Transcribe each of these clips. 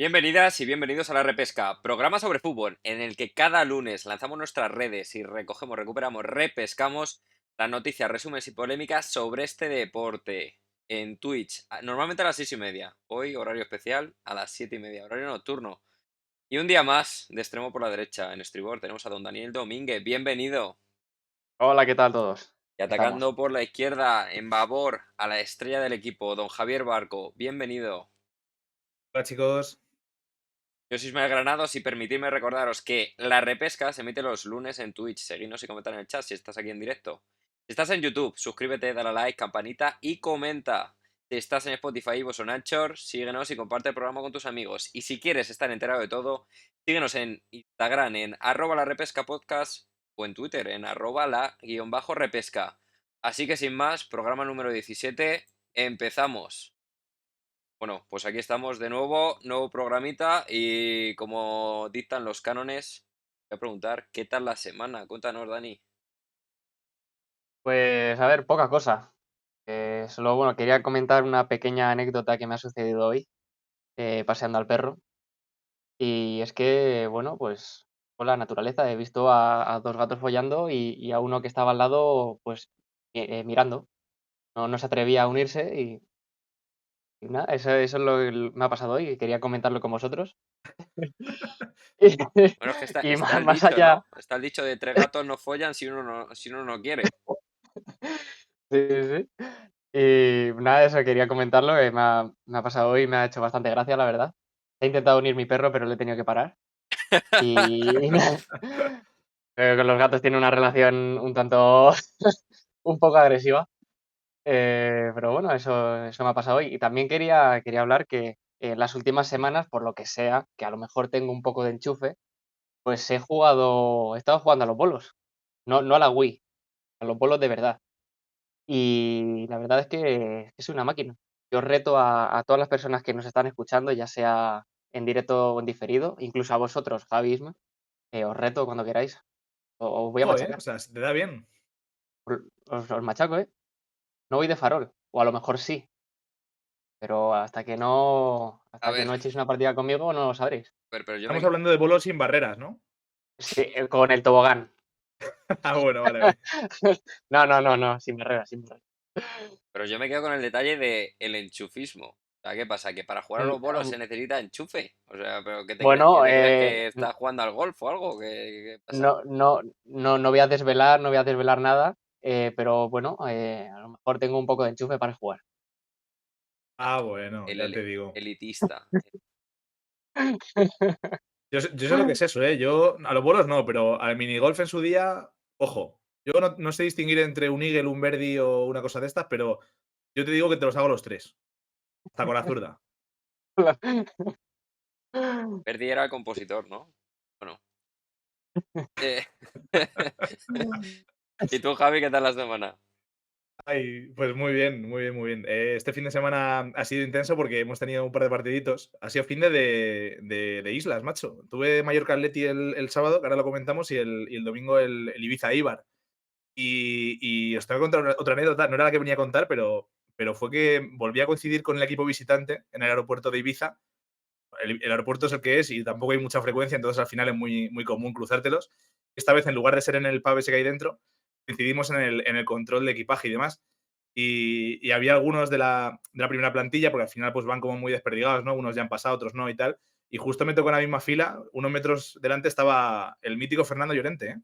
Bienvenidas y bienvenidos a La Repesca, programa sobre fútbol en el que cada lunes lanzamos nuestras redes y recogemos, recuperamos, repescamos las noticias, resúmenes y polémicas sobre este deporte en Twitch, normalmente a las 6:30, hoy horario especial a las 7:30, horario nocturno. Y un día más de extremo por la derecha, en estribor tenemos a don Daniel Domínguez, bienvenido. Hola, ¿qué tal todos? Y Estamos. atacando por la izquierda, en babor, a la estrella del equipo, don Javier Barco, bienvenido. Hola chicos. Yo soy Ismael Granados y permitidme recordaros que La Repesca se emite los lunes en Twitch. Seguidnos y comentar en el chat si estás aquí en directo. Si estás en YouTube, suscríbete, dale a like, campanita y comenta. Si estás en Spotify, vos en Anchor, síguenos y comparte el programa con tus amigos. Y si quieres estar enterado de todo, síguenos en Instagram en @larepescapodcast o en Twitter en @la_repesca. Así que sin más, programa número 17, empezamos. Bueno, pues aquí estamos de nuevo, nuevo programita y como dictan los cánones, voy a preguntar, ¿qué tal la semana? Cuéntanos, Dani. Pues a ver, poca cosa. Solo, bueno, quería comentar una pequeña anécdota que me ha sucedido hoy, paseando al perro. Y es que, bueno, pues con la naturaleza he visto a dos gatos follando y a uno que estaba al lado, pues mirando. No se atrevía a unirse y nada, eso es lo que me ha pasado hoy y quería comentarlo con vosotros. Bueno, es que está, Y está el más dicho, allá. ¿no? Está el dicho de tres gatos no follan si uno no quiere. Sí, sí, sí. Y nada, eso quería comentarlo, que me ha pasado hoy y me ha hecho bastante gracia, la verdad. He intentado unir mi perro, pero le he tenido que parar. Y nada, creo que con los gatos tiene una relación un tanto, un poco agresiva. Pero bueno, eso me ha pasado hoy. Y también quería hablar que en las últimas semanas, por lo que sea, que a lo mejor tengo un poco de enchufe, pues he estado jugando a los bolos. No a la Wii, a los bolos de verdad. Y la verdad es que soy una máquina. Yo reto a todas las personas que nos están escuchando, ya sea en directo o en diferido, incluso a vosotros, Javi, Isma, os reto cuando queráis. Os voy a Joder, o machacar. sea, se te da bien. Os machaco, ¿eh? No voy de farol, o a lo mejor sí, pero A hasta que ver, no echéis una partida conmigo no lo sabréis. pero yo Estamos me, hablando de bolos sin barreras, ¿no? Sí, con el tobogán. Ah, bueno, vale, vale. No, sin barreras, sin barreras. pero yo me quedo con el detalle de el enchufismo. O sea, ¿qué pasa? ¿Que para jugar a los bolos se necesita enchufe? O sea, ¿pero qué te crees? ¿Que Bueno, te crees que estás jugando al golf o algo? ¿Qué pasa? no voy a desvelar nada, pero bueno, a lo mejor tengo un poco de enchufe para jugar. Ah, bueno, El ya te digo. elitista. Yo sé lo que es eso, ¿eh? Yo a los bolos no, pero al minigolf en su día, ojo. Yo no sé distinguir entre un eagle, un birdie o una cosa de estas, pero yo te digo que te los hago los tres. Hasta con la zurda. Verdi era el compositor, ¿no? Bueno. eh, ¿Y tú, Javi, qué tal la semana? Ay, pues muy bien, muy bien, muy bien. Este fin de semana ha sido intenso porque hemos tenido un par de partiditos. Ha sido fin de islas, macho. Tuve Mallorca Atleti el sábado, que ahora lo comentamos, y el domingo el Ibiza Eibar. Y os tengo que contar otra anécdota, no era la que venía a contar, pero fue que volví a coincidir con el equipo visitante en el aeropuerto de Ibiza. El aeropuerto es el que es y tampoco hay mucha frecuencia, entonces al final es muy, muy común cruzártelos. Esta vez, en lugar de ser en el pub ese que hay dentro, decidimos en el control de equipaje y demás. Y había algunos de la primera plantilla, porque al final pues van como muy desperdigados, ¿no? Unos ya han pasado, otros no y tal. Y justo me tocó en la misma fila, unos metros delante estaba el mítico Fernando Llorente, ¿eh?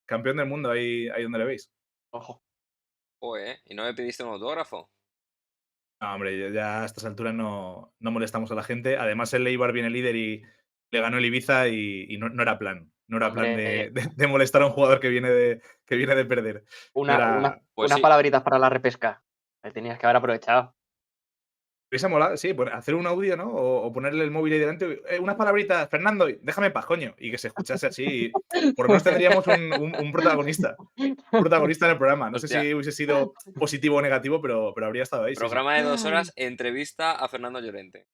Campeón del mundo, ahí donde le veis. Ojo. Joder, ¿eh? ¿Y no me pediste un autógrafo? No, hombre, ya a estas alturas no molestamos a la gente. Además, el Eibar viene líder y le ganó el Ibiza y no era plan. No era plan de, Hombre, de molestar a un jugador que viene de perder. No era. Pues unas sí. palabritas para la repesca. Le tenías que haber aprovechado. Hubiese molado, sí, hacer un audio, ¿no? O ponerle el móvil ahí delante. Unas palabritas, Fernando, déjame en paz, coño. Y que se escuchase así. Por lo menos tendríamos un protagonista. Un protagonista en el programa. No sé Hostia, si hubiese sido positivo o negativo, pero habría estado ahí, sí, sí. programa de 2 horas, entrevista a Fernando Llorente.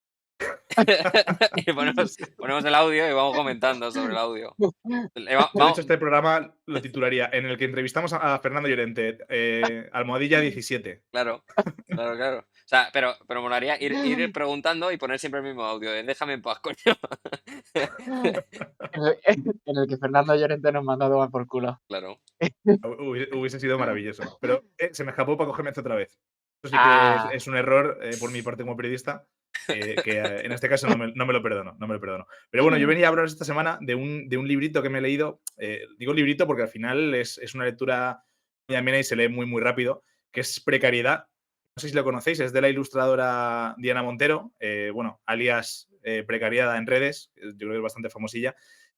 Y ponemos el audio y vamos comentando sobre el audio. Yo, de hecho, este programa lo titularía en el que entrevistamos a Fernando Llorente, Almohadilla 17. Claro, claro, claro. O sea, pero molaría ir preguntando y poner siempre el mismo audio de déjame en paz, coño. En el que Fernando Llorente nos mandó a tomar por culo. Claro. Hubiese sido maravilloso. Pero se me escapó para cogerme esto otra vez. Eso sí que Ah, es un error por mi parte como periodista, que en este caso no me lo perdono, no me lo perdono. Pero bueno, yo venía a hablaros esta semana de un librito que me he leído. Digo librito porque al final es una lectura muy amena y se lee muy, muy rápido, que es Precariedad. No sé si lo conocéis, es de la ilustradora Diana Montero, bueno, alias Precariada en redes, yo creo que es bastante famosilla.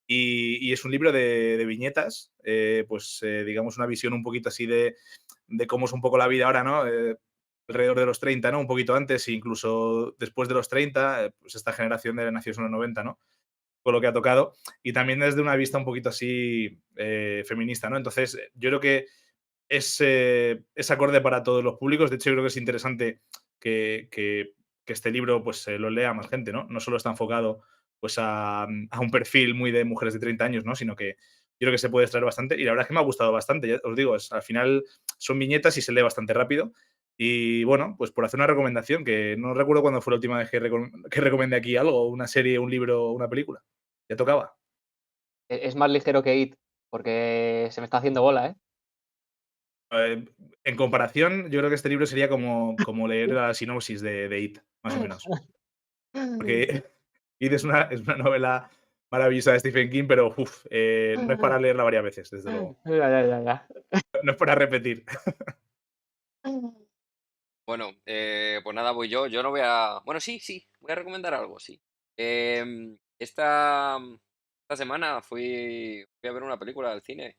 Y es un libro de viñetas, pues digamos una visión un poquito así de cómo es un poco la vida ahora, ¿no? Alrededor de los 30, ¿no? Un poquito antes, incluso después de los 30, pues esta generación de nacidos en los 90, ¿no? Con lo que ha tocado. Y también desde una vista un poquito así feminista, ¿no? Entonces, yo creo que es acorde para todos los públicos. De hecho, yo creo que es interesante que este libro pues lo lea más gente, ¿no? No solo está enfocado pues a un perfil muy de mujeres de 30 años, ¿no? Sino que yo creo que se puede extraer bastante. Y la verdad es que me ha gustado bastante, ya os digo, al final son viñetas y se lee bastante rápido. Y bueno, pues por hacer una recomendación, que no recuerdo cuándo fue la última vez que recomendé aquí algo, una serie, un libro, una película. Ya tocaba. es más ligero que It, porque se me está haciendo bola, ¿eh? En comparación, yo creo que este libro sería como leer la sinopsis de It, más o menos. Porque It es una novela maravillosa de Stephen King, pero no es para leerla varias veces, desde luego. Ya, ya, ya, ya. No es para repetir. Bueno, pues nada, voy yo. Yo no voy a. Bueno, sí, voy a recomendar algo, sí. Esta semana fui a ver una película al cine.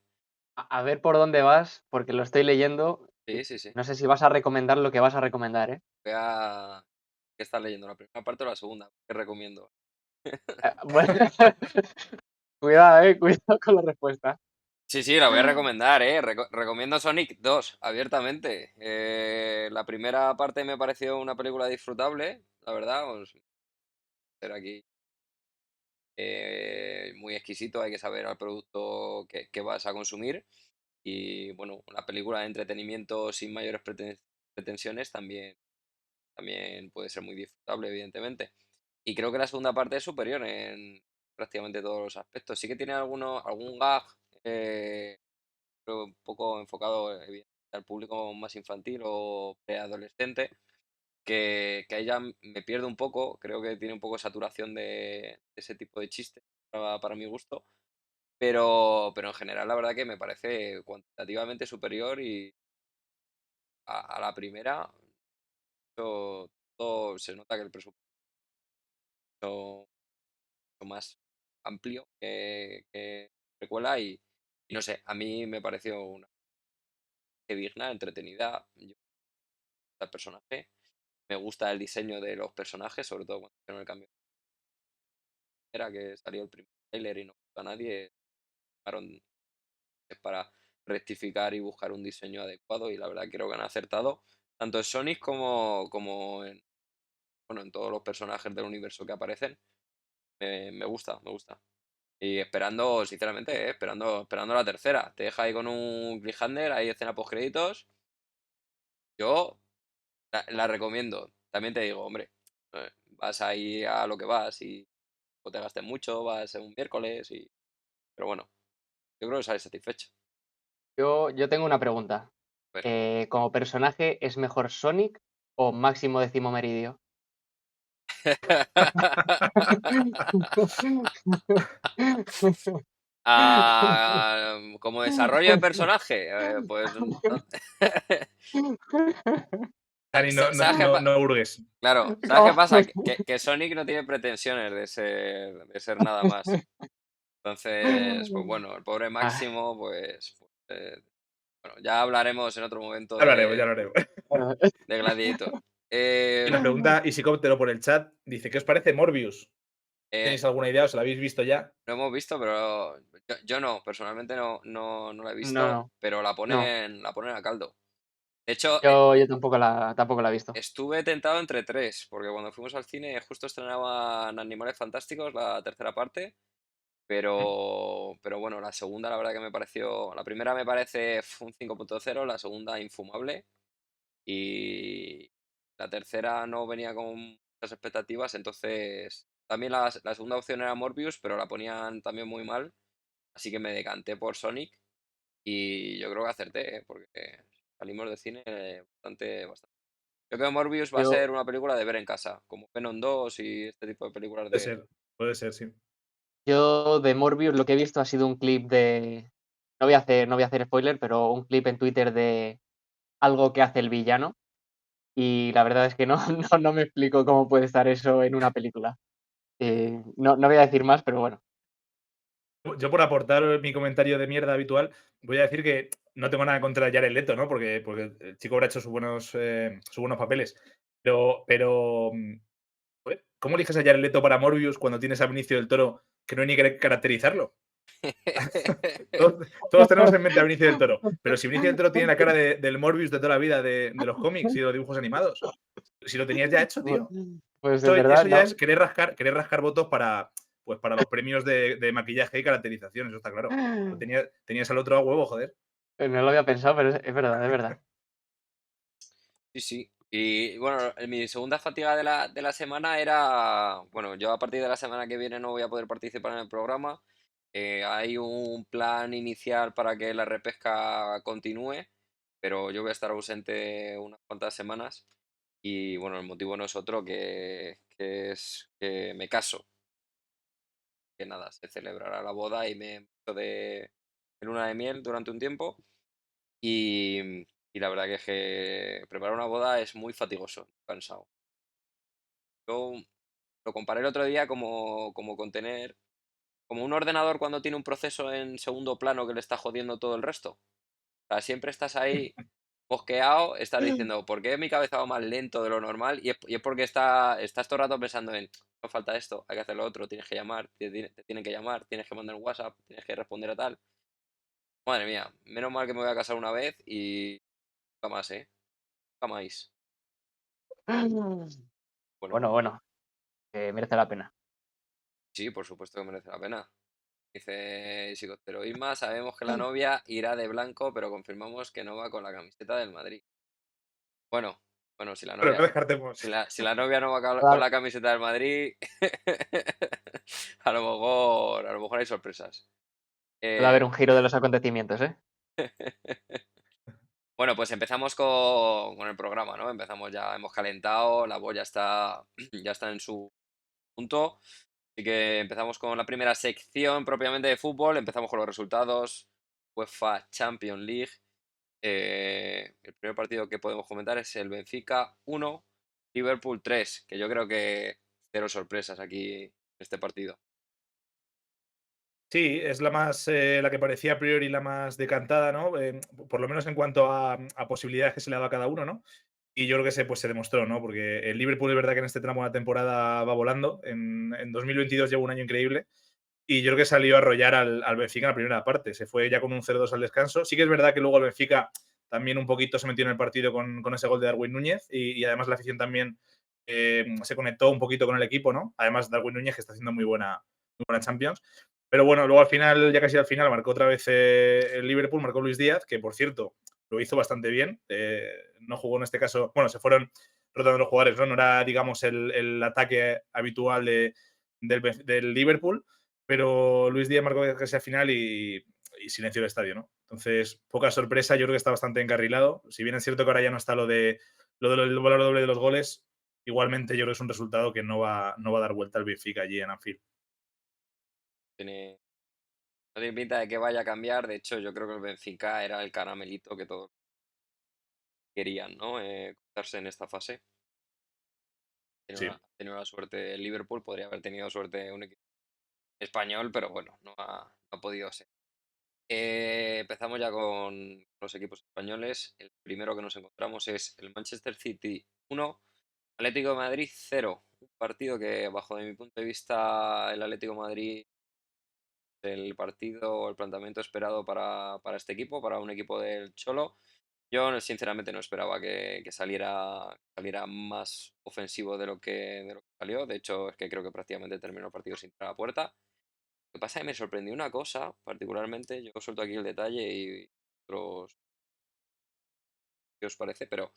A ver por dónde vas, porque lo estoy leyendo. Sí, sí, sí. No sé si vas a recomendar lo que vas a recomendar, ¿eh? Voy a. ¿Qué estás leyendo? ¿La primera parte o la segunda? ¿Qué recomiendo? Bueno, cuidado, cuidado con la respuesta. Sí, la voy a recomendar, ¿eh? Recomiendo Sonic 2, abiertamente. La primera parte me pareció una película disfrutable, la verdad. Pues, ser aquí muy exquisito, hay que saber al producto que vas a consumir. Y bueno, una película de entretenimiento sin mayores pretensiones también puede ser muy disfrutable, evidentemente. Y creo que la segunda parte es superior en prácticamente todos los aspectos. Sí que tiene algún gag, eh, pero un poco enfocado evidentemente al público más infantil o preadolescente, que ahí ya me pierdo un poco. Creo que tiene un poco de saturación de ese tipo de chistes para mi gusto. Pero en general la verdad que me parece cuantitativamente superior y a la primera todo se nota que el presupuesto es mucho más amplio que precuela y no sé, a mí me pareció una que digna, entretenida. Yo el personaje, me gusta el diseño de los personajes, sobre todo cuando hicieron el cambio. Era que salió el primer trailer y no gustó a nadie, tomaron para rectificar y buscar un diseño adecuado y la verdad creo que han acertado tanto en Sonic como bueno, en todos los personajes del universo que aparecen. Me gusta, me gusta. Y esperando, sinceramente, esperando la tercera. Te deja ahí con un cliffhanger, hay escena post créditos. Yo la recomiendo. También te digo, hombre, vas ahí a lo que vas y no te gastes mucho, vas un miércoles y. Pero bueno, yo creo que sales satisfecho. Yo tengo una pregunta. A ver. ¿Como personaje es mejor Sonic o Máximo Décimo Meridio? Como desarrollo de personaje, pues Dani, no, no, ¿sabes qué no, no hurgues. Claro, ¿sabes qué pasa? Que Sonic no tiene pretensiones de ser nada más. Entonces, pues bueno, el pobre Ah, Máximo, bueno, ya hablaremos en otro momento Ya lo haremos, ya de, lo haremos. de Gladiator. Y nos pregunta Isicóptero por el chat, dice, ¿qué os parece Morbius? Eh, ¿Tenéis alguna idea? ¿Os la habéis visto ya? lo hemos visto, pero yo no, personalmente no la he no, visto, no, pero la no. ponen, la ponen a caldo. De hecho, Yo tampoco la he visto. estuve tentado entre tres, porque cuando fuimos al cine justo estrenaban Animales Fantásticos, la tercera parte, ¿Mm? pero bueno, la segunda la verdad que me pareció, la primera me parece un 5.0, la segunda infumable y la tercera no venía con muchas expectativas, entonces también la segunda opción era Morbius, pero la ponían también muy mal, así que me decanté por Sonic y yo creo que acerté, porque salimos de cine bastante. Yo creo que Morbius va a Yo, ser una película de ver en casa, como Venom 2 y este tipo de películas Puede de... ser, puede ser, sí. yo de Morbius lo que he visto ha sido un clip de. No voy a hacer spoiler, pero un clip en Twitter de algo que hace el villano. Y la verdad es que no, no me explico cómo puede estar eso en una película. No voy a decir más, pero bueno. Yo por aportar mi comentario de mierda habitual, voy a decir que no tengo nada contra Jared Leto, ¿no? Porque el chico habrá hecho sus buenos papeles. Pero, joder, ¿cómo eliges a Jared Leto para Morbius cuando tienes a Benicio del Toro que no hay ni que caracterizarlo? Todos tenemos en mente a Benicio del Toro, pero si Benicio del Toro tiene la cara del Morbius de toda la vida de los cómics y de los dibujos animados, si lo tenías ya hecho, tío. Pues en Eso, verdad, eso ya no. es querer rascar votos para los premios de maquillaje y caracterización, eso está claro. Tenías al otro a huevo, joder. No lo había pensado, pero es verdad, es verdad. Sí, sí. Y bueno, mi segunda fatiga de la semana era, bueno, yo a partir de la semana que viene no voy a poder participar en el programa. Hay un plan inicial para que la repesca continúe, pero yo voy a estar ausente unas cuantas semanas. Y bueno, el motivo no es otro que es que me caso. Que nada, se celebrará la boda y me meto de luna de miel durante un tiempo. Y la verdad que, preparar una boda es muy fatigoso, cansado. Yo lo comparé el otro día como con tener, como un ordenador cuando tiene un proceso en segundo plano que le está jodiendo todo el resto. O sea, siempre estás ahí mosqueado, estás diciendo, ¿por qué mi cabeza va más lento de lo normal? Y es porque estás todo el rato pensando en, no falta esto, hay que hacer lo otro, tienes que llamar, te tienen que llamar, tienes que mandar un WhatsApp, tienes que responder a tal. Madre mía, menos mal que me voy a casar una vez y nunca más, ¿eh? Nunca más. Bueno, Bueno, bueno, merece la pena. sí, por supuesto que merece la pena. Dice Psicotero Isma, sabemos que la novia irá de blanco, pero confirmamos que no va con la camiseta del Madrid. Bueno, bueno, si la Pero no novia, descartemos. si la novia no va con Va la camiseta del Madrid, a lo mejor hay sorpresas. a haber Eh, un giro de los acontecimientos, ¿eh? bueno, pues empezamos con el programa, ¿no? Empezamos ya, hemos calentado, la voz ya está en su punto. Así que empezamos con la primera sección propiamente de fútbol. Empezamos con los resultados. UEFA Champions League. El primer partido que podemos comentar es el Benfica 1, Liverpool 3, que yo creo que cero sorpresas aquí en este partido. Sí, es la que parecía a priori la más decantada, ¿no? Por lo menos en cuanto a posibilidades que se le ha dado a cada uno, ¿no? Y yo creo que se demostró, ¿no? Porque el Liverpool es verdad que en este tramo de la temporada va volando. En 2022 lleva un año increíble. Y yo creo que salió a arrollar al Benfica en la primera parte. Se fue ya con un 0-2 al descanso. Sí que es verdad que luego el Benfica también un poquito se metió en el partido con ese gol de Darwin Núñez y además la afición también se conectó un poquito con el equipo, ¿no? Además Darwin Núñez que está haciendo muy buena Champions. Pero bueno, luego al final, ya casi al final, marcó otra vez el Liverpool, marcó Luis Díaz, que por cierto lo hizo bastante bien. No jugó en este caso, bueno, se fueron rotando los jugadores, ¿no? No era, digamos, el ataque habitual del Liverpool, pero Luis Díaz marcó casi al final y silenció el estadio, ¿no? Entonces, poca sorpresa, yo creo que está bastante encarrilado. Si bien es cierto que ahora ya no está lo del valor doble de los goles, igualmente yo creo que es un resultado que no va a dar vuelta al Benfica allí en Anfield. Tiene, no tiene pinta de que vaya a cambiar. De hecho, yo creo que el Benfica era el caramelito que todos querían, ¿no? Cruzarse en esta fase. Sí. Ha tenido la suerte el Liverpool, podría haber tenido suerte un equipo español, pero bueno, no ha podido ser. Empezamos ya con los equipos españoles. El primero que nos encontramos es el Manchester City 1, Atlético de Madrid 0. Un partido que, bajo de mi punto de vista, el Atlético de Madrid es el partido o el planteamiento esperado para este equipo, para un equipo del Cholo. Yo sinceramente no esperaba que saliera más ofensivo de lo que salió. De hecho, es que creo que prácticamente terminó el partido sin entrar a la puerta. Lo que pasa es que me sorprendió una cosa, particularmente, yo suelto aquí el detalle y otros, ¿qué os parece? Pero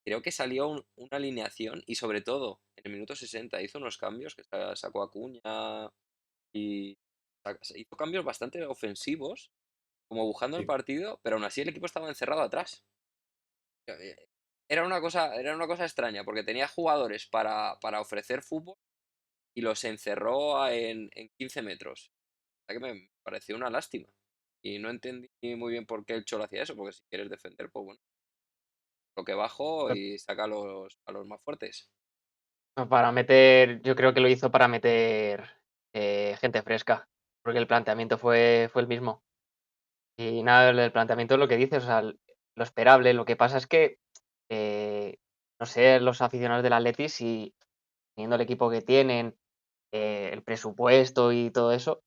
creo que salió una alineación y sobre todo en el minuto 60 hizo unos cambios, que sacó a Cuña y hizo cambios bastante ofensivos, como buscando el Sí. partido, pero aún así el equipo estaba encerrado atrás. Era una cosa extraña, porque tenía jugadores para ofrecer fútbol y los encerró en 15 metros. O sea que me pareció una lástima. Y no entendí muy bien por qué el Cholo hacía eso, porque si quieres defender, pues bueno, lo que bajo y saca a los más fuertes. Para meter, yo creo que lo hizo para meter gente fresca, porque el planteamiento fue el mismo. Y nada, el planteamiento es lo que dices, o sea, lo esperable. Lo que pasa es que, no sé, los aficionados del Atleti, si teniendo el equipo que tienen, el presupuesto y todo eso,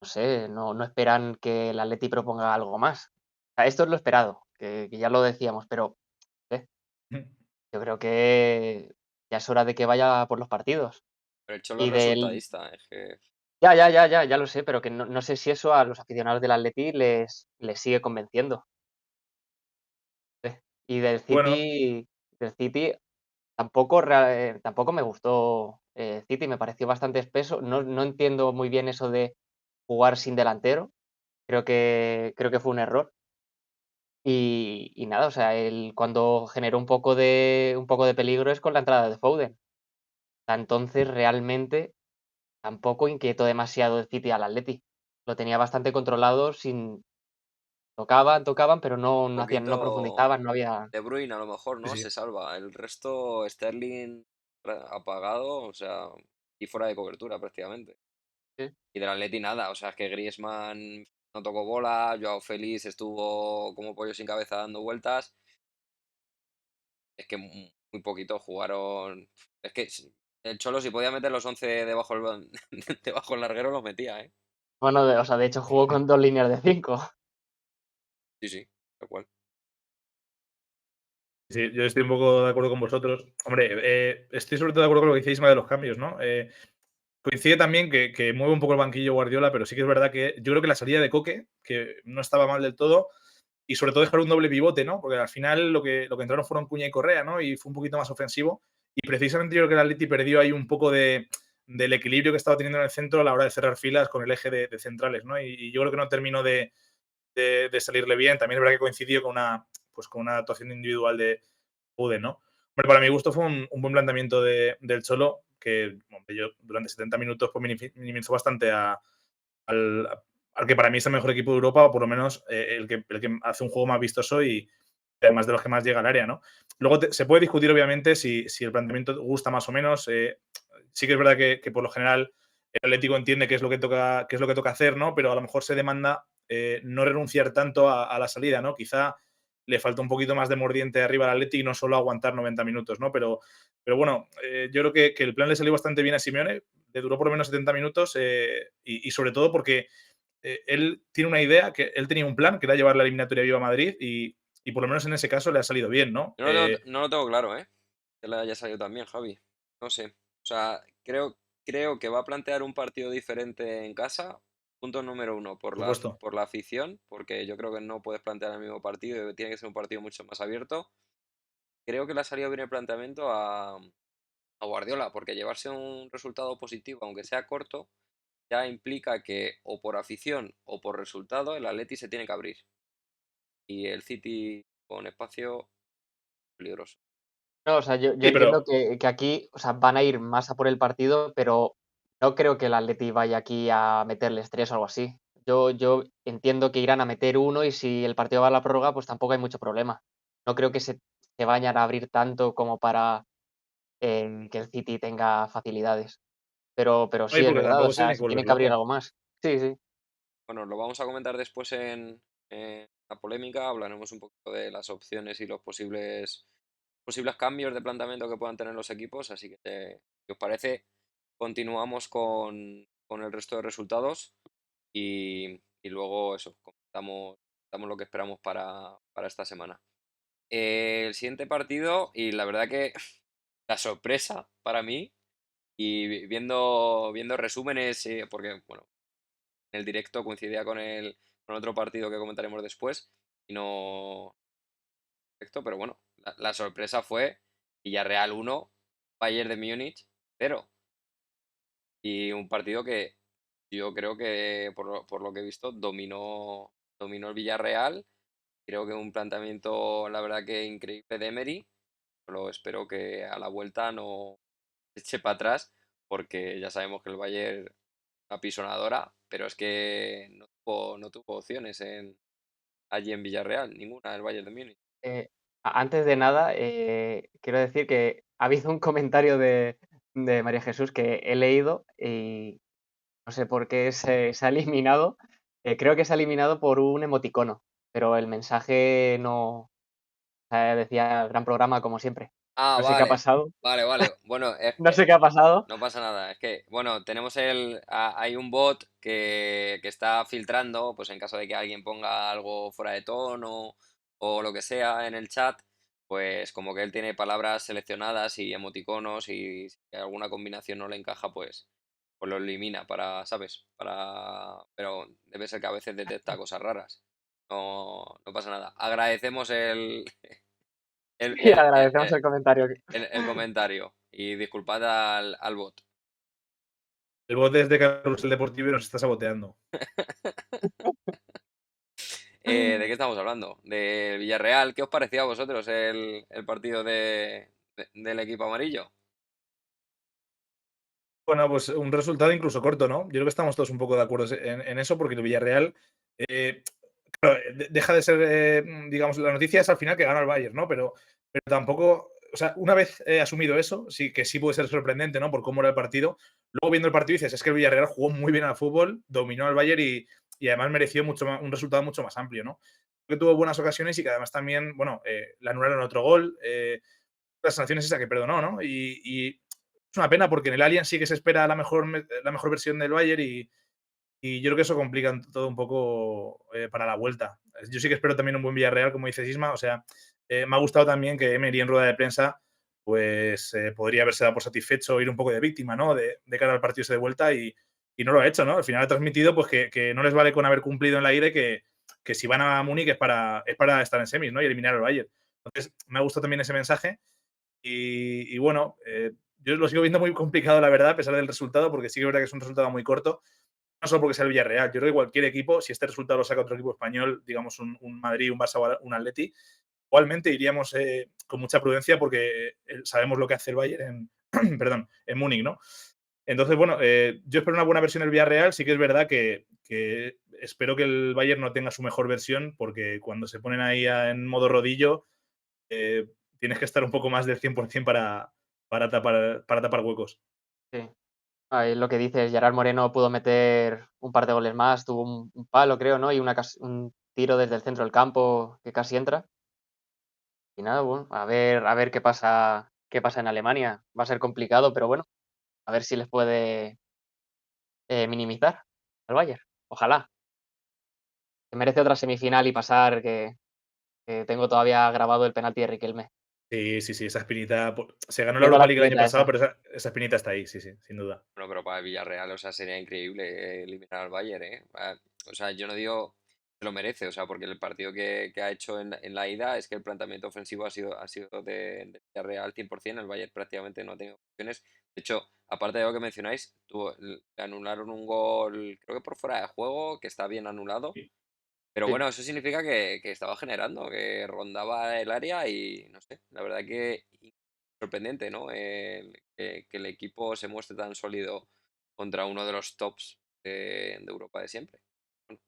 no sé, no esperan que el Atleti proponga algo más. O sea, esto es lo esperado, que ya lo decíamos, pero eh, yo creo que ya es hora de que vaya por los partidos. Pero el Cholo es Y del resultadista, es que ya lo sé, pero que no sé si eso a los aficionados del Atleti les sigue convenciendo. Y Bueno, del City tampoco me gustó, City, me pareció bastante espeso. No entiendo muy bien eso de jugar sin delantero, creo que fue un error. Y nada, o sea, él cuando generó un poco de peligro es con la entrada de Foden. Entonces, realmente, tampoco inquietó demasiado el City al Atleti. Lo tenía bastante controlado sin tocaban, pero no hacían, no poquito profundizaban, no había. De Bruyne a lo mejor, sí, ¿no? sí. Se salva. El resto, Sterling apagado, o sea, y fuera de cobertura prácticamente. Sí. Y del Atleti nada, o sea, es que Griezmann no tocó bola, Joao Félix estuvo como pollo sin cabeza dando vueltas. Es que muy poquito jugaron. Es que el Cholo, si podía meter los 11 debajo debajo del larguero, los metía, ¿eh? Bueno, o sea, de hecho jugó con 2 líneas de 5. Sí, sí, tal cual. Sí, yo estoy un poco de acuerdo con vosotros. Hombre, estoy sobre todo de acuerdo con lo que decís más de los cambios, ¿no? Coincide también que mueve un poco el banquillo Guardiola, pero sí que es verdad que yo creo que la salida de Coque, que no estaba mal del todo, y sobre todo dejar un doble pivote, ¿no? Porque al final lo que entraron fueron Cuña y Correa, ¿no? Y fue un poquito más ofensivo. Y precisamente yo creo que el Atleti perdió ahí un poco del equilibrio que estaba teniendo en el centro a la hora de cerrar filas con el eje de centrales, ¿no? Y yo creo que no terminó de salirle bien. También es verdad que coincidió con una actuación individual de Foden, ¿no? Hombre, para mi gusto fue un buen planteamiento del Cholo, que hombre, yo durante 70 minutos pues, minimizó bastante al, al que para mí es el mejor equipo de Europa, o por lo menos el que hace un juego más vistoso y además de los que más llega al área, ¿no? Luego se puede discutir, obviamente, si el planteamiento gusta más o menos. Sí que es verdad que por lo general el Atlético entiende qué es lo que toca hacer, ¿no? Pero a lo mejor se demanda no renunciar tanto a la salida, ¿no? Quizá le falta un poquito más de mordiente arriba al Atleti y no solo aguantar 90 minutos, ¿no? Pero bueno, yo creo que el plan le salió bastante bien a Simeone, le duró por lo menos 70 minutos y sobre todo porque él tiene una idea, que él tenía un plan, que era llevar la eliminatoria viva a Madrid y por lo menos en ese caso le ha salido bien, ¿no? Yo no lo tengo claro, ¿eh? Que le haya salido también, Javi. No sé. O sea, creo que va a plantear un partido diferente en casa. Punto número uno, por Por la, supuesto. por la afición, porque yo creo que no puedes plantear el mismo partido, y tiene que ser un partido mucho más abierto. Creo que le ha salido bien el planteamiento a Guardiola, porque llevarse un resultado positivo, aunque sea corto, ya implica que o por afición o por resultado el Atleti se tiene que abrir. Y el City con espacio peligroso. No, o sea, yo Sí, entiendo pero que aquí, o sea, van a ir más a por el partido, pero no creo que el Atleti vaya aquí a meterles 3 o algo así. Yo entiendo que irán a meter uno y si el partido va a la prórroga, pues tampoco hay mucho problema. No creo que se vayan a abrir tanto como para, que el City tenga facilidades. Pero oye, sí, es porque verdad, o tampoco se sea, tiene que se volver tiene que abrir loco. algo más. Sí, sí. Bueno, lo vamos a comentar después en la polémica. Hablaremos un poco de las opciones y los posibles cambios de planteamiento que puedan tener los equipos. Así que, si os parece, continuamos con el resto de resultados y luego eso, comentamos damos lo que esperamos para esta semana. El siguiente partido, y la verdad que la sorpresa para mí, y viendo resúmenes, porque bueno, en el directo coincidía con otro partido que comentaremos después, y no directo, pero bueno, la sorpresa fue Villarreal 1, Bayern de Múnich 0. Y un partido que yo creo que, por lo que he visto, dominó el Villarreal. Creo que un planteamiento, la verdad que increíble de Emery. Pero espero que a la vuelta no eche para atrás, porque ya sabemos que el Bayern es una pisonadora, pero es que no tuvo opciones allí en Villarreal, ninguna del Bayern de Múnich. Eh, Antes de nada, quiero decir que ha habido un comentario de María Jesús que he leído y no sé por qué se ha eliminado. Creo que se ha eliminado por un emoticono, pero el mensaje no, decía gran programa como siempre. Ah, No sé qué ha vale, pasado, vale, vale. Bueno, no sé qué ha pasado. no pasa nada. Es que, bueno, hay un bot que está filtrando, pues en caso de que alguien ponga algo fuera de tono o lo que sea en el chat, pues como que él tiene palabras seleccionadas y emoticonos, y si alguna combinación no le encaja, pues lo elimina ¿sabes? Pero debe ser que a veces detecta cosas raras. No pasa nada. Agradecemos el, Y el, el- agradecemos el comentario. el comentario, y disculpad al bot. El bot desde Carrusel Deportivo y nos está saboteando. ¿De qué estamos hablando? ¿De Villarreal? ¿Qué os pareció a vosotros el partido del equipo amarillo? Bueno, pues un resultado incluso corto, ¿no? Yo creo que estamos todos un poco de acuerdo en eso, porque el Villarreal claro, deja de ser, digamos, la noticia es al final que gana el Bayern, ¿no? Pero tampoco, o sea, una vez asumido eso, sí que sí puede ser sorprendente, ¿no? Por cómo era el partido. Luego viendo el partido dices, es que el Villarreal jugó muy bien al fútbol, dominó al Bayern y además mereció un resultado mucho más amplio, ¿no? Que tuvo buenas ocasiones y que además también, bueno, le anularon otro gol. La sanción es esa que perdonó, ¿no? Y es una pena porque en el Allianz sí que se espera la mejor versión del Bayern y yo creo que eso complica todo un poco para la vuelta. Yo sí que espero también un buen Villarreal, como dice Sisma. O sea, me ha gustado también que Emery en rueda de prensa pues podría haberse dado por satisfecho, ir un poco de víctima, ¿no? De cara al partido ese de vuelta y no lo ha hecho, ¿no? Al final ha transmitido pues que no les vale con haber cumplido en la ida y que si van a Múnich es para estar en semis, ¿no? Y eliminar al Bayern. Entonces, me ha gustado también ese mensaje y bueno, yo lo sigo viendo muy complicado, la verdad, a pesar del resultado, porque sí que es verdad que es un resultado muy corto, no solo porque sea el Villarreal. Yo creo que cualquier equipo, si este resultado lo saca otro equipo español, digamos un Madrid, un Barça o un Atleti, igualmente iríamos con mucha prudencia porque sabemos lo que hace el Bayern perdón, en Múnich, ¿no? Entonces, bueno, yo espero una buena versión del Villarreal. Sí que es verdad que espero que el Bayern no tenga su mejor versión, porque cuando se ponen ahí en modo rodillo, eh, tienes que estar un poco más del 100% para tapar huecos. Sí. Es lo que dices, Gerard Moreno pudo meter un par de goles más, tuvo un palo, creo, ¿no? Y un tiro desde el centro del campo que casi entra. Y nada, bueno, a ver qué pasa en Alemania. Va a ser complicado, pero bueno, a ver si les puede minimizar al Bayern. Ojalá. Que merece otra semifinal y pasar, que tengo todavía grabado el penalti de Riquelme. Sí, sí, sí, esa espinita. Se ganó la Tengo la Europa League el año espinita pasado, esa. pero esa espinita está ahí, sí, sí, sin duda. Bueno, pero para el Villarreal, o sea, sería increíble eliminar al Bayern, ¿eh? O sea, yo no digo que lo merece, o sea, porque el partido que ha hecho en la ida es que el planteamiento ofensivo ha sido de Villarreal 100%. El Bayern prácticamente no ha tenido opciones. De hecho, aparte de lo que mencionáis, le anularon un gol, creo que por fuera de juego, que está bien anulado. Sí, Pero Sí, bueno, eso significa que estaba generando, que rondaba el área, y no sé, la verdad que sorprendente, ¿no? Que el equipo se muestre tan sólido contra uno de los tops de Europa de siempre. Bueno,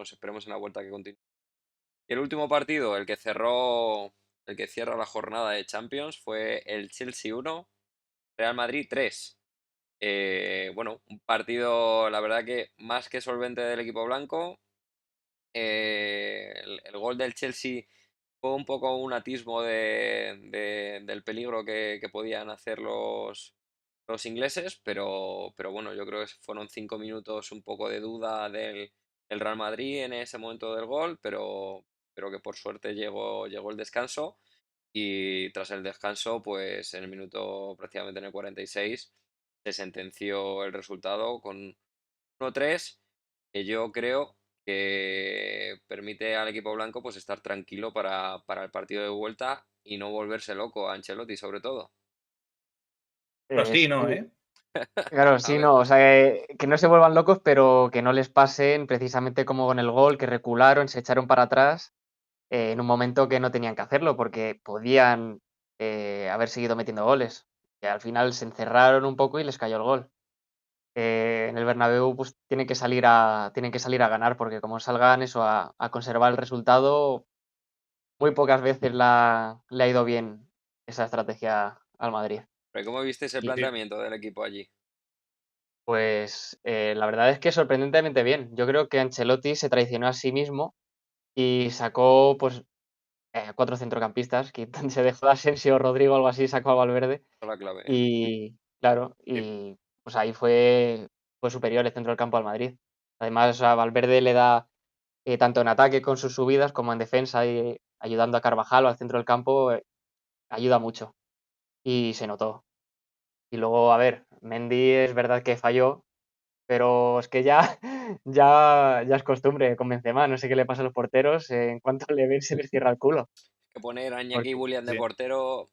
esperemos en la vuelta que continúe. Y el último partido, el que cierra la jornada de Champions, fue el Chelsea 1, Real Madrid 3. Bueno, un partido, la verdad que más que solvente del equipo blanco. El gol del Chelsea fue un poco un atisbo del peligro que podían hacer los ingleses, pero bueno, yo creo que fueron 5 minutos un poco de duda del el Real Madrid en ese momento del gol, pero que por suerte llegó el descanso y tras el descanso, pues en el minuto prácticamente en el 46 se sentenció el resultado con 1-3, que yo creo que permite al equipo blanco pues estar tranquilo para el partido de vuelta y no volverse loco a Ancelotti sobre todo. Pero sí, ¿no? Sí, claro, A sí, ver, no, o sea, que no se vuelvan locos, pero que no les pasen precisamente como con el gol, que recularon, se echaron para atrás en un momento que no tenían que hacerlo, porque podían haber seguido metiendo goles. Que al final se encerraron un poco y les cayó el gol. En el Bernabéu pues tienen que salir a ganar, porque como salgan eso a conservar el resultado, muy pocas veces le ha ido bien esa estrategia al Madrid. pero ¿cómo visteis el Y Sí. planteamiento del equipo allí? pues la verdad es que sorprendentemente bien. Yo creo que Ancelotti se traicionó a sí mismo y sacó pues 4 centrocampistas, que se dejó de Asensio, Rodrigo, algo así, sacó a Valverde Esa es la clave, ¿eh? y claro, Sí. y pues ahí fue superior el centro del campo al Madrid. Además, a Valverde le da tanto en ataque con sus subidas como en defensa y ayudando a Carvajal o al centro del campo, ayuda mucho y se notó. Y luego, a ver, Mendy es verdad que falló, pero es que ya, ya es costumbre con Benzema, no sé qué le pasa a los porteros, en cuanto le ven se les cierra el culo. Que poner a Iñaki Porque Williams de Sí. portero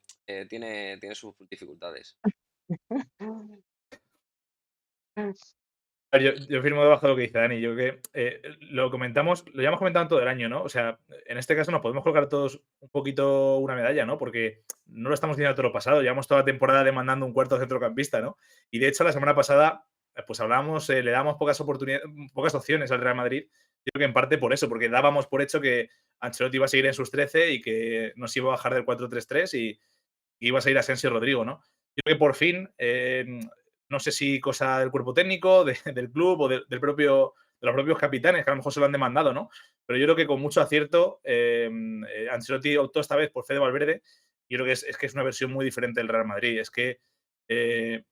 tiene sus dificultades. A ver, yo firmo debajo de lo que dice Dani. Yo creo que lo comentamos, lo llevamos comentando todo el año, ¿no? O sea, en este caso nos podemos colocar todos un poquito una medalla, ¿no? Porque no lo estamos diciendo todo lo pasado. Llevamos toda la temporada demandando un cuarto centrocampista, ¿no? Y de hecho, la semana pasada, pues hablábamos, le damos pocas oportunidades, pocas opciones al Real Madrid. Yo creo que en parte por eso, porque dábamos por hecho que Ancelotti iba a seguir en sus 13 y que nos iba a bajar del 4-3-3 y iba a seguir Asensio y Rodrigo, ¿no? Yo creo que por fin, no sé si cosa del cuerpo técnico, del club o de los propios capitanes, que a lo mejor se lo han demandado, ¿no? Pero yo creo que con mucho acierto, Ancelotti optó esta vez por Fede Valverde. Y yo creo que es que es una versión muy diferente del Real Madrid. Es que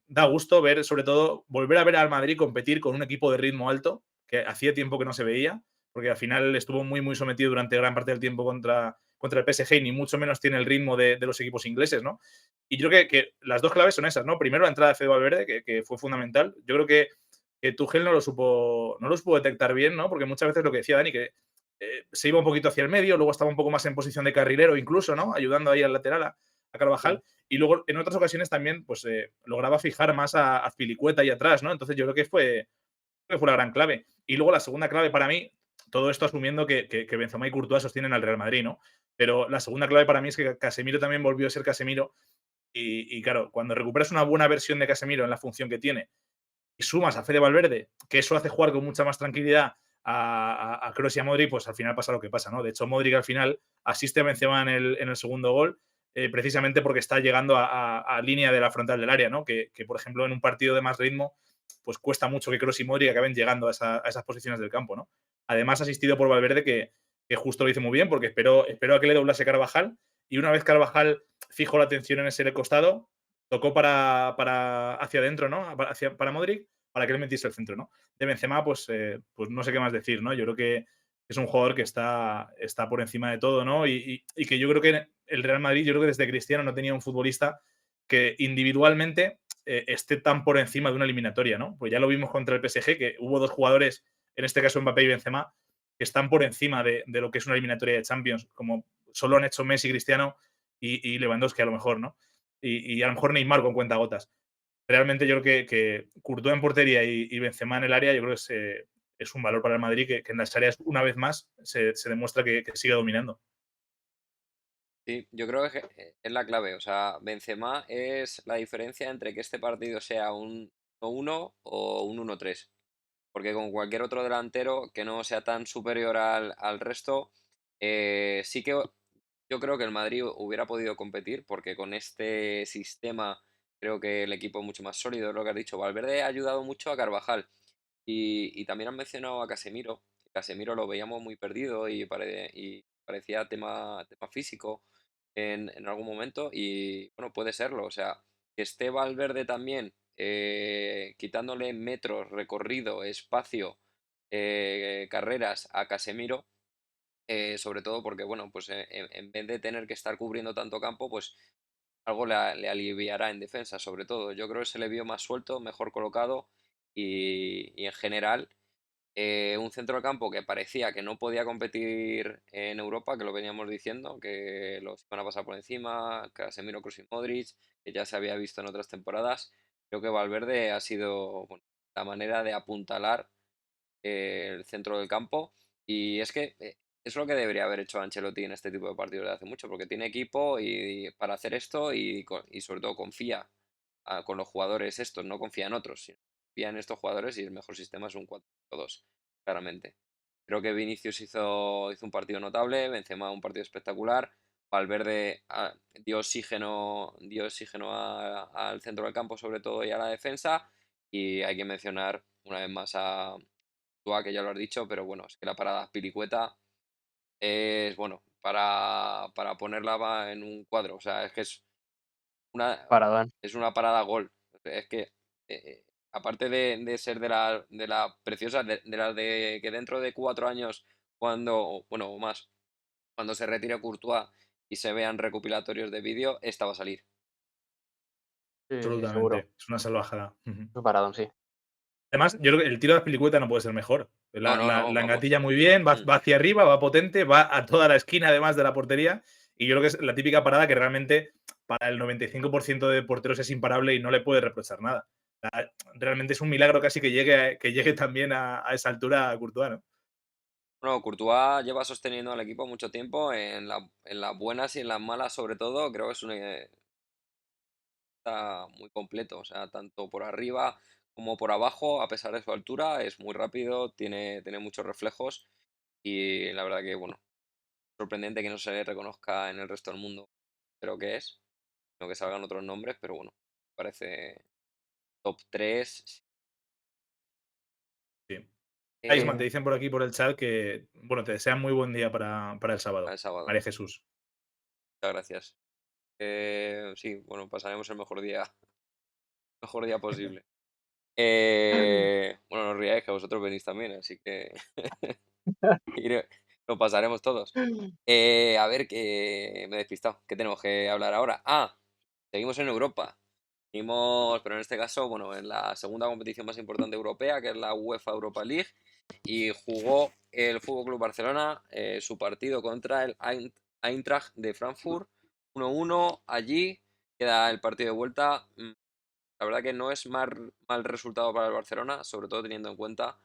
da gusto ver, sobre todo, volver a ver al Madrid competir con un equipo de ritmo alto, que hacía tiempo que no se veía, porque al final estuvo muy, muy sometido durante gran parte del tiempo contra el PSG y ni mucho menos tiene el ritmo de los equipos ingleses, ¿no? Y yo creo que las dos claves son esas, ¿no? Primero, la entrada de Fede Valverde, que fue fundamental. Yo creo que Tuchel no lo supo detectar bien, ¿no? Porque muchas veces lo que decía Dani, que se iba un poquito hacia el medio, luego estaba un poco más en posición de carrilero incluso, ¿no? Ayudando ahí al lateral a Carvajal. Y luego en otras ocasiones también pues lograba fijar más a Azpilicueta ahí atrás, ¿no? Entonces yo creo que fue la gran clave. Y luego la segunda clave para mí, todo esto asumiendo que Benzema y Courtois sostienen al Real Madrid, ¿no? Pero la segunda clave para mí es que Casemiro también volvió a ser Casemiro. Y claro, cuando recuperas una buena versión de Casemiro en la función que tiene y sumas a Fede Valverde, que eso hace jugar con mucha más tranquilidad a Kroos y a Modric, pues al final pasa lo que pasa, ¿no? De hecho, Modric al final asiste a Benzema en el segundo gol, precisamente porque está llegando a línea de la frontal del área, ¿no? Que, por ejemplo, en un partido de más ritmo, pues cuesta mucho que Kroos y Modric acaben llegando a esas posiciones del campo, ¿no? Además, asistido por Valverde, que justo lo hizo muy bien, porque esperó a que le doblase Carvajal, y una vez Carvajal fijó la atención en ese costado, tocó para hacia adentro, ¿no? Para Modric, para que él metiese el centro, ¿no? De Benzema, pues no sé qué más decir, ¿no? Yo creo que es un jugador que está por encima de todo, ¿no? Y que yo creo que el Real Madrid, yo creo que desde Cristiano no tenía un futbolista que individualmente esté tan por encima de una eliminatoria, ¿no? Pues ya lo vimos contra el PSG, que hubo dos jugadores, en este caso Mbappé y Benzema, que están por encima de lo que es una eliminatoria de Champions, como solo han hecho Messi, Cristiano y Lewandowski a lo mejor, ¿no? Y a lo mejor Neymar con cuentagotas. Realmente yo creo que Courtois en portería y Benzema en el área, yo creo que es un valor para el Madrid que en las áreas, una vez más, se demuestra que sigue dominando. Sí, yo creo que es la clave. O sea, Benzema es la diferencia entre que este partido sea un 1-1 o un 1-3. Porque con cualquier otro delantero que no sea tan superior al resto, sí que yo creo que el Madrid hubiera podido competir, porque con este sistema creo que el equipo es mucho más sólido, es lo que has dicho. Valverde ha ayudado mucho a Carvajal y también han mencionado a Casemiro. Casemiro lo veíamos muy perdido y parecía tema físico en algún momento y bueno, puede serlo. O sea, que esté Valverde también quitándole metros, recorrido, espacio carreras a Casemiro, sobre todo porque, bueno, pues en vez de tener que estar cubriendo tanto campo, pues algo le aliviará en defensa, sobre todo. Yo creo que se le vio más suelto, mejor colocado y en general un centro del campo que parecía que no podía competir en Europa, que lo veníamos diciendo, que los iban a pasar por encima, Casemiro, Kroos y Modric, que ya se había visto en otras temporadas. Creo que Valverde ha sido, bueno, la manera de apuntalar el centro del campo. Y es que es lo que debería haber hecho Ancelotti en este tipo de partidos de hace mucho, porque tiene equipo y para hacer esto y sobre todo confía con los jugadores estos, no confía en otros, sino confía en estos jugadores y el mejor sistema es un 4-2 claramente. Creo que Vinicius hizo un partido notable, Benzema un partido espectacular, Valverde dio oxígeno al centro del campo sobre todo y a la defensa y hay que mencionar una vez más a Tua, que ya lo has dicho, pero bueno, es que la parada Pilicueta es, bueno, para ponerla en un cuadro, o sea, es que una, Paradón. es una parada gol. Es que, aparte de ser de la preciosa, de las de que dentro de 4 años, bueno, o más, cuando se retire Courtois y se vean recopilatorios de vídeo, esta va a salir. Sí, sí, sí, seguro. Absolutamente. Es una salvajada. Ujú. Un paradón, sí. Además, yo creo que el tiro de Azpilicueta no puede ser mejor. No, La, no, la- no, la vamos. engatilla muy bien, va, Mm. va hacia arriba, va potente, va a toda la esquina además de la portería. Y yo creo que es la típica parada que realmente para el 95% de porteros es imparable y no le puede reprochar nada. O sea, realmente es un milagro casi que llegue también a esa altura a Courtois, ¿no? Bueno, Courtois lleva sosteniendo al equipo mucho tiempo en las buenas y en las malas, sobre todo. Creo que está muy completo, o sea, tanto por arriba como por abajo, a pesar de su altura, es muy rápido, tiene muchos reflejos y la verdad que, bueno, sorprendente que no se le reconozca en el resto del mundo, creo que es, no que salgan otros nombres, pero bueno, parece top 3 Sí. Aisman, te eh, dicen por aquí por el chat que, bueno, te desean muy buen día para el sábado. el sábado. María Jesús. Muchas gracias. Sí, bueno, pasaremos el mejor día posible. Bueno, no os riáis que vosotros venís también, así que lo pasaremos todos. A ver, que me he despistado. ¿Qué tenemos que hablar ahora? Ah, seguimos en Europa. Seguimos, pero en este caso, bueno, en la segunda competición más importante europea, que es la UEFA Europa League, y jugó el Fútbol Club Barcelona su partido contra el Eintracht de Frankfurt 1-1. Allí queda el partido de vuelta. La verdad que no es mal resultado para el Barcelona, sobre todo teniendo en cuenta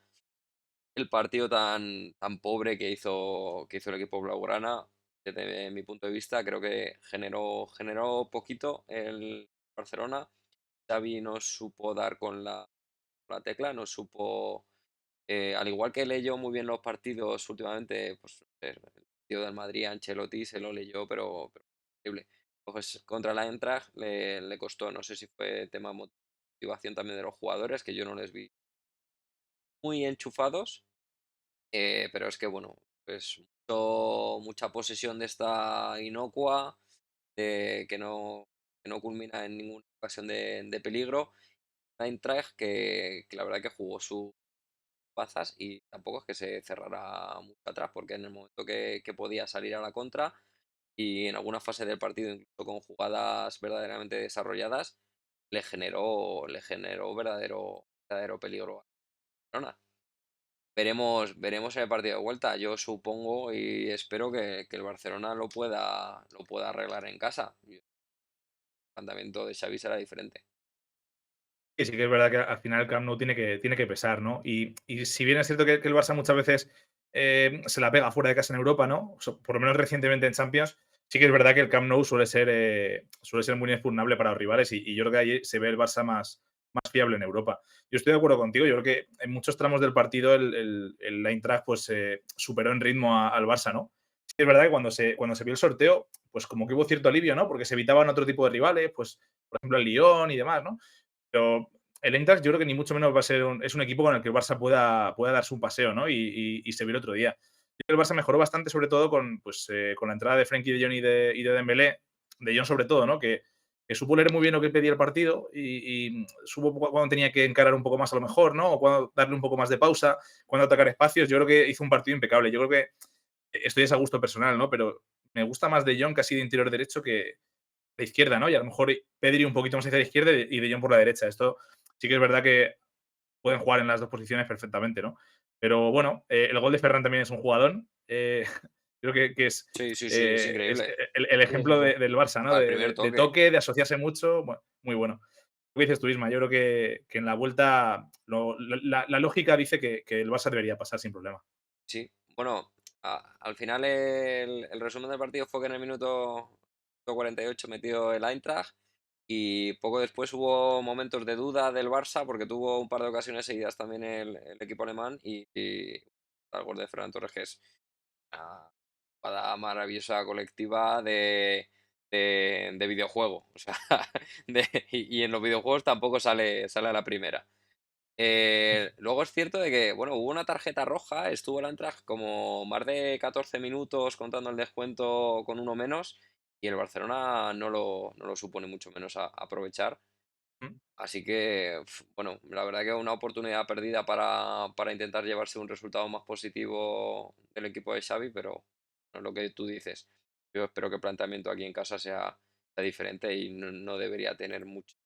el partido tan pobre que hizo el equipo blaugrana. Desde mi punto de vista, creo que generó poquito el Barcelona. Xavi no supo dar con la tecla, no supo, al igual que leyó muy bien los partidos últimamente, pues el partido del Madrid, Ancelotti se lo leyó, pero increíble. Pues contra la Eintracht le costó, no sé si fue tema motivación también de los jugadores, que yo no les vi muy enchufados, pero es que bueno, pues mucha posesión de esta inocua, que no culmina en ninguna ocasión de peligro. Eintracht que la verdad que jugó sus bazas y tampoco es que se cerrara mucho atrás, porque en el momento que podía salir a la contra y en alguna fase del partido, incluso con jugadas verdaderamente desarrolladas, le generó verdadero peligro a Barcelona. Veremos en el partido de vuelta. Yo supongo y espero que el Barcelona lo pueda arreglar en casa. El planteamiento de Xavi será diferente. Y sí que es verdad que al final el Camp Nou tiene que pesar, ¿no? Y si bien es cierto que el Barça muchas veces se la pega fuera de casa en Europa, ¿no? Por lo menos recientemente en Champions, sí que es verdad que el Camp Nou suele ser muy inexpugnable para los rivales y yo creo que ahí se ve el Barça más fiable en Europa. Yo estoy de acuerdo contigo, yo creo que en muchos tramos del partido el Eintracht pues, superó en ritmo al Barça, ¿no? Sí que es verdad que cuando se vio el sorteo, pues como que hubo cierto alivio, ¿no? Porque se evitaban otro tipo de rivales, pues por ejemplo el Lyon y demás, ¿no? Pero el Eintracht yo creo que ni mucho menos va a ser es un equipo con el que el Barça pueda darse un paseo, ¿no? Y se vio el otro día. Yo creo que el Barça mejoró bastante, sobre todo con la entrada de Frenkie de Jong y de Dembélé, de Jong sobre todo, ¿no? Que que supo leer muy bien lo que pedía el partido y supo cuando tenía que encarar un poco más a lo mejor, ¿no? O cuando darle un poco más de pausa, cuando atacar espacios. Yo creo que hizo un partido impecable. Yo creo que esto ya es a gusto personal, ¿no? Pero me gusta más De Jong casi de interior derecho que de izquierda, ¿no? Y a lo mejor Pedri un poquito más hacia la izquierda y De Jong por la derecha. Esto sí que es verdad que pueden jugar en las dos posiciones perfectamente, ¿no? Pero bueno, el gol de Ferran también es un jugadón. Creo que Sí, sí, sí, es es increíble. el Sí, sí, ejemplo sí. del Barça, ¿no? Al primer De toque. toque, de asociarse mucho. Bueno, muy bueno. ¿Qué dices tú, Isma? Yo creo que en la vuelta la lógica dice que el Barça debería pasar sin problema. Sí. Bueno, al final el resumen del partido fue que en el minuto 48 metió el Eintracht y poco después hubo momentos de duda del Barça porque tuvo un par de ocasiones seguidas también el equipo alemán y el gol de Ferran Torres, que es una jugada maravillosa colectiva de videojuego. O sea, y en los videojuegos tampoco sale a la primera. Luego es cierto de que, bueno, hubo una tarjeta roja, estuvo el Eintracht como más de 14 minutos contando el descuento con uno menos y el Barcelona no lo supone mucho menos aprovechar. Mm. Así que, bueno, la verdad que una oportunidad perdida para intentar llevarse un resultado más positivo del equipo de Xavi, pero no es lo que tú dices. Yo espero que el planteamiento aquí en casa sea diferente y no debería tener muchos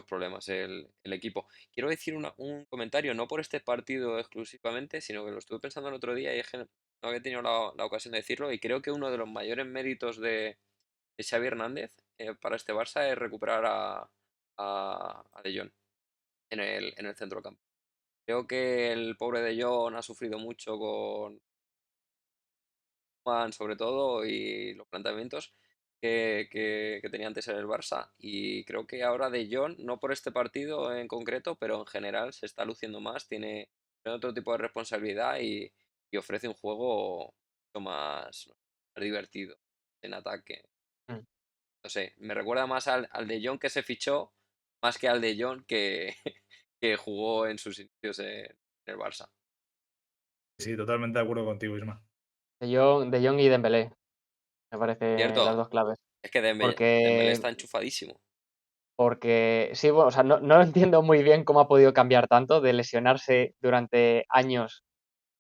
problemas el equipo. Quiero decir un comentario, no por este partido exclusivamente, sino que lo estuve pensando el otro día y es que no había tenido la ocasión de decirlo y creo que uno de los mayores méritos de Xavi Hernández para este Barça es recuperar a De Jong en el centro del campo. Creo que el pobre De Jong ha sufrido mucho con Juan, sobre todo, y los planteamientos que tenía antes en el Barça. Y creo que ahora De Jong, no por este partido en concreto, pero en general se está luciendo más, tiene otro tipo de responsabilidad y ofrece un juego mucho más divertido en ataque. Mm. No sé, me recuerda más al De Jong que se fichó, más que al De Jong que, que jugó en sus inicios en el Barça. Sí, totalmente de acuerdo contigo, Isma. De Jong y Dembélé, me parece las Cierto, 2 claves. es que Dembélé Porque está enchufadísimo. porque sí, bueno, o sea, no entiendo muy bien cómo ha podido cambiar tanto de lesionarse durante años,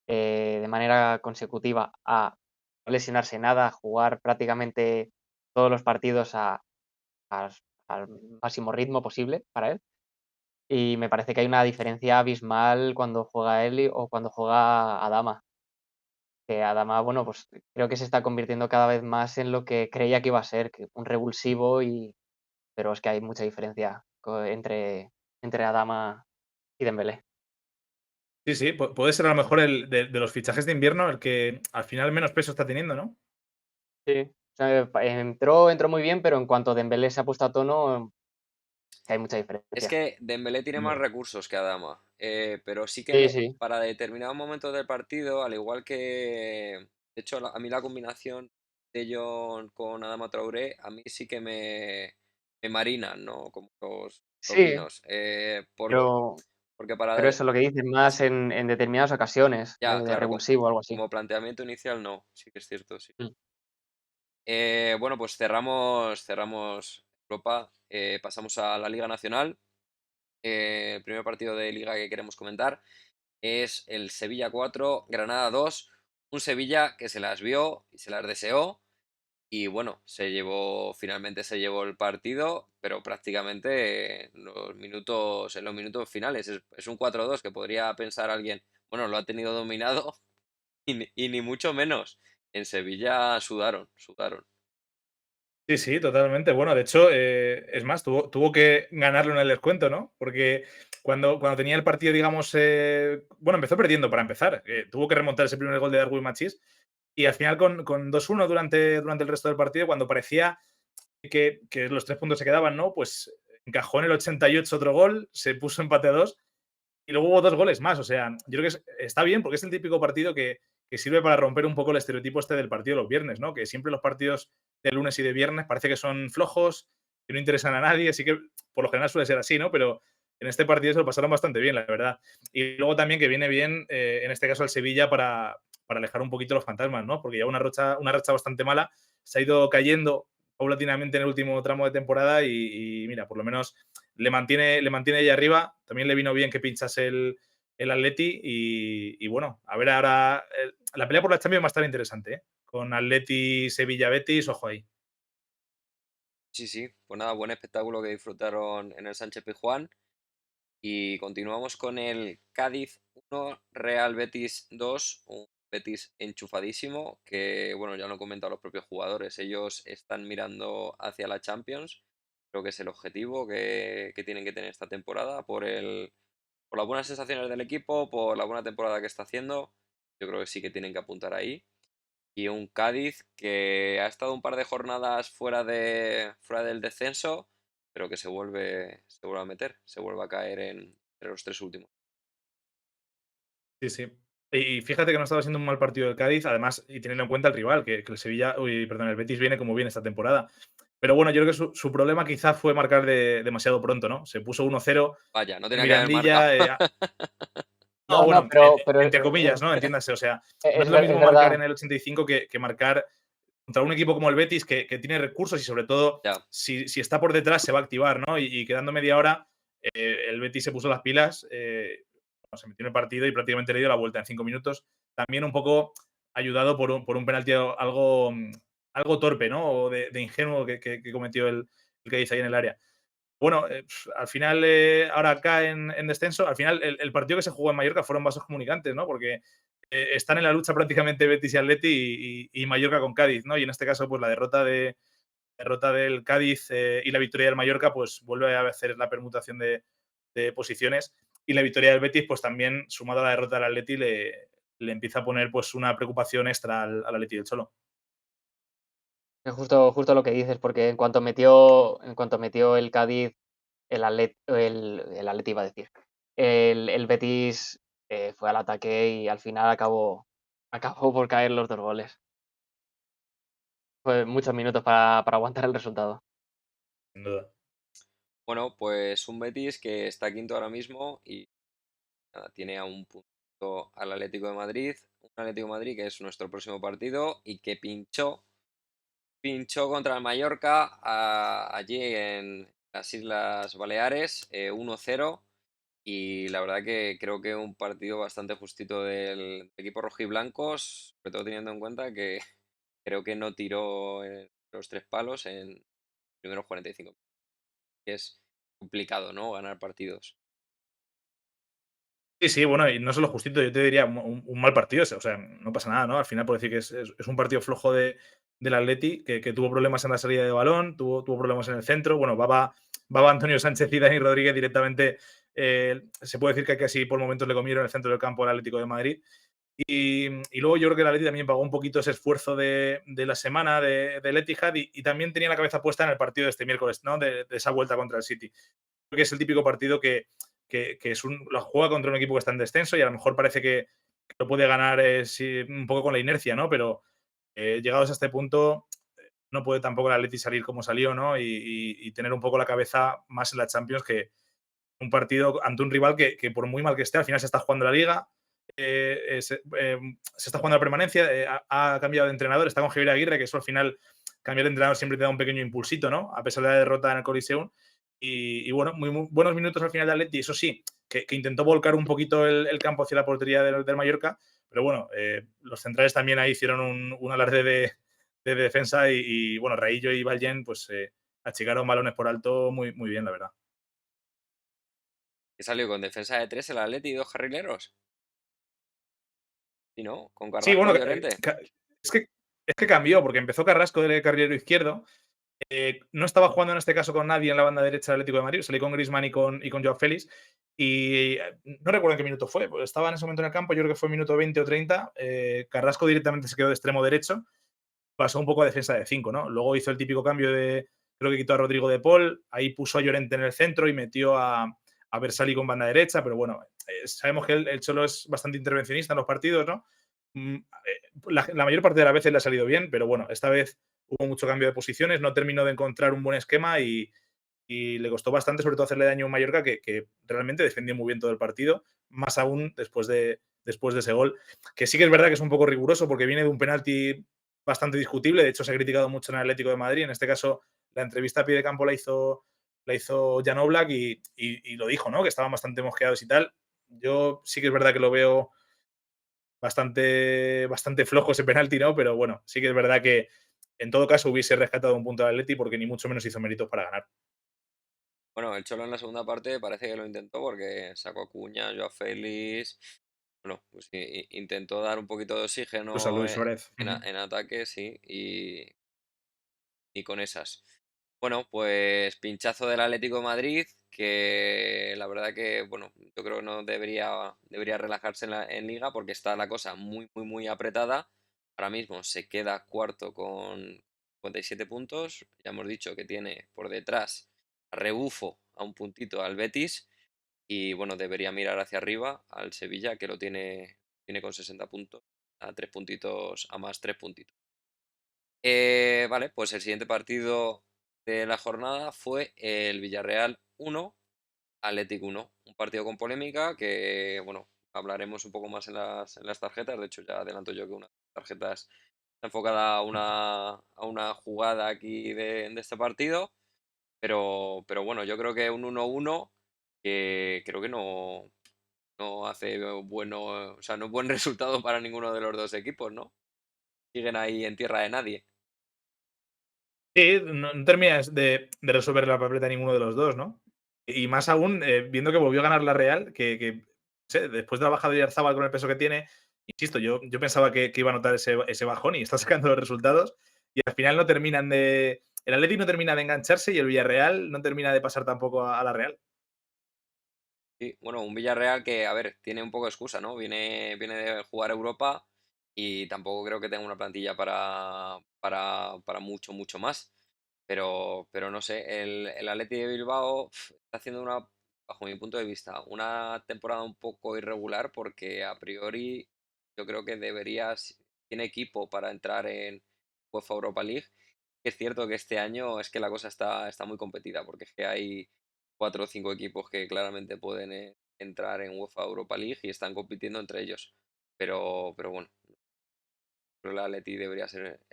de manera consecutiva a no lesionarse nada, a jugar prácticamente todos los partidos as al máximo ritmo posible para él. Y me parece que hay una diferencia abismal cuando juega él o cuando juega Adama. Que Adama, bueno, pues creo que se está convirtiendo cada vez más en lo que creía que iba a ser, que un revulsivo pero es que hay mucha diferencia entre Adama y Dembélé. Sí, sí, puede ser a lo mejor el de los fichajes de invierno el que al final menos peso está teniendo, ¿no? Sí, o sea, entró muy bien, pero en cuanto Dembélé se ha puesto a tono, que hay mucha Es diferencia. que Dembélé tiene más Bueno, recursos que Adama, pero sí que Sí, sí, para determinados momentos del partido, al igual que, de hecho, a mí la combinación de Jong con Adama Traoré, a mí sí que me marinan, ¿no? Como los sí, vinos, pero porque para, pero eso, lo que dices, más sí, en determinadas ocasiones, ya, de claro, revulsivo o algo así. como planteamiento inicial no, sí que es cierto, sí. Mm. Bueno, pues cerramos Europa, pasamos a la Liga Nacional. El primer partido de Liga que queremos comentar es el Sevilla 4, Granada 2. Un Sevilla que se las vio y se las deseó. Y bueno, finalmente se llevó el partido, pero prácticamente en los minutos finales. Es un 4-2 que podría pensar alguien, bueno, lo ha tenido dominado y ni mucho menos. En Sevilla sudaron. sí, sí, totalmente. Bueno, de hecho, es más, tuvo que ganarlo en el descuento, ¿no? Porque cuando tenía el partido, digamos, bueno, empezó perdiendo para empezar. Tuvo que remontar ese primer gol de Darwin Machís. Y al final con 2-1 durante el resto del partido, cuando parecía que los 3 puntos se quedaban, ¿no? Pues encajó en el 88 otro gol, se puso empate a 2 y luego hubo 2 goles más. O sea, yo creo que está bien porque es el típico partido que sirve para romper un poco el estereotipo este del partido de los viernes, ¿no? Que siempre los partidos de lunes y de viernes parece que son flojos, que no interesan a nadie, así que por lo general suele ser así, ¿no? Pero en este partido se lo pasaron bastante bien, la verdad. Y luego también que viene bien, en este caso, el Sevilla para alejar un poquito los fantasmas, ¿no? Porque ya una racha bastante mala se ha ido cayendo paulatinamente en el último tramo de temporada y mira, por lo menos le mantiene ahí arriba. También le vino bien que pinchase el Atleti y bueno, a ver ahora la pelea por la Champions va a estar interesante, ¿eh? Con Atleti, Sevilla, Betis, ojo ahí. Sí, sí, pues nada, buen espectáculo que disfrutaron en el Sánchez Pizjuán. Y continuamos con el Cádiz 1, Real Betis 2, un Betis enchufadísimo, que bueno, ya lo han comentado los propios jugadores, ellos están mirando hacia la Champions, creo que es el objetivo que tienen que tener esta temporada por las buenas sensaciones del equipo, por la buena temporada que está haciendo, yo creo que sí que tienen que apuntar ahí. Y un Cádiz que ha estado un par de jornadas fuera del descenso, pero que se vuelve a meter, se vuelve a caer entre los tres últimos. Sí, sí. Y fíjate que no estaba siendo un mal partido del Cádiz, además, y teniendo en cuenta el rival, que el Sevilla, uy, perdón, el Betis viene como viene esta temporada. Pero bueno, yo creo que su problema quizá fue marcar demasiado pronto, ¿no? Se puso 1-0 Vaya, no en tenía que haber marcado. Mirandilla. No, No, no, bueno, pero entre comillas, ¿no? Entiéndase. O sea, no es lo es mismo marcar verdad. en el 85 que marcar contra un equipo como el Betis que tiene recursos y sobre todo Ya, si está por detrás se va a activar, ¿no? Y quedando media hora, el Betis se puso las pilas, bueno, se metió en el partido y prácticamente le dio la vuelta en 5 minutos. También un poco ayudado por un penalti algo torpe, ¿no? O de ingenuo que cometió el Cádiz ahí en el área. Bueno, al final, ahora acá en descenso, al final el partido que se jugó en Mallorca fueron vasos comunicantes, ¿no? Porque están en la lucha prácticamente Betis y Atleti y Mallorca con Cádiz, ¿no? Y en este caso, pues la derrota del Cádiz y la victoria del Mallorca, pues vuelve a hacer la permutación de posiciones. Y la victoria del Betis, pues también, sumado a la derrota del Atleti, le empieza a poner pues una preocupación extra al Atleti del Cholo. Es justo lo que dices, porque en cuanto metió el Cádiz, el Atleti iba a decir, el Betis fue al ataque y al final acabó por caer los 2 goles. Fue muchos minutos para aguantar el resultado. Sin duda. bueno, pues un Betis que está quinto ahora mismo y nada, tiene a un punto al Atlético de Madrid, un Atlético de Madrid que es nuestro próximo partido y que pinchó contra el Mallorca allí en las Islas Baleares, 1-0. Y la verdad que creo que un partido bastante justito del equipo rojiblancos, sobre todo teniendo en cuenta que creo que no tiró los tres palos en los primeros 45 minutos. Que es complicado, ¿no? Ganar partidos. Sí, sí, bueno, y no solo justito, yo te diría un mal partido, o sea, no pasa nada, ¿no? Al final puedo decir que es un partido flojo del Atleti, que tuvo problemas en la salida de balón, tuvo problemas en el centro, bueno, Baba Antonio Sánchez y Dani Rodríguez directamente, se puede decir que casi por momentos le comieron el centro del campo al Atlético de Madrid. Y luego yo creo que el Atleti también pagó un poquito ese esfuerzo de la semana del Etihad y también tenía la cabeza puesta en el partido de este miércoles, ¿no? De esa vuelta contra el City. Creo que es el típico partido que lo juega contra un equipo que está en descenso y a lo mejor parece que lo puede ganar un poco con la inercia, ¿no? Pero llegados a este punto, no puede tampoco el Atleti salir como salió, ¿no? Y tener un poco la cabeza más en la Champions que un partido ante un rival que por muy mal que esté, al final se está jugando la Liga, se está jugando la permanencia, ha cambiado de entrenador, está con Javier Aguirre, que eso al final, cambiar de entrenador siempre te da un pequeño impulsito, ¿no? A pesar de la derrota en el Coliseum. Y bueno, muy buenos minutos al final de Atleti, eso sí, que intentó volcar un poquito el campo hacia la portería del Mallorca, pero bueno, los centrales también ahí hicieron un alarde de defensa y bueno, Raillo y Vallen pues achicaron balones por alto muy bien, la verdad. Que salió con defensa de tres el Atleti y dos carrileros. ¿Y no? Con Sí, Carrasco bueno, y Llorente. es que, es que cambió, porque empezó Carrasco de carrilero izquierdo. No estaba jugando en este caso con nadie en la banda derecha del Atlético de Madrid. Salí con Griezmann y con Joao Félix. Y no recuerdo en qué minuto fue. Pues estaba en ese momento en el campo, yo creo que fue minuto 20 o 30. Carrasco directamente se quedó de extremo derecho. Pasó un poco a defensa de 5, ¿no? Luego hizo el típico cambio creo que quitó a Rodrigo de Paul. Ahí puso a Llorente en el centro y metió a Versali con banda derecha. Pero bueno, sabemos que el Cholo es bastante intervencionista en los partidos, ¿no? La mayor parte de las veces le ha salido bien, pero bueno, esta vez hubo mucho cambio de posiciones, no terminó de encontrar un buen esquema y le costó bastante, sobre todo, hacerle daño a un Mallorca que realmente defendió muy bien todo el partido, más aún después de ese gol, que sí que es verdad que es un poco riguroso porque viene de un penalti bastante discutible. De hecho, se ha criticado mucho en el Atlético de Madrid. En este caso, la entrevista a pie de campo la hizo Jan Oblak y lo dijo, ¿no? Que estaban bastante mosqueados y tal. Yo sí que es verdad que lo veo bastante flojo ese penalti, ¿no? Pero bueno, sí que es verdad que en todo caso hubiese rescatado un punto al Atleti porque ni mucho menos hizo méritos para ganar. Bueno, el Cholo en la segunda parte parece que lo intentó porque sacó a Cuña, Joao Félix. Bueno, pues intentó dar un poquito de Incluso a oxígeno Luis Suárez. Ujú. en ataque, sí, y con esas. Bueno, pues pinchazo del Atlético de Madrid, que la verdad que, bueno, yo creo que no debería relajarse en Liga porque está la cosa muy, muy, muy apretada. Ahora mismo se queda cuarto con 57 puntos. Ya hemos dicho que tiene por detrás a rebufo a un puntito al Betis. Y bueno, debería mirar hacia arriba al Sevilla, que tiene con 60 puntos, a 3 puntitos, a más 3 puntitos. Vale, pues el siguiente partido de la jornada fue el Villarreal 1, Athletic 1. Un partido con polémica que, bueno, hablaremos un poco más en las tarjetas. De hecho, ya adelanto yo que una de las tarjetas está enfocada a una jugada aquí de este partido. Pero bueno, yo creo que un 1-1 que creo que no hace bueno, o sea, no es buen resultado para ninguno de los dos equipos, ¿no? Siguen ahí en tierra de nadie. Sí, no terminas de resolver la papeleta ninguno de los dos, ¿no? Y más aún, viendo que volvió a ganar la Real, que no sé, después de la bajada de Oyarzabal con el peso que tiene, insisto, yo pensaba que iba a notar ese bajón y está sacando los resultados y al final no terminan de. El Atleti no termina de engancharse y el Villarreal no termina de pasar tampoco a la Real. Sí, bueno, un Villarreal que, a ver, tiene un poco de excusa, ¿no? Viene de jugar Europa y tampoco creo que tenga una plantilla para mucho, mucho más. Pero no sé, el Athletic de Bilbao está haciendo bajo mi punto de vista, una temporada un poco irregular porque a priori yo creo que tiene equipo para entrar en UEFA Europa League. Es cierto que este año es que la cosa está muy competida porque es que hay 4 o 5 equipos que claramente pueden entrar en UEFA Europa League y están compitiendo entre ellos. Pero bueno, creo que el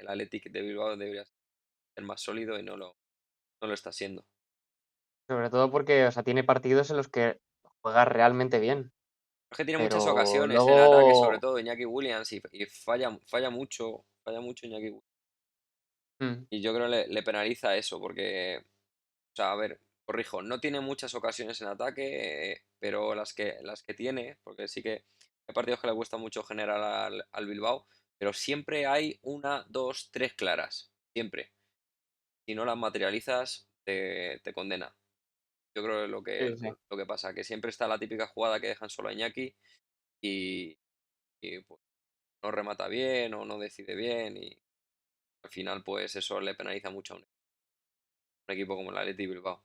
Athletic de Bilbao debería ser más sólido y no lo está siendo. Sobre todo porque, o sea, tiene partidos en los que juega realmente bien, Es que tiene muchas pero ocasiones en ataque, sobre luego todo Iñaki Williams, y falla mucho Iñaki Williams. mm, Y yo creo que le penaliza eso, porque, o sea, a ver, corrijo, no tiene muchas ocasiones en ataque, pero las que tiene, porque sí que hay partidos que le cuesta mucho generar al Bilbao, pero siempre hay una, dos, tres claras, siempre. Si no las materializas, te condena. Yo creo que es lo que, sí, sí. lo que pasa, que siempre está la típica jugada que dejan solo a Iñaki y pues, no remata bien o no decide bien y al final pues eso le penaliza mucho a un equipo como el Athletic Bilbao.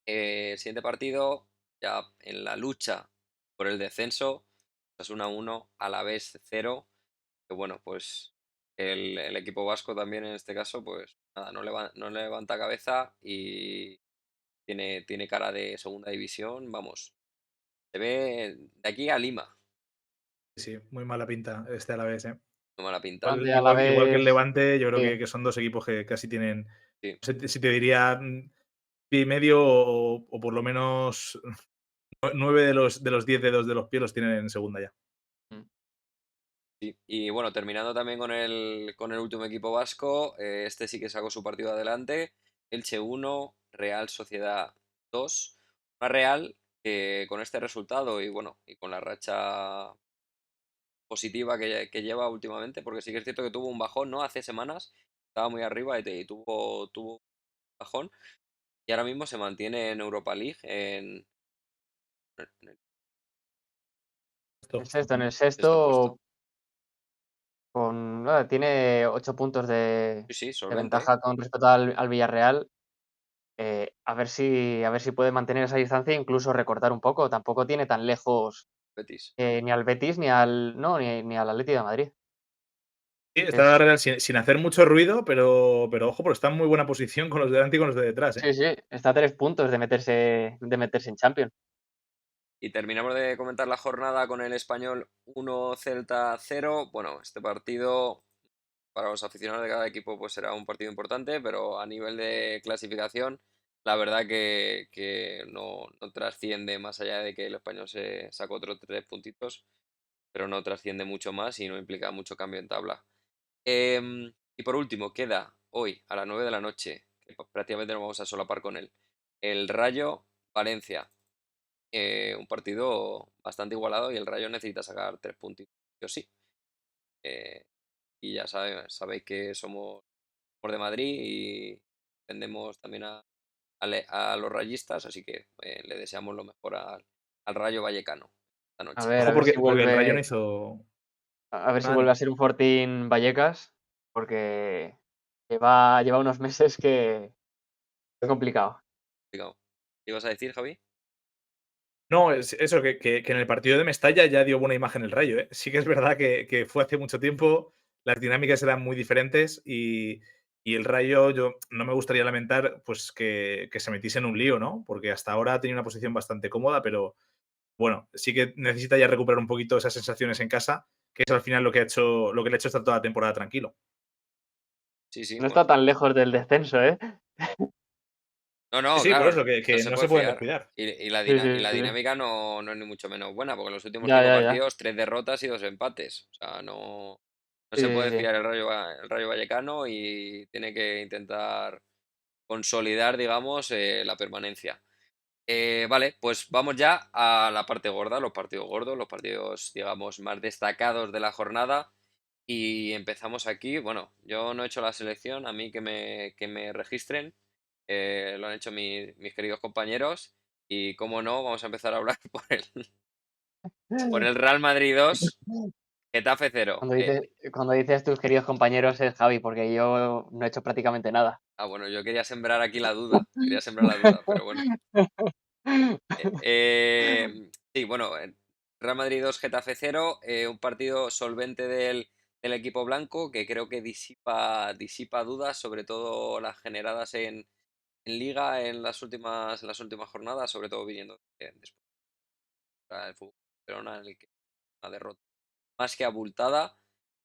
El siguiente partido, ya en la lucha por el descenso, Osasuna 1, Alavés 0, que bueno, pues el equipo vasco también en este caso, pues nada, no levanta cabeza y tiene cara de segunda división, vamos, se ve de aquí a Lima, Sí, muy mala pinta este a la vez, ¿eh? no mala pinta. Igual, Donde a la igual que el vez Levante, yo creo sí. que son dos equipos que casi tienen, Sí. si te diría pie y medio o por lo menos 9 de los 10 dedos de los pies los tienen en segunda ya. Mm. Sí, y bueno, terminando también con el último equipo vasco, este sí que sacó su partido adelante. Elche 1, Real Sociedad 2. Una Real que con este resultado y bueno, y con la racha positiva que lleva últimamente, porque sí que es cierto que tuvo un bajón, ¿no? Hace semanas estaba muy arriba y tuvo un bajón. Y ahora mismo se mantiene en Europa League en el El sexto, en el sexto puesto. sexto tiene 8 puntos de Sí, sí, de solvente, ¿eh? ventaja con respecto al Villarreal. A ver si puede mantener esa distancia e incluso recortar un poco. Tampoco tiene tan lejos, Betis. ni al Betis ni al Atlético de Madrid. Sí, está la Es Real sin hacer mucho ruido, pero ojo, porque está en muy buena posición con los de delante y con los de detrás, ¿eh? Sí, sí, está a 3 puntos de meterse en Champions. Y terminamos de comentar la jornada con el Español 1, Celta 0. Bueno, este partido para los aficionados de cada equipo pues será un partido importante, pero a nivel de clasificación, la verdad que no trasciende más allá de que el Español se sacó otros 3 puntitos, pero no trasciende mucho más y no implica mucho cambio en tabla. Y por último, queda hoy a las 9 de la noche, que prácticamente nos vamos a solapar con él, el Rayo Valencia. Un partido bastante igualado y el Rayo necesita sacar 3 puntos, sí o sí. Y ya sabéis que somos de Madrid y tendemos también a los rayistas, así que le deseamos lo mejor al Rayo Vallecano esta A noche. ver, Ojo, a ver si porque el Rayo no vuelve, hizo a ver si nada. vuelve a ser un Fortín Vallecas, porque lleva unos meses que es complicado. Digamos. ¿Qué ibas a decir, Javi? No, es eso, que en el partido de Mestalla ya dio buena imagen el Rayo, ¿eh? Sí que es verdad que fue hace mucho tiempo, las dinámicas eran muy diferentes y el Rayo, yo no me gustaría lamentar pues que se metiese en un lío, ¿no? Porque hasta ahora ha tenido una posición bastante cómoda, pero bueno, sí que necesita ya recuperar un poquito esas sensaciones en casa, que es al final lo que le ha hecho estar toda la temporada tranquilo. Sí, sí, No bueno. está tan lejos del descenso, ¿eh? No, Sí, no, sí, por claro, eso, no que se no puede se pueden fiar. descuidar. Y la, Sí, y sí, la sí. dinámica no es ni mucho menos buena, porque los últimos Ya, 5 ya, ya. partidos, 3 derrotas y 2 empates. O sea, no Sí, se sí, puede sí. fiar el Rayo Vallecano y tiene que intentar consolidar, digamos, la permanencia. Vale, pues vamos ya a la parte gorda, los partidos gordos, los partidos, digamos, más destacados de la jornada. Y empezamos aquí. Bueno, yo no he hecho la selección, a mí que me registren. Lo han hecho mis queridos compañeros. Y como no, vamos a empezar a hablar por el Real Madrid 2, Getafe 0. Cuando dices tus queridos compañeros es Javi, porque yo no he hecho prácticamente nada. Bueno, yo quería sembrar aquí la duda. Quería sembrar la duda, pero bueno. Sí, bueno, Real Madrid 2, Getafe 0, un partido solvente del equipo blanco que creo que disipa dudas, sobre todo las generadas en Liga en las últimas jornadas, sobre todo viniendo después del fútbol de Barcelona, en el que una derrota más que abultada,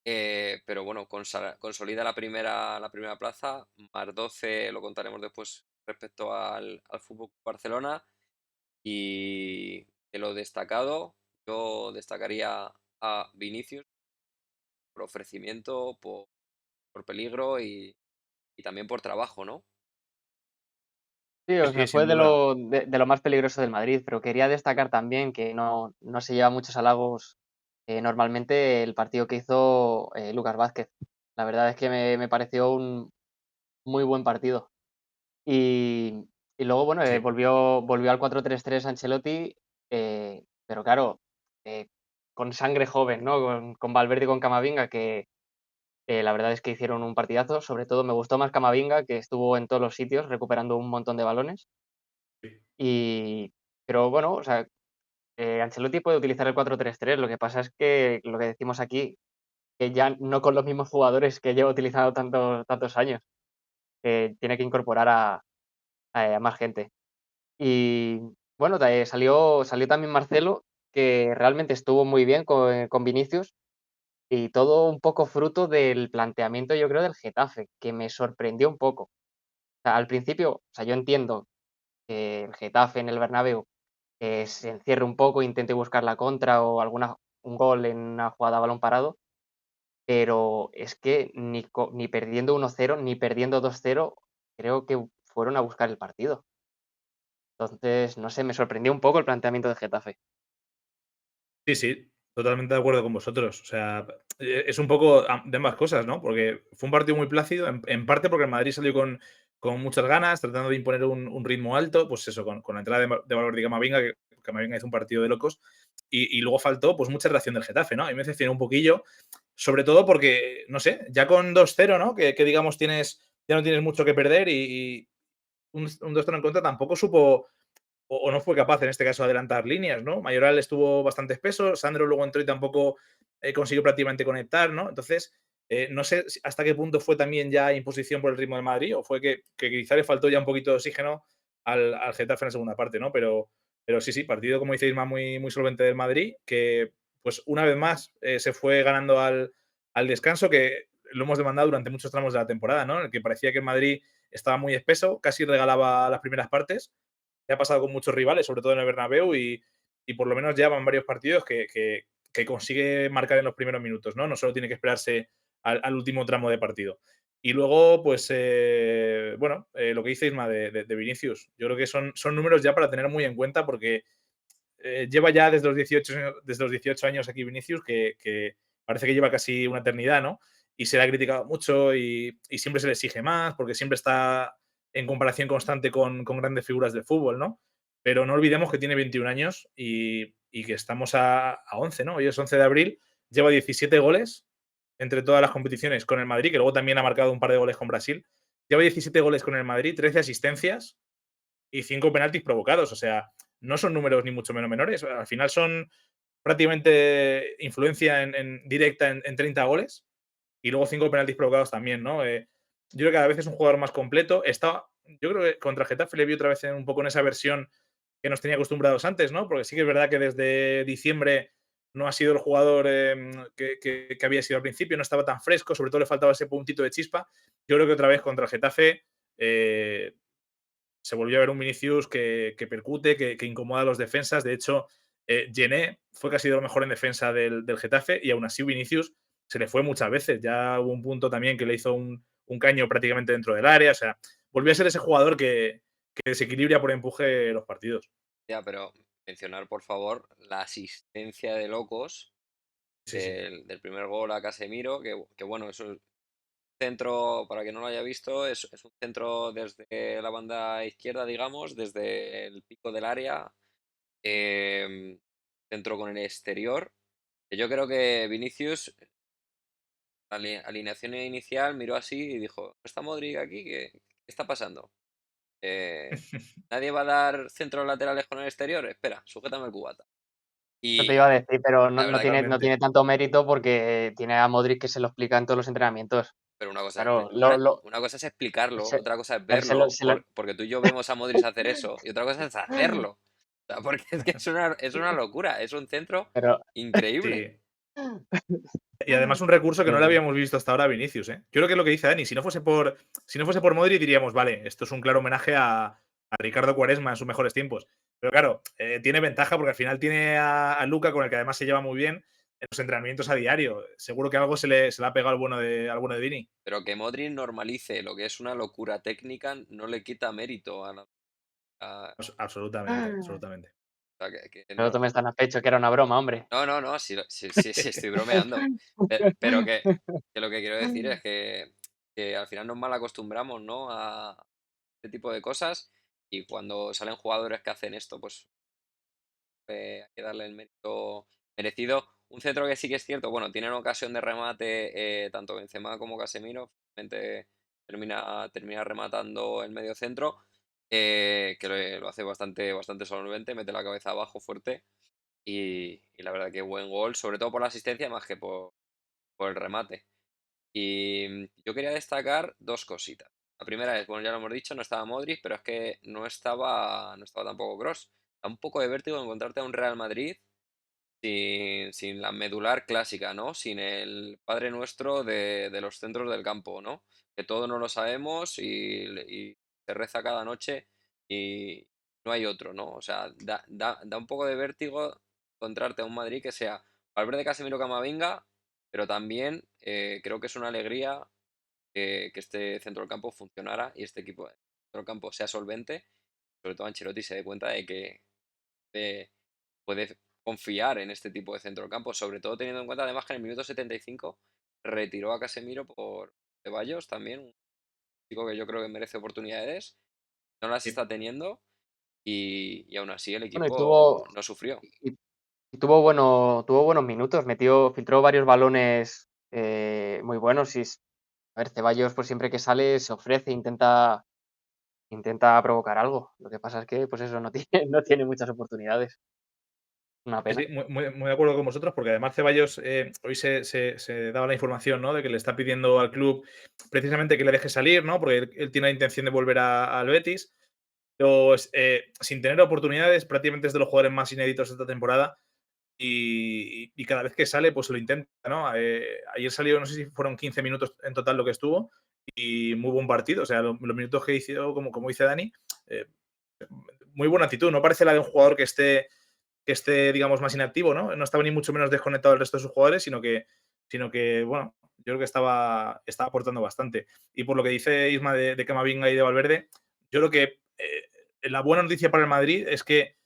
pero bueno, consolida la primera plaza, más 12 lo contaremos después respecto al Fútbol Club Barcelona. Y de lo destacado, yo destacaría a Vinicius por ofrecimiento, por peligro y también por trabajo, ¿no? Sí, Sí, o sí, sea, fue sin de duda. lo más peligroso del Madrid, pero quería destacar también que no se lleva muchos halagos, normalmente el partido que hizo, Lucas Vázquez. La verdad es que me pareció un muy buen partido. Y y luego, bueno, Sí. volvió al 4-3-3 Ancelotti, pero claro, eh, con sangre joven, ¿no? Con Valverde y con Camavinga, que, la verdad es que hicieron un partidazo. Sobre todo me gustó más Camavinga, que estuvo en todos los sitios recuperando un montón de balones. Sí. Y pero bueno, o sea, Ancelotti puede utilizar el 4-3-3. Lo que pasa es que lo que decimos aquí, que ya no con los mismos jugadores que lleva utilizando tantos años, que tiene que incorporar a más gente. Y bueno, salió también Marcelo, que realmente estuvo muy bien con Vinicius, y todo un poco fruto del planteamiento, yo creo, del Getafe, que me sorprendió un poco. O sea, al principio, o sea, yo entiendo que el Getafe en el Bernabéu, se encierre un poco, intente buscar la contra o un gol en una jugada a balón parado, pero es que ni perdiendo 1-0 ni perdiendo 2-0 creo que fueron a buscar el partido. Entonces, no sé, me sorprendió un poco el planteamiento del Getafe. Sí, sí, totalmente de acuerdo con vosotros. O sea, es un poco de ambas cosas, ¿no? Porque fue un partido muy plácido, en parte porque el Madrid salió con muchas ganas, tratando de imponer un ritmo alto, pues eso, con la entrada de Valverde y Camavinga, que Camavinga hizo un partido de locos, y luego faltó pues mucha reacción del Getafe, ¿no? A mí me decepcionó un poquillo, sobre todo porque, no sé, ya con 2-0, ¿no? Que digamos ya no tienes mucho que perder y un 2-0 en contra tampoco supo o no fue capaz en este caso de adelantar líneas, ¿no? Mayoral estuvo bastante espeso, Sandro luego entró y tampoco consiguió prácticamente conectar, ¿no? Entonces, no sé hasta qué punto fue también ya imposición por el ritmo del Madrid o fue que quizá le faltó ya un poquito de oxígeno al Getafe en la segunda parte, ¿no? Pero Pero sí, partido, como dice Isma, muy, muy solvente del Madrid, que pues una vez más se fue ganando al descanso, que lo hemos demandado durante muchos tramos de la temporada, ¿no? En el que parecía que el Madrid estaba muy espeso, casi regalaba las primeras partes. Ya ha pasado con muchos rivales, sobre todo en el Bernabéu, y por lo menos ya van varios partidos que consigue marcar en los primeros minutos, ¿no? No solo tiene que esperarse al último tramo de partido. Y luego, pues, bueno, lo que dice Isma de Vinicius, yo creo que son números ya para tener muy en cuenta porque lleva ya desde los 18 años aquí Vinicius, que parece que lleva casi una eternidad, ¿no? Y se le ha criticado mucho y siempre se le exige más porque siempre está en comparación constante con grandes figuras del fútbol, ¿no? Pero no olvidemos que tiene 21 años y que estamos a 11, ¿no? Hoy es 11 de abril, lleva 17 goles entre todas las competiciones con el Madrid, que luego también ha marcado un par de goles con Brasil. Lleva 17 goles con el Madrid, 13 asistencias y 5 penaltis provocados. O sea, no son números ni mucho menos menores. Al final son prácticamente influencia en directa en 30 goles y luego 5 penaltis provocados también, ¿no? Yo creo que cada vez es un jugador más completo. Yo creo que contra Getafe le vi otra vez un poco en esa versión que nos tenía acostumbrados antes, ¿no? Porque sí que es verdad que desde diciembre no ha sido el jugador que había sido al principio, no estaba tan fresco, sobre todo le faltaba ese puntito de chispa. Yo creo que otra vez contra el Getafe se volvió a ver un Vinicius que percute, que incomoda a los defensas. De hecho, Gené fue casi de lo mejor en defensa del Getafe y aún así Vinicius se le fue muchas veces. Ya hubo un punto también que le hizo un caño prácticamente dentro del área. O sea, volvió a ser ese jugador que desequilibra por empuje los partidos. Ya, pero mencionar, por favor, la asistencia de locos Sí, sí. del primer gol a Casemiro, que bueno, eso es centro, para que no lo haya visto, es un centro desde la banda izquierda, digamos, desde el pico del área, centro con el exterior. Que yo creo que Vinicius, alineación inicial, miró así y dijo, ¿no está Modric aquí? ¿Qué está pasando? Eh, ¿Nadie va a dar centros laterales con el exterior? Espera, sujétame el cubata. Eso te Y iba a decir, pero la verdad que, no Totalmente. tiene tanto mérito porque tiene a Modric que se lo explica en todos los entrenamientos. pero una cosa, Claro, lo una cosa es explicarlo, se otra cosa es a ver, verlo, se lo porque tú y yo vemos a Modric hacer eso, y otra cosa es hacerlo. O sea, porque es que es una locura, es un centro pero increíble. Sí. Y además un recurso que no no le sé. habíamos visto hasta ahora a Vinicius, ¿eh? Yo creo que es lo que dice Dani. Si no fuese por Modric, diríamos, vale, esto es un claro homenaje a Ricardo Quaresma en sus mejores tiempos. Pero claro, tiene ventaja porque al final tiene a Luka, con el que además se lleva muy bien en los entrenamientos a diario. Seguro que algo se le ha pegado al bueno de Vini. Pero que Modric normalice lo que es una locura técnica no le quita mérito Absolutamente, absolutamente. o sea, No lo tomes tan a pecho, que era una broma, hombre. no, no, no, sí, sí, estoy bromeando. Pero que lo que quiero decir es que al final nos mal acostumbramos, ¿no? A este tipo de cosas y cuando salen jugadores que hacen esto, pues hay que darle el mérito merecido. Un centro que sí que es cierto, bueno, tienen ocasión de remate tanto Benzema como Casemiro, finalmente termina rematando el medio centro, que lo hace bastante solvente, mete la cabeza abajo fuerte y la verdad que buen gol, sobre todo por la asistencia más que por el remate. Y yo quería destacar dos cositas. La primera es, bueno, ya lo hemos dicho, no estaba Modric, pero es que no estaba tampoco Kroos. Da un poco de vértigo encontrarte a un Real Madrid sin la medular clásica, ¿no? Sin el Padre Nuestro de los centros del campo, ¿no? Que todo no lo sabemos y se reza cada noche y no hay otro, ¿no? O sea, da un poco de vértigo encontrarte a un Madrid que sea Valverde, Casemiro, Camavinga, pero también creo que es una alegría que este centro del campo funcionara y este equipo de centro del campo sea solvente. Sobre todo Ancelotti se dé cuenta de que eh, puede confiar en este tipo de centro del campo, sobre todo teniendo en cuenta además que en el minuto 75 retiró a Casemiro por Ceballos, también un chico que yo creo que merece oportunidades, no las Sí. está teniendo y aún así el Bueno, equipo no sufrió. y tuvo buenos minutos, filtró varios balones, muy buenos a ver, Ceballos, pues siempre que sale se ofrece, intenta provocar algo. Lo que pasa es que, pues eso, no tiene no tiene muchas oportunidades. Una Sí, sí, pena. muy de acuerdo con vosotros, porque además Ceballos hoy se daba la información, ¿no? De que le está pidiendo al club precisamente que le deje salir, ¿no? Porque él tiene la intención de volver al Betis. sin tener oportunidades, prácticamente es de los jugadores más inéditos de esta temporada. Y cada vez que sale, pues lo intenta, ¿no? Ayer salió, no sé si fueron 15 minutos en total lo que estuvo, y muy buen partido. O sea, los minutos que hizo, como dice Dani, eh, muy buena actitud. No parece la de un jugador que esté, digamos, más inactivo, ¿no? No estaba ni mucho menos desconectado del resto de sus jugadores, sino que bueno, yo creo que estaba aportando bastante. Y por lo que dice Isma de Camavinga y de Valverde, yo creo que la buena noticia para el Madrid es que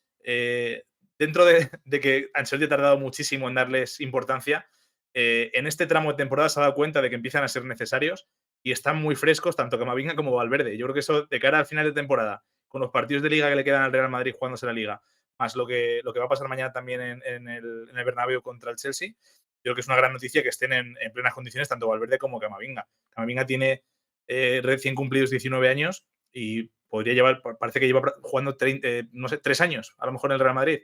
dentro de que Ancelotti ha tardado muchísimo en darles importancia, en este tramo de temporada se ha dado cuenta de que empiezan a ser necesarios y están muy frescos tanto Camavinga como Valverde. Yo creo que eso, de cara al final de temporada, con los partidos de liga que le quedan al Real Madrid jugándose la liga, más lo que va a pasar mañana también en el Bernabéu contra el Chelsea, creo que es una gran noticia que estén en plenas condiciones tanto Valverde como Camavinga. Camavinga tiene recién cumplidos 19 años y podría llevar, parece que lleva jugando 30, no sé, 3 años, a lo mejor en el Real Madrid.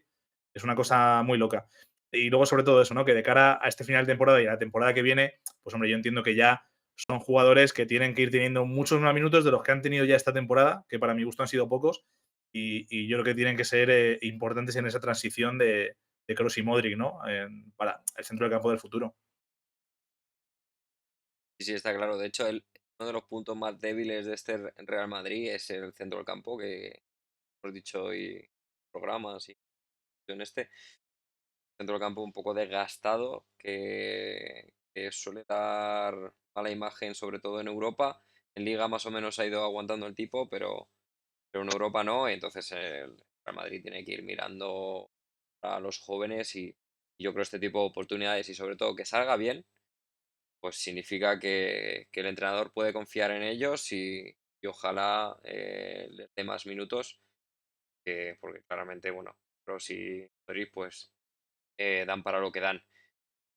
Es una cosa muy loca. Y luego, sobre todo eso, ¿no? Que de cara a este final de temporada y a la temporada que viene, pues hombre, yo entiendo que ya son jugadores que tienen que ir teniendo muchos más minutos de los que han tenido ya esta temporada, que para mi gusto han sido pocos, y yo creo que tienen que ser importantes en esa transición de Kroos y Modric, ¿no? Para el centro del campo del futuro. Sí, sí, está claro. De hecho, uno de los puntos más débiles de este Real Madrid es el centro del campo, que hemos dicho hoy en programas y en este centro del campo un poco desgastado, que suele dar mala imagen, sobre todo en Europa. En Liga más o menos ha ido aguantando el tipo, pero en Europa no. Entonces el Real Madrid tiene que ir mirando a los jóvenes y yo creo este tipo de oportunidades y sobre todo que salga bien, pues significa que el entrenador puede confiar en ellos y ojalá les dé más minutos, porque claramente, bueno, Kroos y Modric pues dan para lo que dan.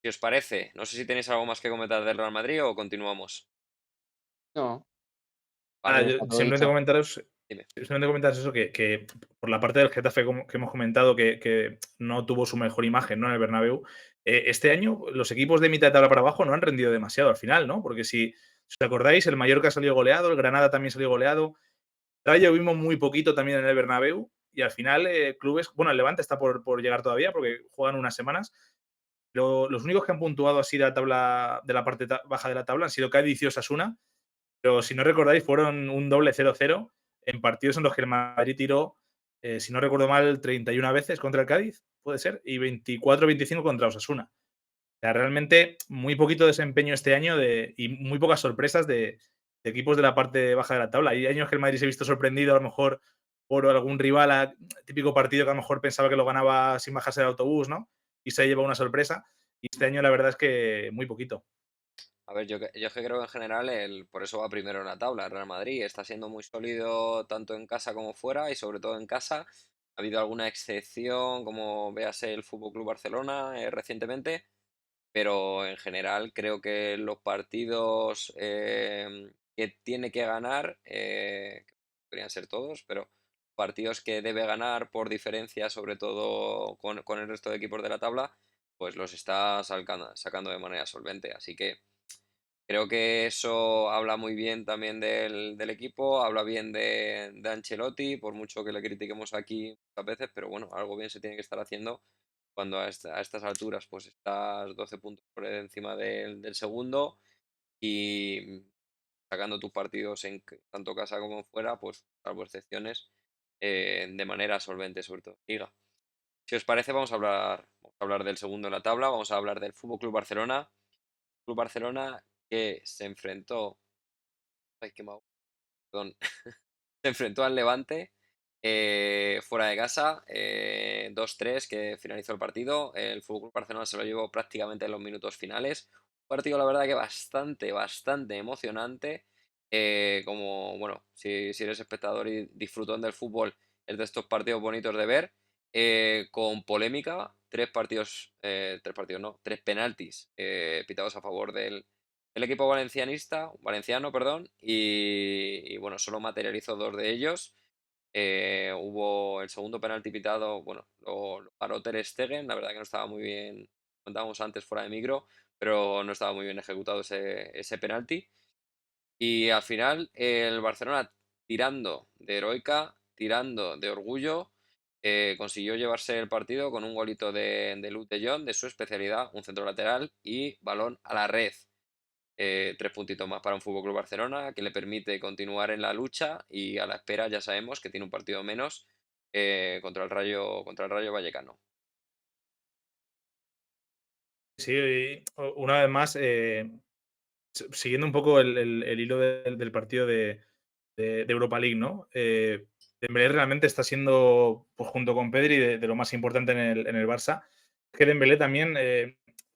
Si os parece, no sé si tenéis algo más que comentar del Real Madrid o continuamos. No, Ah, creo que está todo simplemente dicho. comentaros. Dime. Simplemente comentaros eso, que por la parte del Getafe que hemos comentado, que no tuvo su mejor imagen, ¿no? En el Bernabéu, este año los equipos de mitad de tabla para abajo no han rendido demasiado al final, ¿no? Porque si os acordáis, el Mallorca salió goleado, el Granada también salió goleado, Rayo vimos muy poquito también en el Bernabéu, y al final clubes, bueno, el Levante está por llegar todavía porque juegan unas semanas. Los únicos que han puntuado así de la tabla, de la parte baja de la tabla, han sido Cádiz y Osasuna, pero si no recordáis, fueron un doble 0-0 en partidos en los que el Madrid tiró, si no recuerdo mal, 31 veces contra el Cádiz, puede ser, y 24-25 contra Osasuna. O sea, realmente muy poquito desempeño este año y muy pocas sorpresas de equipos de la parte baja de la tabla. Hay años que el Madrid se ha visto sorprendido a lo mejor por algún rival, típico partido que a lo mejor pensaba que lo ganaba sin bajarse del autobús, ¿no? Y se lleva una sorpresa. Y este año la verdad es que muy poquito. A ver, yo es que creo que en general por eso va primero en la tabla. El Real Madrid está siendo muy sólido tanto en casa como fuera y sobre todo en casa. Ha habido alguna excepción, como véase el Fútbol Club Barcelona recientemente, pero en general creo que los partidos que tiene que ganar, que podrían ser todos, pero partidos que debe ganar por diferencia, sobre todo con el resto de equipos de la tabla, pues los está sacando de manera solvente. Así que creo que eso habla muy bien también del equipo, habla bien de Ancelotti, por mucho que le critiquemos aquí muchas veces, pero bueno, algo bien se tiene que estar haciendo cuando a estas alturas pues estás 12 puntos por encima del segundo y sacando tus partidos en tanto casa como fuera, pues salvo excepciones, de manera solvente, sobre todo en Liga. Si os parece, vamos a hablar del segundo en la tabla, vamos a hablar del Fútbol Club Barcelona. Club Barcelona que se enfrentó, ay, qué mal, perdón, se enfrentó al Levante fuera de casa, 2-3 que finalizó el partido. El Fútbol Club Barcelona se lo llevó prácticamente en los minutos finales. Un partido, la verdad, que bastante, bastante emocionante. Como, bueno, si eres espectador y disfrutón del fútbol, es de estos partidos bonitos de ver. Con polémica, tres partidos no, tres penaltis pitados a favor del equipo valenciano, perdón, y bueno, solo materializó dos de ellos. Hubo el segundo penalti pitado, bueno, lo paró Ter Stegen, la verdad que no estaba muy bien, contábamos antes fuera de micro, pero no estaba muy bien ejecutado ese penalti. Y al final el Barcelona tirando de heroica, tirando de orgullo, consiguió llevarse el partido con un golito de Luuk de Jong, de su especialidad, un centro lateral y balón a la red. 3 puntitos más para un Fútbol Club Barcelona, que le permite continuar en la lucha y a la espera ya sabemos que tiene un partido menos contra el Rayo Vallecano. Sí, y una vez más, siguiendo un poco el hilo del partido de Europa League, ¿no? Dembélé realmente está siendo, pues junto con Pedri, de lo más importante en el Barça. Es que Dembélé también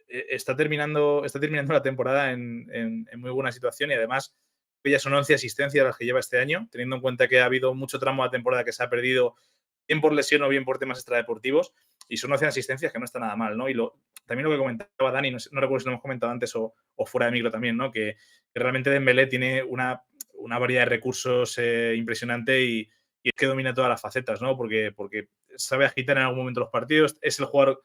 está terminando la temporada en muy buena situación y además ya son 11 asistencias las que lleva este año, teniendo en cuenta que ha habido mucho tramo de la temporada que se ha perdido bien por lesión o bien por temas extradeportivos, y son 11 asistencias que no está nada mal, ¿no? Y también lo que comentaba Dani, no recuerdo si lo hemos comentado antes o fuera de micro también, ¿no? Que realmente Dembélé tiene una variedad de recursos impresionante y es que domina todas las facetas, ¿no? Porque sabe agitar en algún momento los partidos, es el jugador,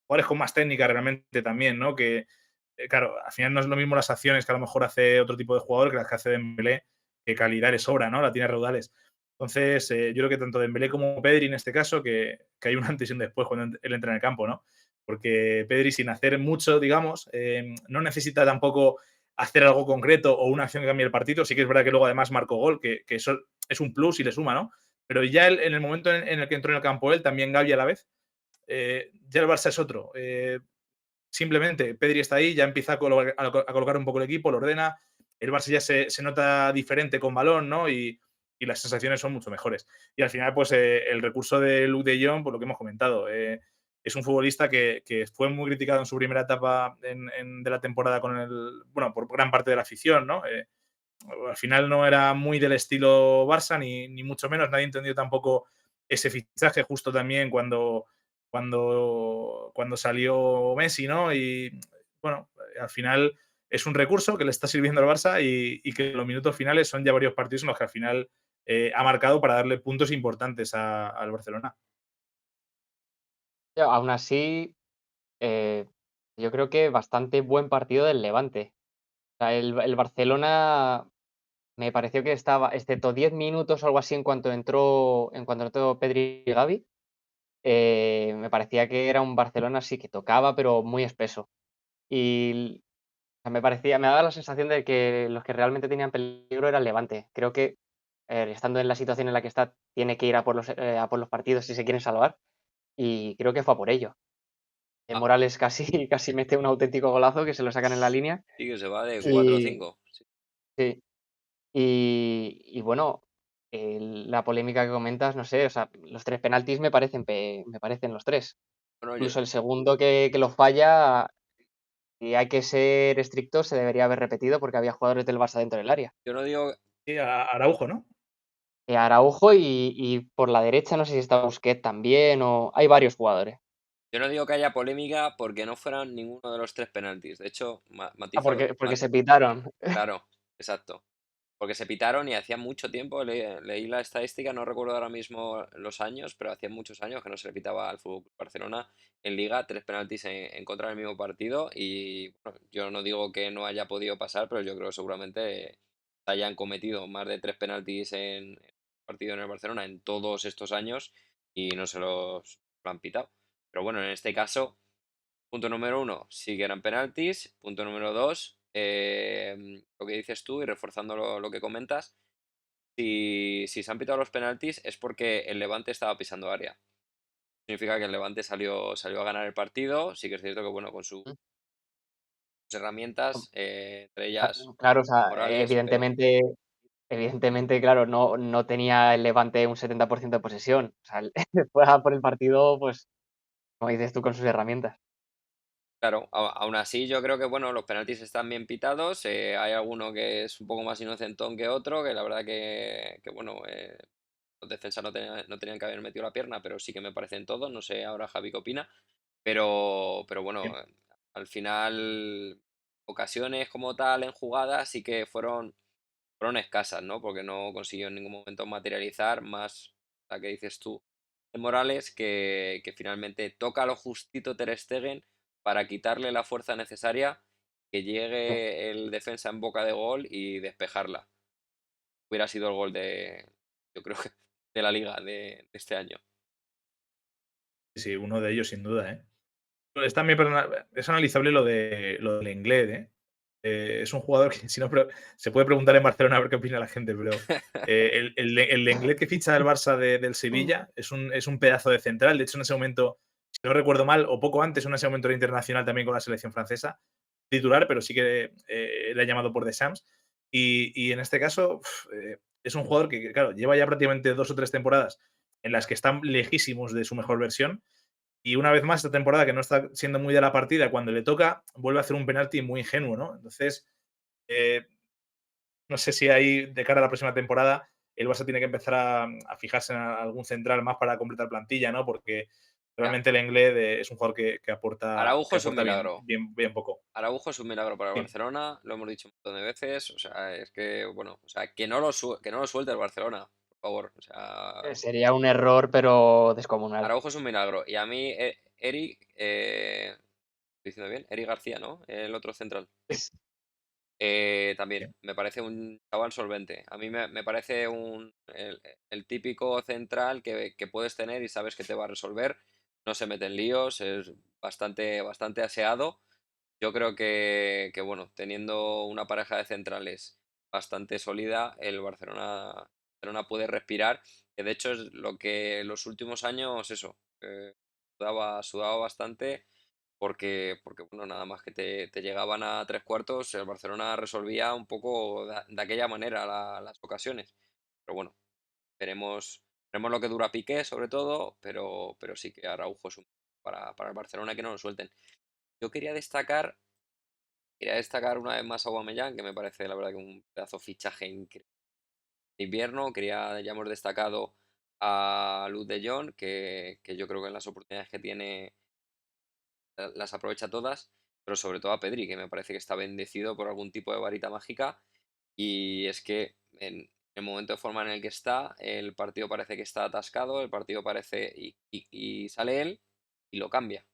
jugadores con más técnica realmente también, ¿no? Que, claro, al final no es lo mismo las acciones que a lo mejor hace otro tipo de jugador que las que hace Dembélé, que calidad le sobra, ¿no? La tiene raudales. Entonces, yo creo que tanto Dembélé como Pedri en este caso, que hay un antes y un después cuando él entra en el campo, ¿no? Porque Pedri, sin hacer mucho, digamos, no necesita tampoco hacer algo concreto o una acción que cambie el partido. Sí que es verdad que luego además marcó gol, que eso es un plus y le suma, ¿no? Pero ya en el momento en el que entró en el campo él, también Gavi a la vez, ya el Barça es otro. Simplemente Pedri está ahí, ya empieza a colocar un poco el equipo, lo ordena. El Barça ya se nota diferente con balón, ¿no? Y las sensaciones son mucho mejores. Y al final, pues el recurso de Luuk de Jong, por lo que hemos comentado, es un futbolista que fue muy criticado en su primera etapa de la temporada por gran parte de la afición, ¿no? Al final no era muy del estilo Barça, ni mucho menos. Nadie entendió tampoco ese fichaje justo también cuando salió Messi, ¿no? Y bueno, al final es un recurso que le está sirviendo al Barça y que los minutos finales son ya varios partidos en los que al final ha marcado para darle puntos importantes al Barcelona. Aún así, eh, yo creo que bastante buen partido del Levante. O sea, el Barcelona me pareció que estaba, excepto 10 minutos o algo así en cuanto entró Pedri y Gavi, me parecía que era un Barcelona así que tocaba, pero muy espeso. Y o sea, me daba la sensación de que los que realmente tenían peligro era el Levante. Creo que, estando en la situación en la que está, tiene que ir a por los partidos si se quieren salvar, y creo que fue a por ello. Ah, Morales casi casi mete un auténtico golazo que se lo sacan en la línea. sí, que se va de 4 o Y 5. sí, y bueno, la polémica que comentas, no sé, o sea, los 3 penaltis me parecen los 3. Bueno, Incluso el segundo que lo falla, y hay que ser estricto, se debería haber repetido porque había jugadores del Barça dentro del área. yo no digo, Sí, Araujo, ¿no? Araujo y por la derecha no sé si está Busquets también o hay varios jugadores. yo no digo que haya polémica porque no fueran ninguno de los 3 penaltis. De hecho, Ah, matizo, porque se pitaron. claro, exacto. Porque se pitaron y hacía mucho tiempo, leí la estadística, no recuerdo ahora mismo los años, pero hacía muchos años que no se le pitaba al Fútbol Club Barcelona en Liga 3 penaltis en contra del mismo partido. Y bueno, yo no digo que no haya podido pasar, pero yo creo que seguramente hayan cometido más de 3 penaltis en partido en el Barcelona en todos estos años y no se los lo han pitado. Pero bueno, en este caso, punto número uno, sí que eran penaltis. Punto número dos, lo que dices tú y reforzando lo que comentas, si se han pitado los penaltis es porque el Levante estaba pisando área. Significa que el Levante salió a ganar el partido. Sí que es cierto que, bueno, con sus herramientas, entre ellas Claro, o sea, Morales, pero evidentemente, claro, no tenía el Levante un 70% de posesión. O sea, fue a por el partido, pues, como dices tú, con sus herramientas. claro, aún así yo creo que, bueno, los penaltis están bien pitados. Hay alguno que es un poco más inocentón que otro, que la verdad que bueno, los defensas no tenían que haber metido la pierna, pero sí que me parecen todos. No sé ahora Javi qué opina. Pero bueno, al final, ocasiones como tal en jugadas sí que fueron escasas, ¿no? Porque no consiguió en ningún momento materializar más la que dices tú de Morales, que finalmente toca lo justito Ter Stegen para quitarle la fuerza necesaria, que Sí. llegue el defensa en boca de gol y despejarla. Hubiera sido el gol yo creo que de la liga de este año. Sí, uno de ellos sin duda, ¿eh? Es también es analizable lo del inglés, ¿eh? Es un jugador que si no se puede preguntar en Barcelona a ver qué opina la gente, pero el Lenglet que ficha del Barça del Sevilla es un pedazo de central. De hecho, en ese momento, si no recuerdo mal, o poco antes, en ese momento era internacional también con la selección francesa, titular, pero sí que le ha llamado por Deschamps. Y en este caso, es un jugador que, claro, lleva ya prácticamente 2 o 3 temporadas en las que están lejísimos de su mejor versión. Y una vez más, esta temporada que no está siendo muy de la partida, cuando le toca, vuelve a hacer un penalti muy ingenuo, ¿no? Entonces, eh, no sé si ahí, de cara a la próxima temporada, el Barça tiene que empezar a fijarse en algún central más para completar plantilla, ¿no? Porque Mira, realmente el Lenglet es un jugador que aporta, Araujo que es un aporta bien, milagro. bien, bien poco. Araujo es un milagro para el Sí, Barcelona, lo hemos dicho un montón de veces. O sea, es que, bueno, o sea, que no lo suelte el Barcelona, por favor. O sea, Sería un error, pero descomunal. Araujo es un milagro. Y a mí, Eric, estoy diciendo bien, Eric García, ¿no? El otro central. sí, También, sí. me parece un chaval solvente. A mí me parece el típico central que puedes tener y sabes que te va a resolver. No se mete en líos, es bastante aseado. Yo creo bueno, teniendo una pareja de centrales bastante sólida, el Barcelona puede respirar, que de hecho es lo que los últimos años, eso, sudaba bastante porque bueno, nada más que te llegaban a tres cuartos, el Barcelona resolvía un poco de aquella manera las ocasiones. Pero bueno, veremos lo que dura Piqué sobre todo, pero sí que Araujo es para el Barcelona que no lo suelten. Yo quería destacar una vez más a Aubameyang, que me parece la verdad que un pedazo de fichaje increíble de invierno. Ya hemos destacado a Luz de Jong, que yo creo que en las oportunidades que tiene las aprovecha todas, pero sobre todo a Pedri, que me parece que está bendecido por algún tipo de varita mágica. Y es que en el momento de forma en el que está, el partido parece que está atascado, el partido parece y sale él y lo cambia.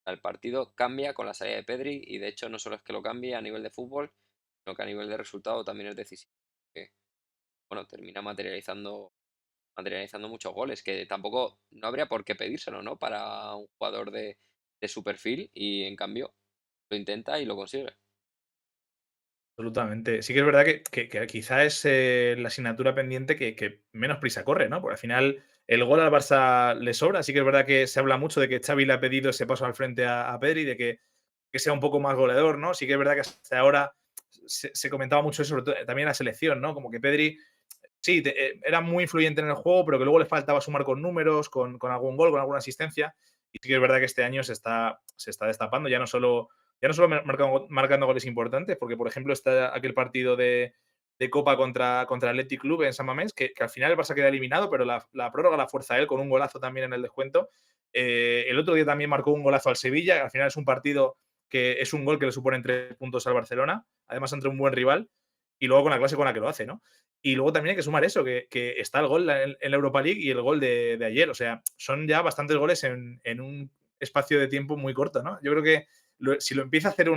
El partido cambia con la salida de Pedri y de hecho no solo es que lo cambie a nivel de fútbol, sino que a nivel de resultado también es decisivo. Que, bueno, termina materializando muchos goles, que tampoco no habría por qué pedírselo, ¿no? Para un jugador de su perfil y en cambio lo intenta y lo consigue. Absolutamente. Sí que es verdad que quizá es la asignatura pendiente que menos prisa corre, ¿no? Porque al final el gol al Barça le sobra. Sí que es verdad que se habla mucho de que Xavi le ha pedido ese paso al frente a Pedri, de que sea un poco más goleador, ¿no? Sí que es verdad que hasta ahora se comentaba mucho eso, sobre todo también en la selección, ¿no? Como que Pedri, sí, era muy influyente en el juego, pero que luego le faltaba sumar con números, con algún gol, con alguna asistencia. Y sí que es verdad que este año se está destapando, ya no solo marcando goles importantes, porque por ejemplo está aquel partido de Copa contra Athletic Club en San Mamés, que al final el Barça queda eliminado, pero la prórroga la fuerza él con un golazo también en el descuento. El otro día también marcó un golazo al Sevilla, al final es un partido que es un gol que le supone 3 puntos al Barcelona, además entre un buen rival, y luego con la clase con la que lo hace, ¿no? Y luego también hay que sumar eso, que está el gol en la Europa League y el gol de ayer. O sea, son ya bastantes goles en un espacio de tiempo muy corto, ¿no? Yo creo que si lo empieza a hacer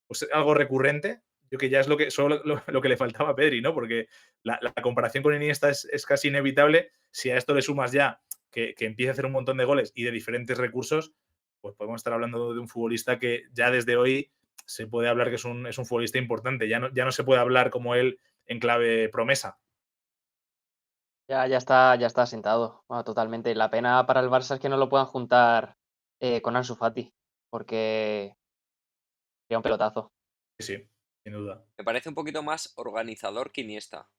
pues algo recurrente, yo que ya es lo que le faltaba a Pedri, ¿no? Porque la comparación con Iniesta es casi inevitable. Si a esto le sumas ya que empieza a hacer un montón de goles y de diferentes recursos, pues podemos estar hablando de un futbolista que ya desde hoy se puede hablar que es un futbolista importante. Ya no se puede hablar como él en clave promesa. Ya está asentado, totalmente. La pena para el Barça es que no lo puedan juntar con Ansu Fati, porque sería un pelotazo. Sí, sí, sin duda. Me parece un poquito más organizador que Iniesta.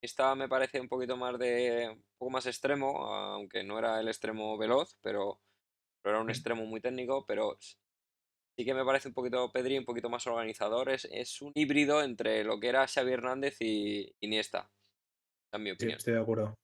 Iniesta me parece un poco más extremo, aunque no era el extremo veloz, pero era un Mm. extremo muy técnico, pero sí que me parece un poquito Pedri, un poquito más organizador. Es un híbrido entre lo que era Xavi Hernández y Iniesta, en mi Sí, opinión. estoy de acuerdo.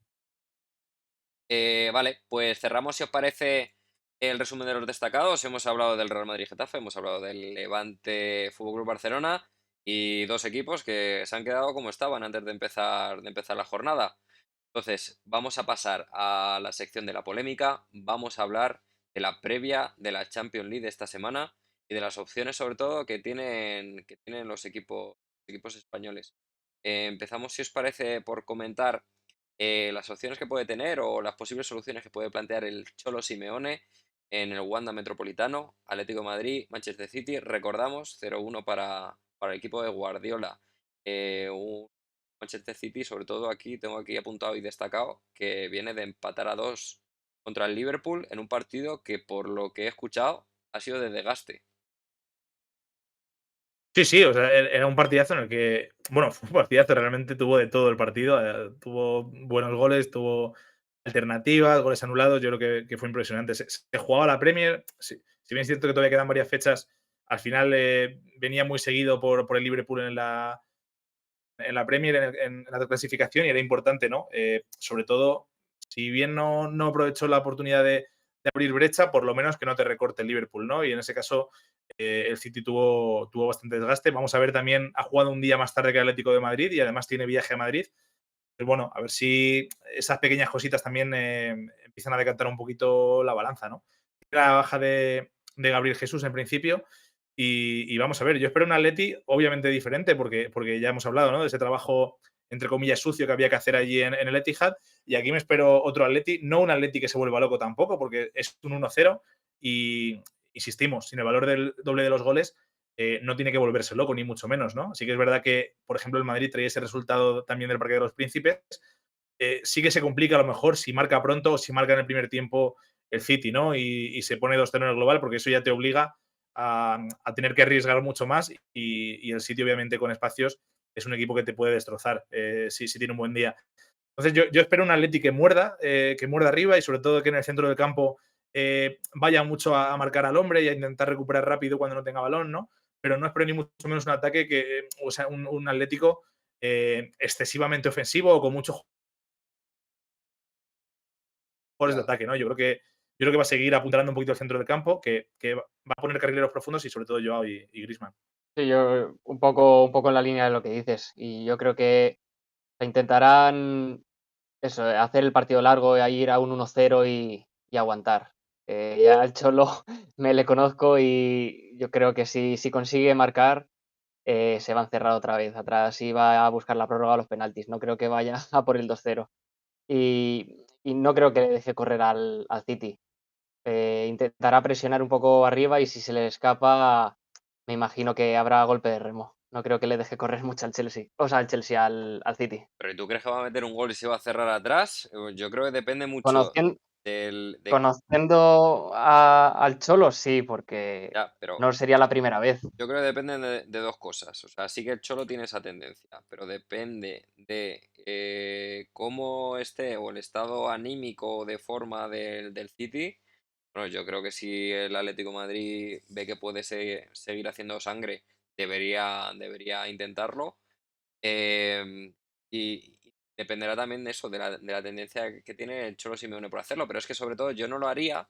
Vale, pues cerramos, si os parece, el resumen de los destacados. Hemos hablado del Real Madrid Getafe, hemos hablado del Levante Fútbol Club Barcelona y dos equipos que se han quedado como estaban antes de empezar la jornada. Entonces, vamos a pasar a la sección de la polémica. Vamos a hablar de la previa de la Champions League de esta semana y de las opciones, sobre todo, que tienen los equipos españoles. Empezamos, si os parece, por comentar las opciones que puede tener o las posibles soluciones que puede plantear el Cholo Simeone en el Wanda Metropolitano, Atlético de Madrid, Manchester City. Recordamos 0-1 para el equipo de Guardiola. Un Manchester City, sobre todo aquí, tengo aquí apuntado y destacado, que viene de empatar a 2 contra el Liverpool en un partido que, por lo que he escuchado, ha sido de desgaste. Sí, sí, o sea, era un partidazo en el que, bueno, fue un partidazo, realmente tuvo de todo el partido, tuvo buenos goles, tuvo alternativas, goles anulados, yo creo que fue impresionante. Se jugaba la Premier, si bien es cierto que todavía quedan varias fechas, al final venía muy seguido por el Liverpool en la Premier, en la clasificación, y era importante, ¿no? Sobre todo, si bien no aprovechó la oportunidad de abrir brecha, por lo menos que no te recorte el Liverpool, ¿no? Y en ese caso, el City tuvo bastante desgaste. Vamos a ver también, ha jugado un día más tarde que el Atlético de Madrid y además tiene viaje a Madrid. Pues bueno, a ver si esas pequeñas cositas también empiezan a decantar un poquito la balanza, ¿no? La baja de Gabriel Jesús en principio. Y vamos a ver, yo espero un Atleti obviamente diferente, porque ya hemos hablado, ¿no? De ese trabajo, entre comillas, sucio que había que hacer allí en el Etihad. Y aquí me espero otro Atleti, no un Atleti que se vuelva loco tampoco, porque es un 1-0 y insistimos, sin el valor del doble de los goles, no tiene que volverse loco, ni mucho menos, ¿no? Así que es verdad que, por ejemplo, el Madrid traía ese resultado también del Parque de los Príncipes. Sí que se complica a lo mejor si marca pronto o si marca en el primer tiempo el City, ¿no? Y se pone 2-0 en el global, porque eso ya te obliga a tener que arriesgar mucho más y el City, obviamente, con espacios, es un equipo que te puede destrozar si tiene un buen día. Entonces, yo espero un Atleti que muerda arriba y sobre todo que en el centro del campo vaya mucho a marcar al hombre y a intentar recuperar rápido cuando no tenga balón, ¿no? Pero no espero ni mucho menos un ataque o sea, un Atlético excesivamente ofensivo o con muchos jugadores de Ya. ataque, ¿no? Yo creo que va a seguir apuntando un poquito al centro del campo, que va a poner carrileros profundos y sobre todo Joao y Griezmann. Sí, yo un poco en la línea de lo que dices. Y yo creo que intentarán eso, hacer el partido largo, ir a un 1-0 y aguantar. Ya el Cholo me le conozco y yo creo que si consigue marcar, se va a encerrar otra vez atrás y va a buscar la prórroga a los penaltis. No creo que vaya a por el 2-0. Y no creo que le deje correr al City. Intentará presionar un poco arriba y si se le escapa, me imagino que habrá golpe de remo. No creo que le deje correr mucho al Chelsea, o sea, al Chelsea, al City. ¿Pero y tú crees que va a meter un gol y se va a cerrar atrás? Yo creo que depende mucho Conocien- de... Conociendo al Cholo, sí, porque Ya, pero no sería la primera vez. yo creo que depende de dos cosas. O sea, sí que el Cholo tiene esa tendencia, pero depende de cómo esté o el estado anímico o de forma del City. Bueno, yo creo que si el Atlético de Madrid ve que puede seguir haciendo sangre, debería intentarlo. Y dependerá también de eso, de la tendencia que tiene el Cholo Simeone por hacerlo. Pero es que sobre todo yo no lo haría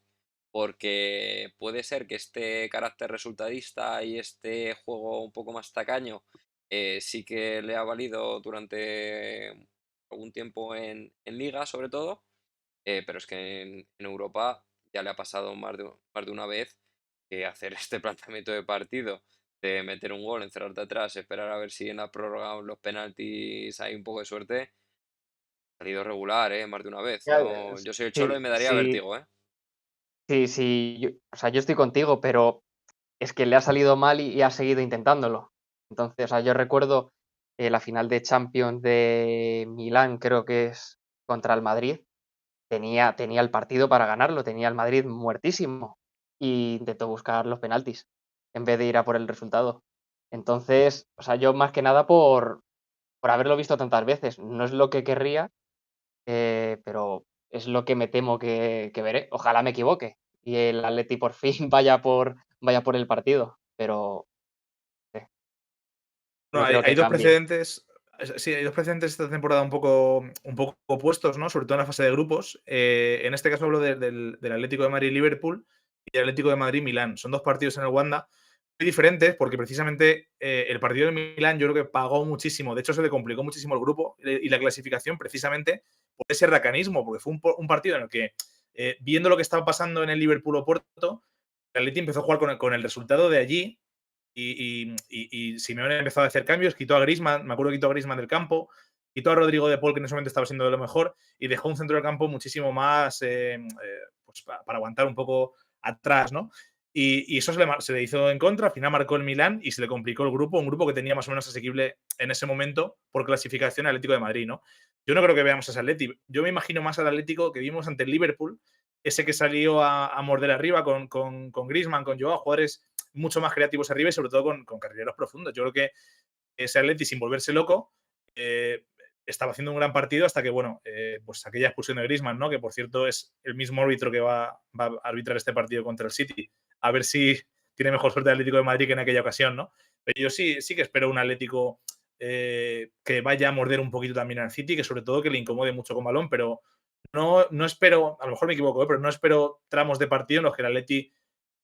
porque puede ser que este carácter resultadista y este juego un poco más tacaño sí que le ha valido durante algún tiempo en Liga, sobre todo. Pero es que en Europa ya le ha pasado más de una vez que hacer este planteamiento de partido, de meter un gol, encerrarte atrás, esperar a ver si en la prórroga o en los penaltis hay un poco de suerte, ha salido regular, más de una vez. Ya, No, yo soy el Cholo y Sí, me daría sí, vértigo, ¿eh? sí, sí, o sea, yo estoy contigo, pero es que le ha salido mal y ha seguido intentándolo. Entonces, o sea, yo recuerdo la final de Champions de Milán, creo que es contra el Madrid. Tenía el partido para ganarlo, tenía el Madrid muertísimo y intentó buscar los penaltis en vez de ir a por el resultado. Entonces, o sea, yo más que nada por haberlo visto tantas veces. No es lo que querría, pero es lo que me temo que veré. Ojalá me equivoque y el Atleti por fin vaya por el partido, pero No, no hay, creo hay que dos cambie. precedentes. Sí, hay dos precedentes esta temporada un poco opuestos, ¿no? Sobre todo en la fase de grupos. En este caso hablo del Atlético de Madrid-Liverpool y del Atlético de Madrid-Milán. Son dos partidos en el Wanda muy diferentes porque precisamente el partido de Milán yo creo que pagó muchísimo. De hecho, se le complicó muchísimo el grupo y la clasificación precisamente por ese racanismo, porque fue un partido en el que, viendo lo que estaba pasando en el Liverpool-Oporto, el Atleti empezó a jugar con el resultado de allí y Simeone empezó a hacer cambios, quitó a Griezmann, me acuerdo que quitó a Griezmann del campo, quitó a Rodrigo de Paul, que en ese momento estaba siendo de lo mejor, y dejó un centro del campo muchísimo más pues para aguantar un poco atrás, ¿no? Y eso se le hizo en contra, al final marcó el Milán y se le complicó el grupo, un grupo que tenía más o menos asequible en ese momento por clasificación Atlético de Madrid, ¿no? Yo no creo que veamos a ese Atlético, yo me imagino más al Atlético que vimos ante el Liverpool, ese que salió a morder arriba con Griezmann, con Joao, jugadores mucho más creativos arriba y sobre todo con carrileros profundos. Yo creo que ese Atleti, sin volverse loco, estaba haciendo un gran partido hasta que, bueno, pues aquella expulsión de Griezmann, ¿no? Que por cierto es el mismo árbitro que va a arbitrar este partido contra el City. A ver si tiene mejor suerte el Atlético de Madrid que en aquella ocasión, ¿no? Pero yo sí que espero un Atlético que vaya a morder un poquito también al City, que sobre todo que le incomode mucho con balón, pero no espero, a lo mejor me equivoco, pero no espero tramos de partido en los que el Atleti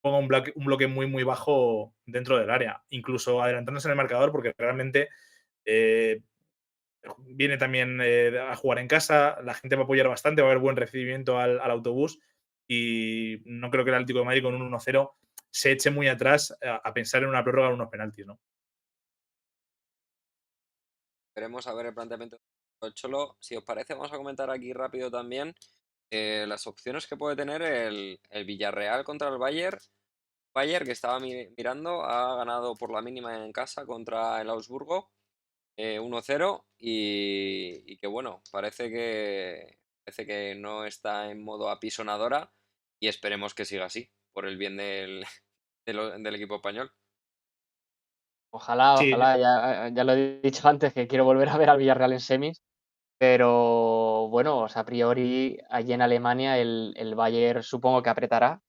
ponga un bloque muy, muy bajo dentro del área, incluso adelantándose en el marcador, porque realmente eh, viene también a jugar en casa, la gente va a apoyar bastante, va a haber buen recibimiento al autobús y no creo que el Atlético de Madrid con un 1-0 se eche muy atrás a pensar en una prórroga o unos penaltis, ¿no? Veremos a ver el planteamiento del Cholo. Si os parece, vamos a comentar aquí rápido también las opciones que puede tener el Villarreal contra el Bayern. Bayern, que estaba mirando, ha ganado por la mínima en casa contra el Augsburgo 1-0 y que bueno, parece que no está en modo apisonadora y esperemos que siga así, por el bien del equipo español. Ojalá, Sí, ojalá, ya lo he dicho antes que quiero volver a ver al Villarreal en semis, pero bueno, o sea, a priori allí en Alemania el Bayern supongo que apretará.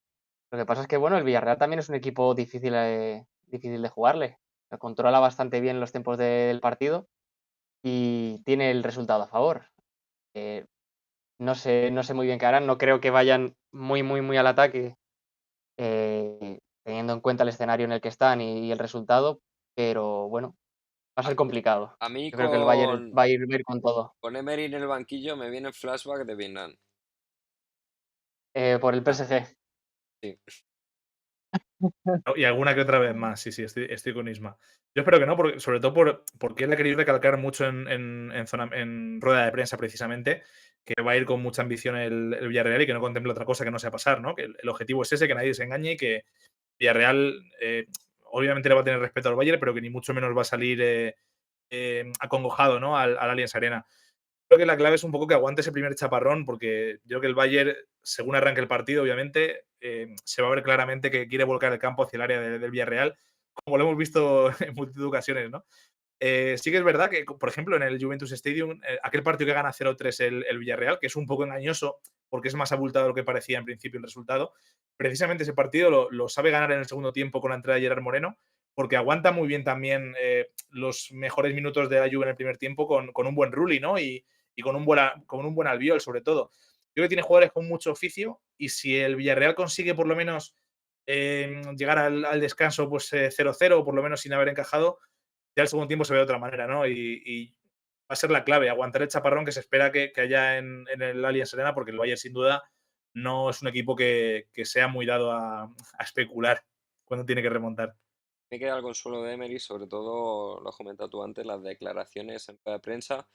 Lo que pasa es que bueno, el Villarreal también es un equipo difícil de jugarle. Lo controla bastante bien los tiempos del partido y tiene el resultado a favor. Eh, no sé muy bien qué harán, no creo que vayan muy al ataque, teniendo en cuenta el escenario en el que están y el resultado, pero bueno, va a A, ser complicado. a mí Yo creo que el Bayern va a ir con todo. con Emery en el banquillo me viene el flashback de Vietnam. Por el Ah, PSG. sí. y alguna que otra vez más, sí, estoy con Isma. Yo espero que no, porque, sobre todo porque él ha querido recalcar mucho en rueda de prensa precisamente, que va a ir con mucha ambición el Villarreal y que no contempla otra cosa que no sea pasar, ¿no? Que el objetivo es ese, que nadie se engañe y que Villarreal obviamente le va a tener respeto al Bayern, pero que ni mucho menos va a salir acongojado, ¿no? Al Allianz Arena. Creo que la clave es un poco que aguante ese primer chaparrón, porque yo creo que el Bayern, según arranque el partido, obviamente, se va a ver claramente que quiere volcar el campo hacia el área del Villarreal, como lo hemos visto en multitud de ocasiones, ¿no? Sí que es verdad que, por ejemplo, en el Juventus Stadium, aquel partido que gana 0-3 el Villarreal, que es un poco engañoso porque es más abultado de lo que parecía en principio el resultado, precisamente ese partido lo sabe ganar en el segundo tiempo con la entrada de Gerard Moreno, porque aguanta muy bien también los mejores minutos de la Juve en el primer tiempo con un buen Rulli, ¿no? Y con un buen Albiol, sobre todo. Creo que tiene jugadores con mucho oficio y si el Villarreal consigue por lo menos llegar al descanso pues 0-0 o por lo menos sin haber encajado, ya el segundo tiempo se ve de otra manera, ¿no? Y va a ser la clave, aguantar el chaparrón que se espera que haya en el Allianz Arena, porque el Bayern sin duda no es un equipo que sea muy dado a especular cuando tiene que remontar. Me queda el consuelo de Emery, sobre todo, lo has comentado tú antes, las declaraciones en rueda de prensa.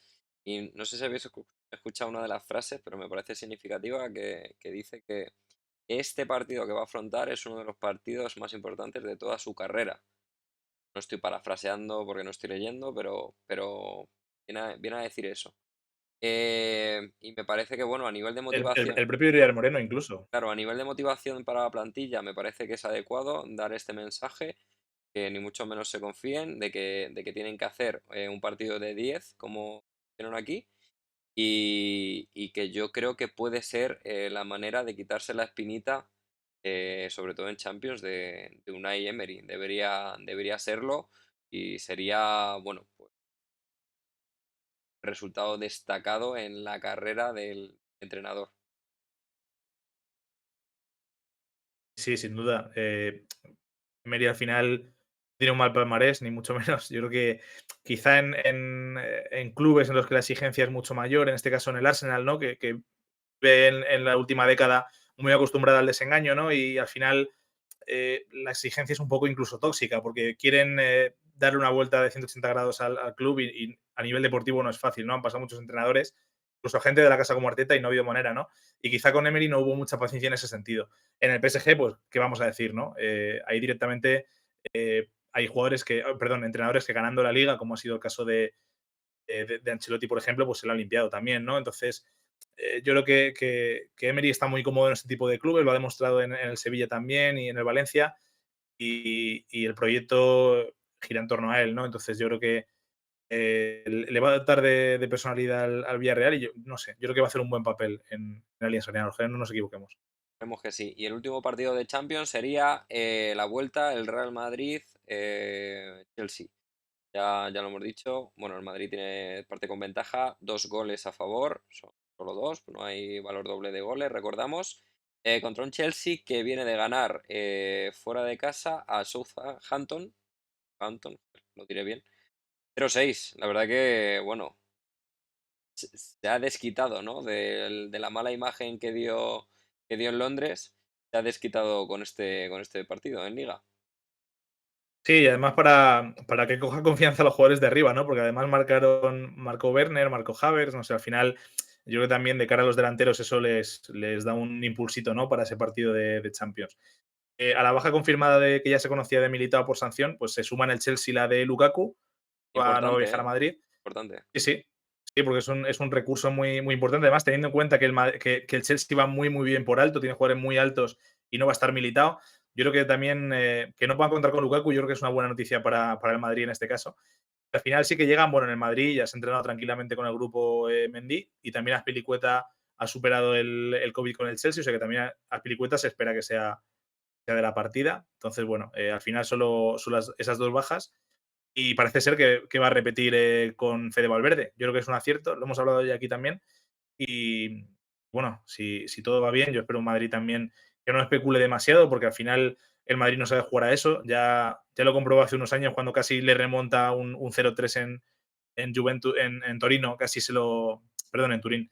Y no sé si habéis escuchado una de las frases, pero me parece significativa que dice que este partido que va a afrontar es uno de los partidos más importantes de toda su carrera. No estoy parafraseando porque no estoy leyendo, pero viene a decir eso. Y me parece que, bueno, a nivel de motivación, El propio Uriel Moreno, incluso. claro, a nivel de motivación para la plantilla, me parece que es adecuado dar este mensaje, que ni mucho menos se confíen de que tienen que hacer un partido de 10 como hicieron aquí, y que yo creo que puede ser la manera de quitarse la espinita, sobre todo en Champions, de Unai Emery. Debería serlo y sería, bueno, pues, resultado destacado en la carrera del entrenador. Sí, sin duda. Emery al final tiene un mal palmarés, ni mucho menos. Yo creo que quizá en clubes en los que la exigencia es mucho mayor, en este caso en el Arsenal, ¿no? Que ve en la última década muy acostumbrada al desengaño, ¿no? Y al final la exigencia es un poco incluso tóxica, porque quieren darle una vuelta de 180 grados al club y a nivel deportivo no es fácil, ¿no? Han pasado muchos entrenadores, incluso gente de la casa como Arteta y no ha habido manera, ¿no? Y quizá con Emery no hubo mucha paciencia en ese sentido. En el PSG, pues, ¿qué vamos a decir, no? Ahí directamente hay jugadores que, perdón, entrenadores que ganando la liga, como ha sido el caso de Ancelotti, por ejemplo, pues se lo ha limpiado también, ¿no? Entonces, yo creo que Emery está muy cómodo en este tipo de clubes, lo ha demostrado en el Sevilla también y en el Valencia, y el proyecto gira en torno a él, ¿no? Entonces, yo creo que le va a dotar de personalidad al Villarreal y yo no sé, yo creo que va a hacer un buen papel en Alianza Arena, ojalá no nos equivoquemos. Esperemos que sí. Y el último partido de Champions sería la vuelta, el Real Madrid, Chelsea. Ya lo hemos dicho. Bueno, el Madrid tiene parte con ventaja, 2 goles a favor, son solo dos, no hay valor doble de goles, recordamos. Contra un Chelsea que viene de ganar fuera de casa a Southampton, lo diré bien, 0-6. La verdad que, bueno, se ha desquitado, ¿no? De la mala imagen que dio en Londres, se ha desquitado con este partido en Liga. Sí, y además para que coja confianza los jugadores de arriba, ¿no? Porque además marcó Werner, marcó Havertz, no sé, al final yo creo que también de cara a los delanteros eso les da un impulsito, ¿no? Para ese partido de Champions. A la baja confirmada de que ya se conocía de Militao por sanción, pues se suma en el Chelsea la de Lukaku, va a no Importante, viajar a ¿eh? Madrid. Importante. Sí, sí. Sí, porque es un recurso muy, muy importante. Además, teniendo en cuenta que el Chelsea va muy, muy bien por alto, tiene jugadores muy altos y no va a estar Militao. Yo creo que también que no puedan contar con Lukaku, yo creo que es una buena noticia para el Madrid en este caso. Al final sí que llegan, bueno, en el Madrid ya se ha entrenado tranquilamente con el grupo Mendy y también Azpilicueta ha superado el COVID con el Chelsea, o sea que también Azpilicueta se espera que sea de la partida. Entonces, bueno, al final solo son esas dos bajas y parece ser que va a repetir con Fede Valverde. Yo creo que es un acierto, lo hemos hablado ya aquí también. Y bueno, si todo va bien, yo espero un Madrid también que no especule demasiado, porque al final el Madrid no sabe jugar a eso. Ya lo comprobó hace unos años cuando casi le remonta un 0-3 en Juventus, en Torino, perdón, en Turín,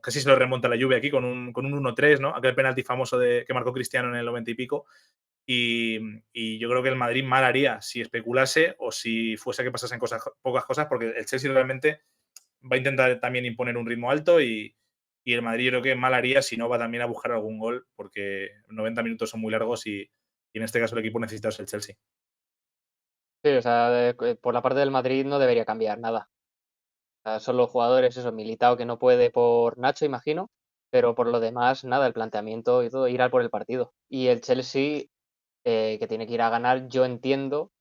casi se lo remonta la Juve aquí con un 1-3, ¿no? Aquel penalti famoso que marcó Cristiano en el 90 y pico. Y yo creo que el Madrid mal haría si especulase o si fuese que pasasen pocas cosas, porque el Chelsea realmente va a intentar también imponer un ritmo alto y el Madrid yo creo que mal haría si no va también a buscar algún gol, porque 90 minutos son muy largos y en este caso el equipo necesita es el Chelsea. Sí, o sea, por la parte del Madrid no debería cambiar nada. O sea, son los jugadores, eso, Militao que no puede por Nacho, imagino, pero por lo demás, nada, el planteamiento y todo, ir al por el partido. Y el Chelsea, que tiene que ir a ganar, yo entiendo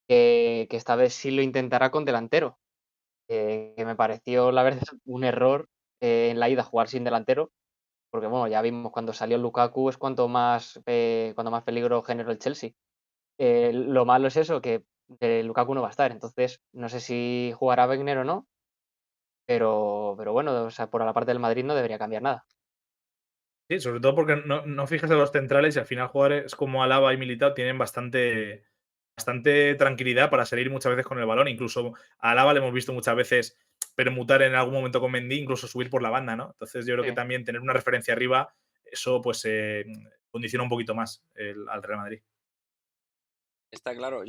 que esta vez sí lo intentará con delantero, que me pareció, la verdad, un error en la ida jugar sin delantero, porque bueno, ya vimos cuando salió Lukaku es cuanto más peligro generó el Chelsea. Lo malo es eso, que Lukaku no va a estar, entonces no sé si jugará Wegner o no, pero bueno, o sea, por la parte del Madrid no debería cambiar nada. Sí, sobre todo porque no fijas en los centrales y al final jugadores como Alaba y Militao tienen bastante tranquilidad para salir muchas veces con el balón. Incluso a Alaba le hemos visto muchas veces permutar en algún momento con Mendy, incluso subir por la banda, ¿no? Entonces yo creo que Sí. también tener una referencia arriba, eso pues condiciona un poquito más al Real Madrid. Está claro,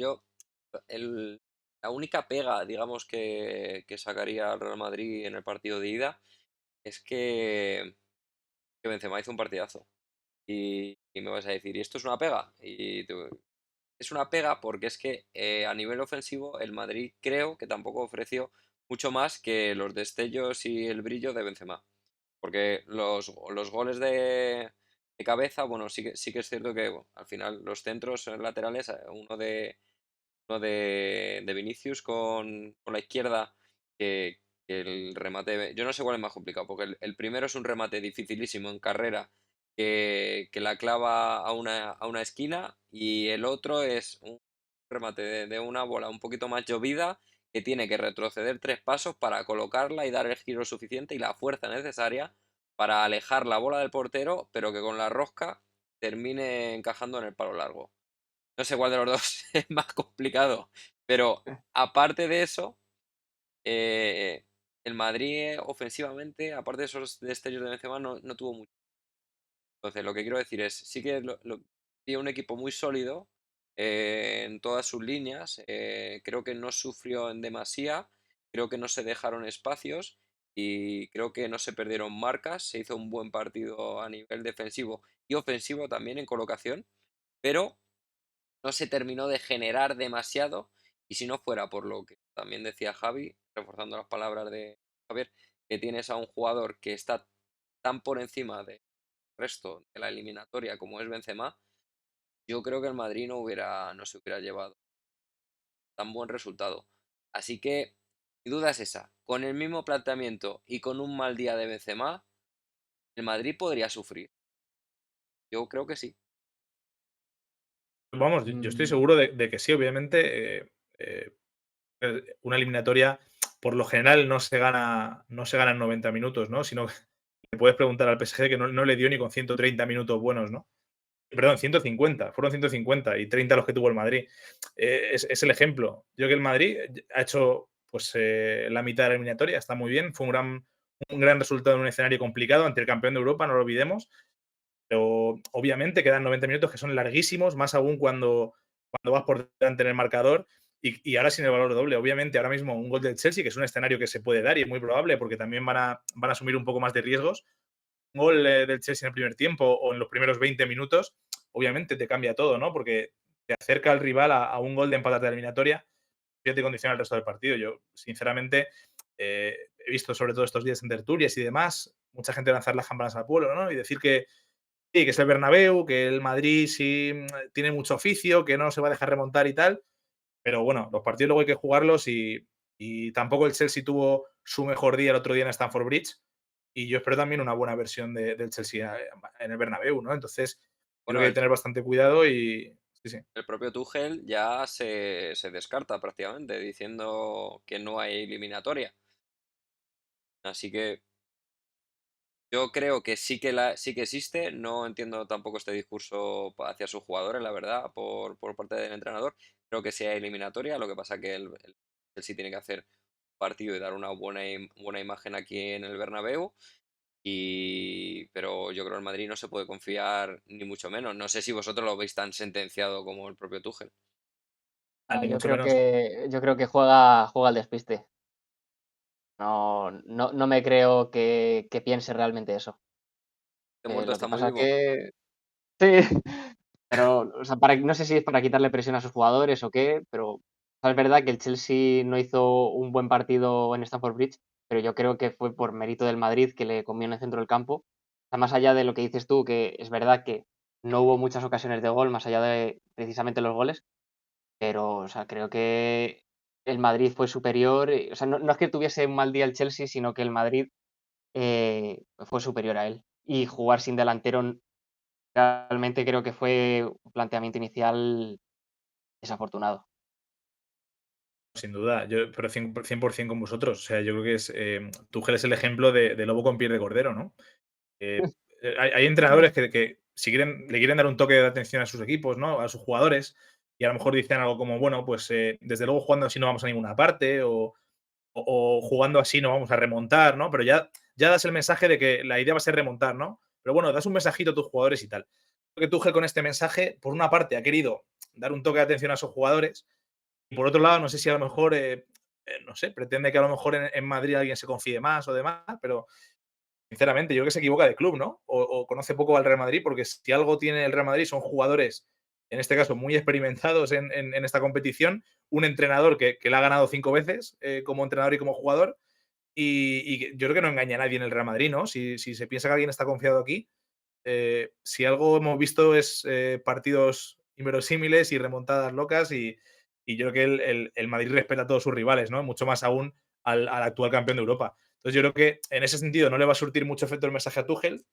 el- la única pega, digamos, que sacaría al Real Madrid en el partido de ida es que Benzema hizo un partidazo. Y me vas a decir, ¿y esto es una pega? Es una pega porque es que a nivel ofensivo el Madrid creo que tampoco ofreció mucho más que los destellos y el brillo de Benzema. Porque los goles de cabeza, bueno, sí que es cierto que bueno, al final los centros laterales, uno de Vinicius con la izquierda, que el remate, yo no sé cuál es más complicado, porque el primero es un remate dificilísimo en carrera que la clava a una esquina, y el otro es un remate de una bola un poquito más llovida que tiene que retroceder 3 pasos para colocarla y dar el giro suficiente y la fuerza necesaria para alejar la bola del portero, pero que con la rosca termine encajando en el palo largo. No sé cuál de los dos es más complicado, pero aparte de eso, eh, el Madrid ofensivamente, aparte de esos destellos de Benzema, no tuvo mucho. Entonces, lo que quiero decir es, sí que vi un equipo muy sólido, en todas sus líneas. Creo que no sufrió en demasía, creo que no se dejaron espacios y creo que no se perdieron marcas. Se hizo un buen partido a nivel defensivo y ofensivo también en colocación, pero no se terminó de generar demasiado. Y si no fuera por lo que también decía Javi, reforzando las palabras de Javier, que tienes a un jugador que está tan por encima del resto de la eliminatoria como es Benzema, yo creo que el Madrid no se hubiera llevado tan buen resultado. Así que mi duda es esa. Con el mismo planteamiento y con un mal día de Benzema, el Madrid podría sufrir. Yo creo que sí. Vamos, yo estoy Mm, seguro de que sí, obviamente. Una eliminatoria, por lo general, no se gana en 90 minutos, ¿no? Sino que le puedes preguntar al PSG que no le dio ni con 130 minutos buenos, ¿no? Perdón, 150, fueron 150 y 30 los que tuvo el Madrid. Es el ejemplo. Yo creo que el Madrid ha hecho pues la mitad de la eliminatoria, está muy bien, fue un gran resultado en un escenario complicado ante el campeón de Europa, no lo olvidemos, pero obviamente quedan 90 minutos que son larguísimos, más aún cuando vas por delante en el marcador y ahora sin el valor doble. Obviamente, ahora mismo un gol del Chelsea, que es un escenario que se puede dar y es muy probable porque también van a asumir un poco más de riesgos. Un gol del Chelsea en el primer tiempo o en los primeros 20 minutos, obviamente te cambia todo, ¿no? Porque te acerca al rival a un gol de empate de eliminatoria y te condiciona el resto del partido. Yo, sinceramente, he visto sobre todo estos días en tertulias y demás, mucha gente lanzar las campanas al pueblo, ¿no? Y decir que sí, que es el Bernabéu, que el Madrid sí tiene mucho oficio, que no se va a dejar remontar y tal. Pero bueno, los partidos luego hay que jugarlos y tampoco el Chelsea tuvo su mejor día el otro día en Stamford Bridge. Y yo espero también una buena versión del Chelsea en el Bernabéu, ¿no? Entonces, creo Bueno, que hay que tener bastante cuidado y sí, sí. el propio Tuchel ya se descarta prácticamente, diciendo que no hay eliminatoria. Así que yo creo que sí que existe. No entiendo tampoco este discurso hacia sus jugadores, la verdad, por parte del entrenador. Creo que sea eliminatoria. Lo que pasa que el Chelsea tiene que hacer un partido y dar una buena imagen aquí en el Bernabéu. Pero yo creo que el Madrid no se puede confiar ni mucho menos. No sé si vosotros lo veis tan sentenciado como el propio Tuchel. Ni yo mucho creo menos. que juega al despiste. No me creo que piense realmente eso. Este muerto Lo está que muy pasa vivo. que sí, pero, o sea, no sé si es para quitarle presión a sus jugadores o qué, pero es verdad que el Chelsea no hizo un buen partido en Stamford Bridge, pero yo creo que fue por mérito del Madrid, que le comió en el centro del campo. O sea, más allá de lo que dices tú, que es verdad que no hubo muchas ocasiones de gol, más allá de precisamente los goles, pero, o sea, creo que el Madrid fue superior. O sea, no es que tuviese un mal día el Chelsea, sino que el Madrid fue superior a él. Y jugar sin delantero realmente creo que fue un planteamiento inicial desafortunado. Sin duda, pero 100% con vosotros. O sea, yo creo que Tuchel es el ejemplo de lobo con piel de cordero, ¿no? Eh, hay entrenadores que si le quieren dar un toque de atención a sus equipos, ¿no? A sus jugadores, y a lo mejor dicen algo como, bueno, pues desde luego jugando así no vamos a ninguna parte, o jugando así no vamos a remontar, ¿no? Pero ya das el mensaje de que la idea va a ser remontar, ¿no? Pero bueno, das un mensajito a tus jugadores y tal. Creo que Tuchel con este mensaje, por una parte, ha querido dar un toque de atención a sus jugadores, y por otro lado, no sé si a lo mejor, no sé, pretende que a lo mejor en Madrid alguien se confíe más o demás, pero sinceramente, yo creo que se equivoca de club, ¿no? O conoce poco al Real Madrid, porque si algo tiene el Real Madrid son jugadores, en este caso, muy experimentados en esta competición, un entrenador que la ha ganado 5 veces como entrenador y como jugador, y yo creo que no engaña a nadie en el Real Madrid, ¿no? Si se piensa que alguien está confiado aquí, si algo hemos visto es partidos inverosímiles y remontadas locas, y yo creo que el Madrid respeta a todos sus rivales, ¿no? Mucho más aún al actual campeón de Europa. Entonces yo creo que en ese sentido no le va a surtir mucho efecto el mensaje a Tuchel.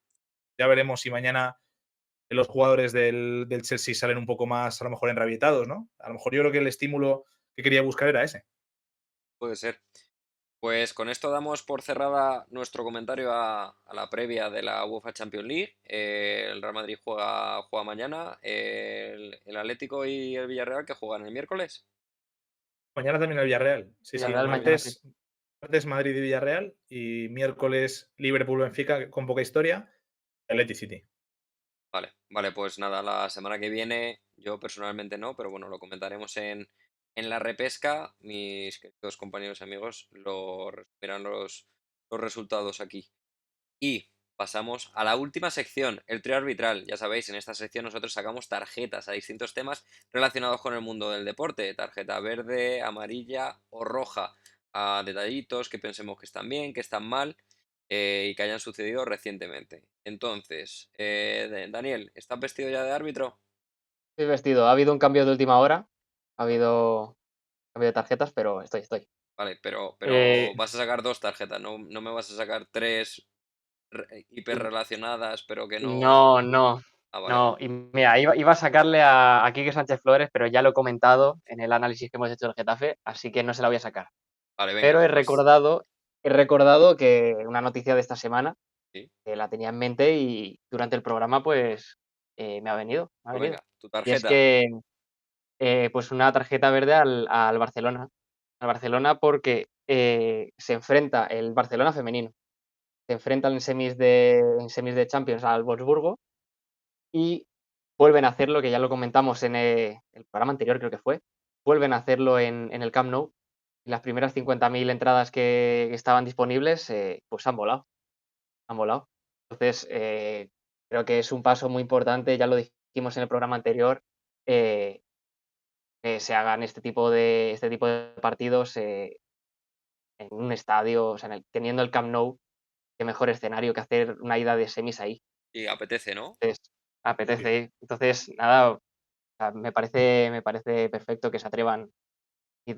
Ya veremos si mañana los jugadores del Chelsea salen un poco más, a lo mejor, enrabietados, ¿no? A lo mejor yo creo que el estímulo que quería buscar era ese. Puede ser. Pues con esto damos por cerrada nuestro comentario a la previa de la UEFA Champions League. El Real Madrid juega mañana. El Atlético y el Villarreal que juegan el miércoles. Mañana también el Villarreal. Sí, sí. Villarreal mañana, sí. Martes Madrid y Villarreal y miércoles Liverpool-Benfica con poca historia. Atleti City. Vale, pues nada, la semana que viene yo personalmente no, pero bueno, lo comentaremos en la repesca. Mis queridos compañeros y amigos lo resumirán los resultados aquí. Y pasamos a la última sección, el trío arbitral. Ya sabéis, en esta sección nosotros sacamos tarjetas a distintos temas relacionados con el mundo del deporte. Tarjeta verde, amarilla o roja. A detallitos que pensemos que están bien, que están mal y que hayan sucedido recientemente. Entonces, Daniel, ¿estás vestido ya de árbitro? Estoy vestido. Ha habido un cambio de última hora. Ha habido cambio de tarjetas, pero estoy. Vale, pero Eh, vas a sacar dos tarjetas, no, no me vas a sacar tres hiperrelacionadas, pero que no... no, no, Ah, vale, vale. no. Y mira, iba a sacarle a Quique Sánchez Flores, pero ya lo he comentado en el análisis que hemos hecho del Getafe, así que no se la voy a sacar. Vale, Pero venga, pues he recordado que una noticia de esta semana, sí. que la tenía en mente y durante el programa, pues me ha venido, me ha Pues venido. venga, tu Y es tarjeta. que, pues una tarjeta verde al Barcelona. Al Barcelona porque se enfrenta el Barcelona femenino. Se enfrentan en semis de Champions al Wolfsburgo y vuelven a hacerlo, que ya lo comentamos en el programa anterior, creo que fue. Vuelven a hacerlo en el Camp Nou. Y las primeras 50.000 entradas que estaban disponibles, pues han volado. Han volado. Entonces, creo que es un paso muy importante, ya lo dijimos en el programa anterior, eh, que se hagan este tipo de partidos en un estadio, o sea, teniendo el Camp Nou, qué mejor escenario que hacer una ida de semis ahí. Y apetece, ¿no? Entonces, Sí, apetece ir. Entonces, nada, o sea, me parece perfecto que se atrevan y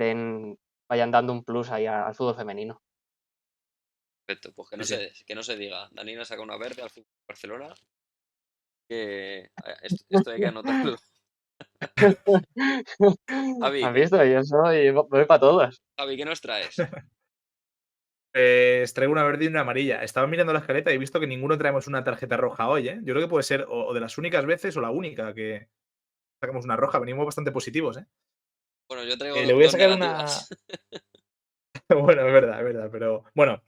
vayan dando un plus ahí al fútbol femenino. Perfecto, pues sí, sí. que no se diga. Daniela saca una verde al Fútbol Club Barcelona, que esto hay que anotarlo. Javi, ¿Has visto? Yo soy, voy para todas. Javi, ¿qué nos traes? Traigo una verde y una amarilla. Estaba mirando la escaleta y he visto que ninguno traemos una tarjeta roja hoy, ¿eh? Yo creo que puede ser o de las únicas veces o la única que sacamos una roja. Venimos bastante positivos, ¿eh? Bueno, yo traigo Le voy a dos sacar una. negativas. Bueno, es verdad, pero. Bueno,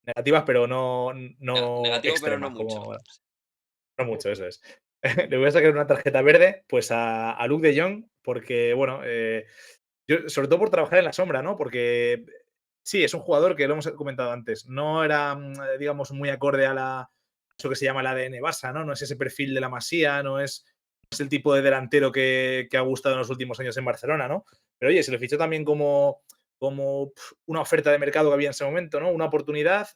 negativas, pero no Negativo, pero no extremas, mucho. como. Bueno, no mucho, eso es. Le voy a sacar una tarjeta verde, pues a Luke de Jong, porque, bueno, yo, sobre todo por trabajar en la sombra, ¿no? Porque sí, es un jugador que lo hemos comentado antes. No era, digamos, muy acorde a eso que se llama el ADN Barça, ¿no? No es ese perfil de la Masía, no es el tipo de delantero que ha gustado en los últimos años en Barcelona, ¿no? Pero oye, se le fichó también como una oferta de mercado que había en ese momento, ¿no? Una oportunidad.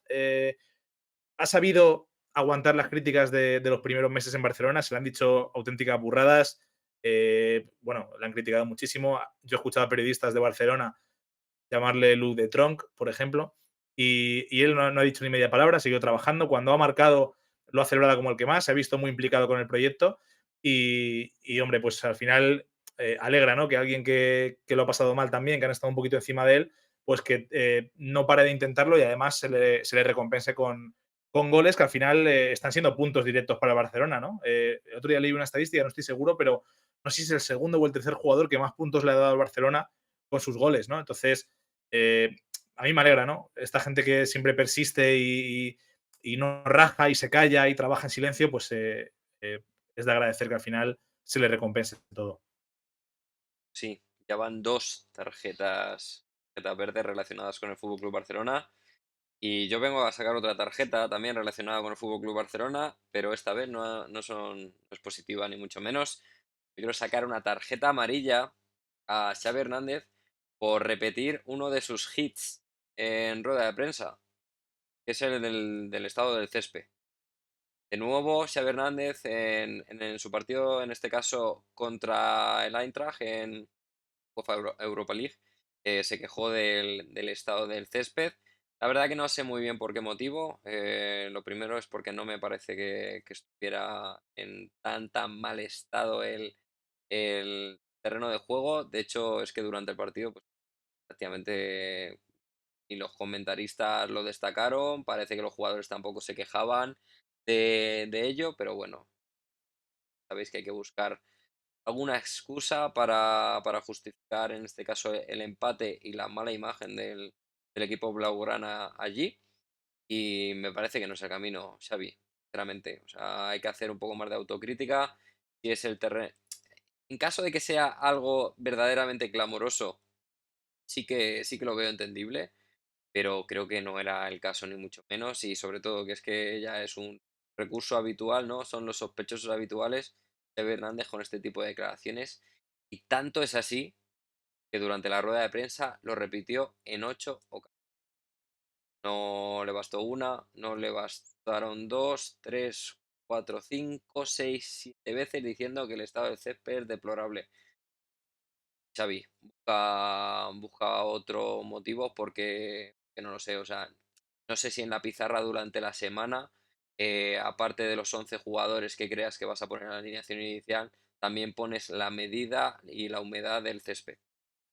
Ha sabido aguantar las críticas de los primeros meses en Barcelona, se le han dicho auténticas burradas. Bueno, le han criticado muchísimo. Yo he escuchado a periodistas de Barcelona llamarle Luc de Tronc, por ejemplo, y él no ha dicho ni media palabra, ha seguido trabajando. Cuando ha marcado, lo ha celebrado como el que más, se ha visto muy implicado con el proyecto y hombre, pues al final alegra, ¿no? Que alguien que lo ha pasado mal también, que han estado un poquito encima de él, pues que no pare de intentarlo y además se le recompense con goles que al final están siendo puntos directos para el Barcelona, ¿no? El otro día leí una estadística, no estoy seguro, pero no sé si es el segundo o el tercer jugador que más puntos le ha dado al Barcelona con sus goles, ¿no? Entonces, eh, a mí me alegra, ¿no? Esta gente que siempre persiste y no raja y se calla y trabaja en silencio, pues es de agradecer que al final se le recompense todo. Sí, ya van dos tarjetas verdes relacionadas con el Fútbol Club Barcelona. Y yo vengo a sacar otra tarjeta también relacionada con el Fútbol Club Barcelona, pero esta vez no es positiva ni mucho menos. Yo quiero sacar una tarjeta amarilla a Xavi Hernández por repetir uno de sus hits en rueda de prensa, que es el del estado del césped. De nuevo, Xavi Hernández en su partido, en este caso contra el Eintracht en UEFA Europa League, se quejó del estado del césped. La verdad que no sé muy bien por qué motivo. Lo primero es porque no me parece que estuviera en tan mal estado el terreno de juego. De hecho, es que durante el partido, pues prácticamente ni los comentaristas lo destacaron. Parece que los jugadores tampoco se quejaban de ello, pero bueno, sabéis que hay que buscar alguna excusa para justificar, en este caso, el empate y la mala imagen del equipo blaugrana allí. Y me parece que no es el camino, Xavi, sinceramente. O sea, hay que hacer un poco más de autocrítica. Si es el terreno. en caso de que sea algo verdaderamente clamoroso, sí que lo veo entendible, pero creo que no era el caso ni mucho menos y sobre todo que es que ya es un recurso habitual, ¿no? Son los sospechosos habituales de Hernández con este tipo de declaraciones y tanto es así que durante la rueda de prensa lo repitió en 8 ocasiones. No le bastó una, no le bastaron dos, tres, cuatro, cinco, seis, 7 veces diciendo que el estado del césped es deplorable. Xavi, busca otro motivo porque que no lo sé, o sea, no sé si en la pizarra durante la semana, aparte de los 11 jugadores que creas que vas a poner en la alineación inicial, también pones la medida y la humedad del césped.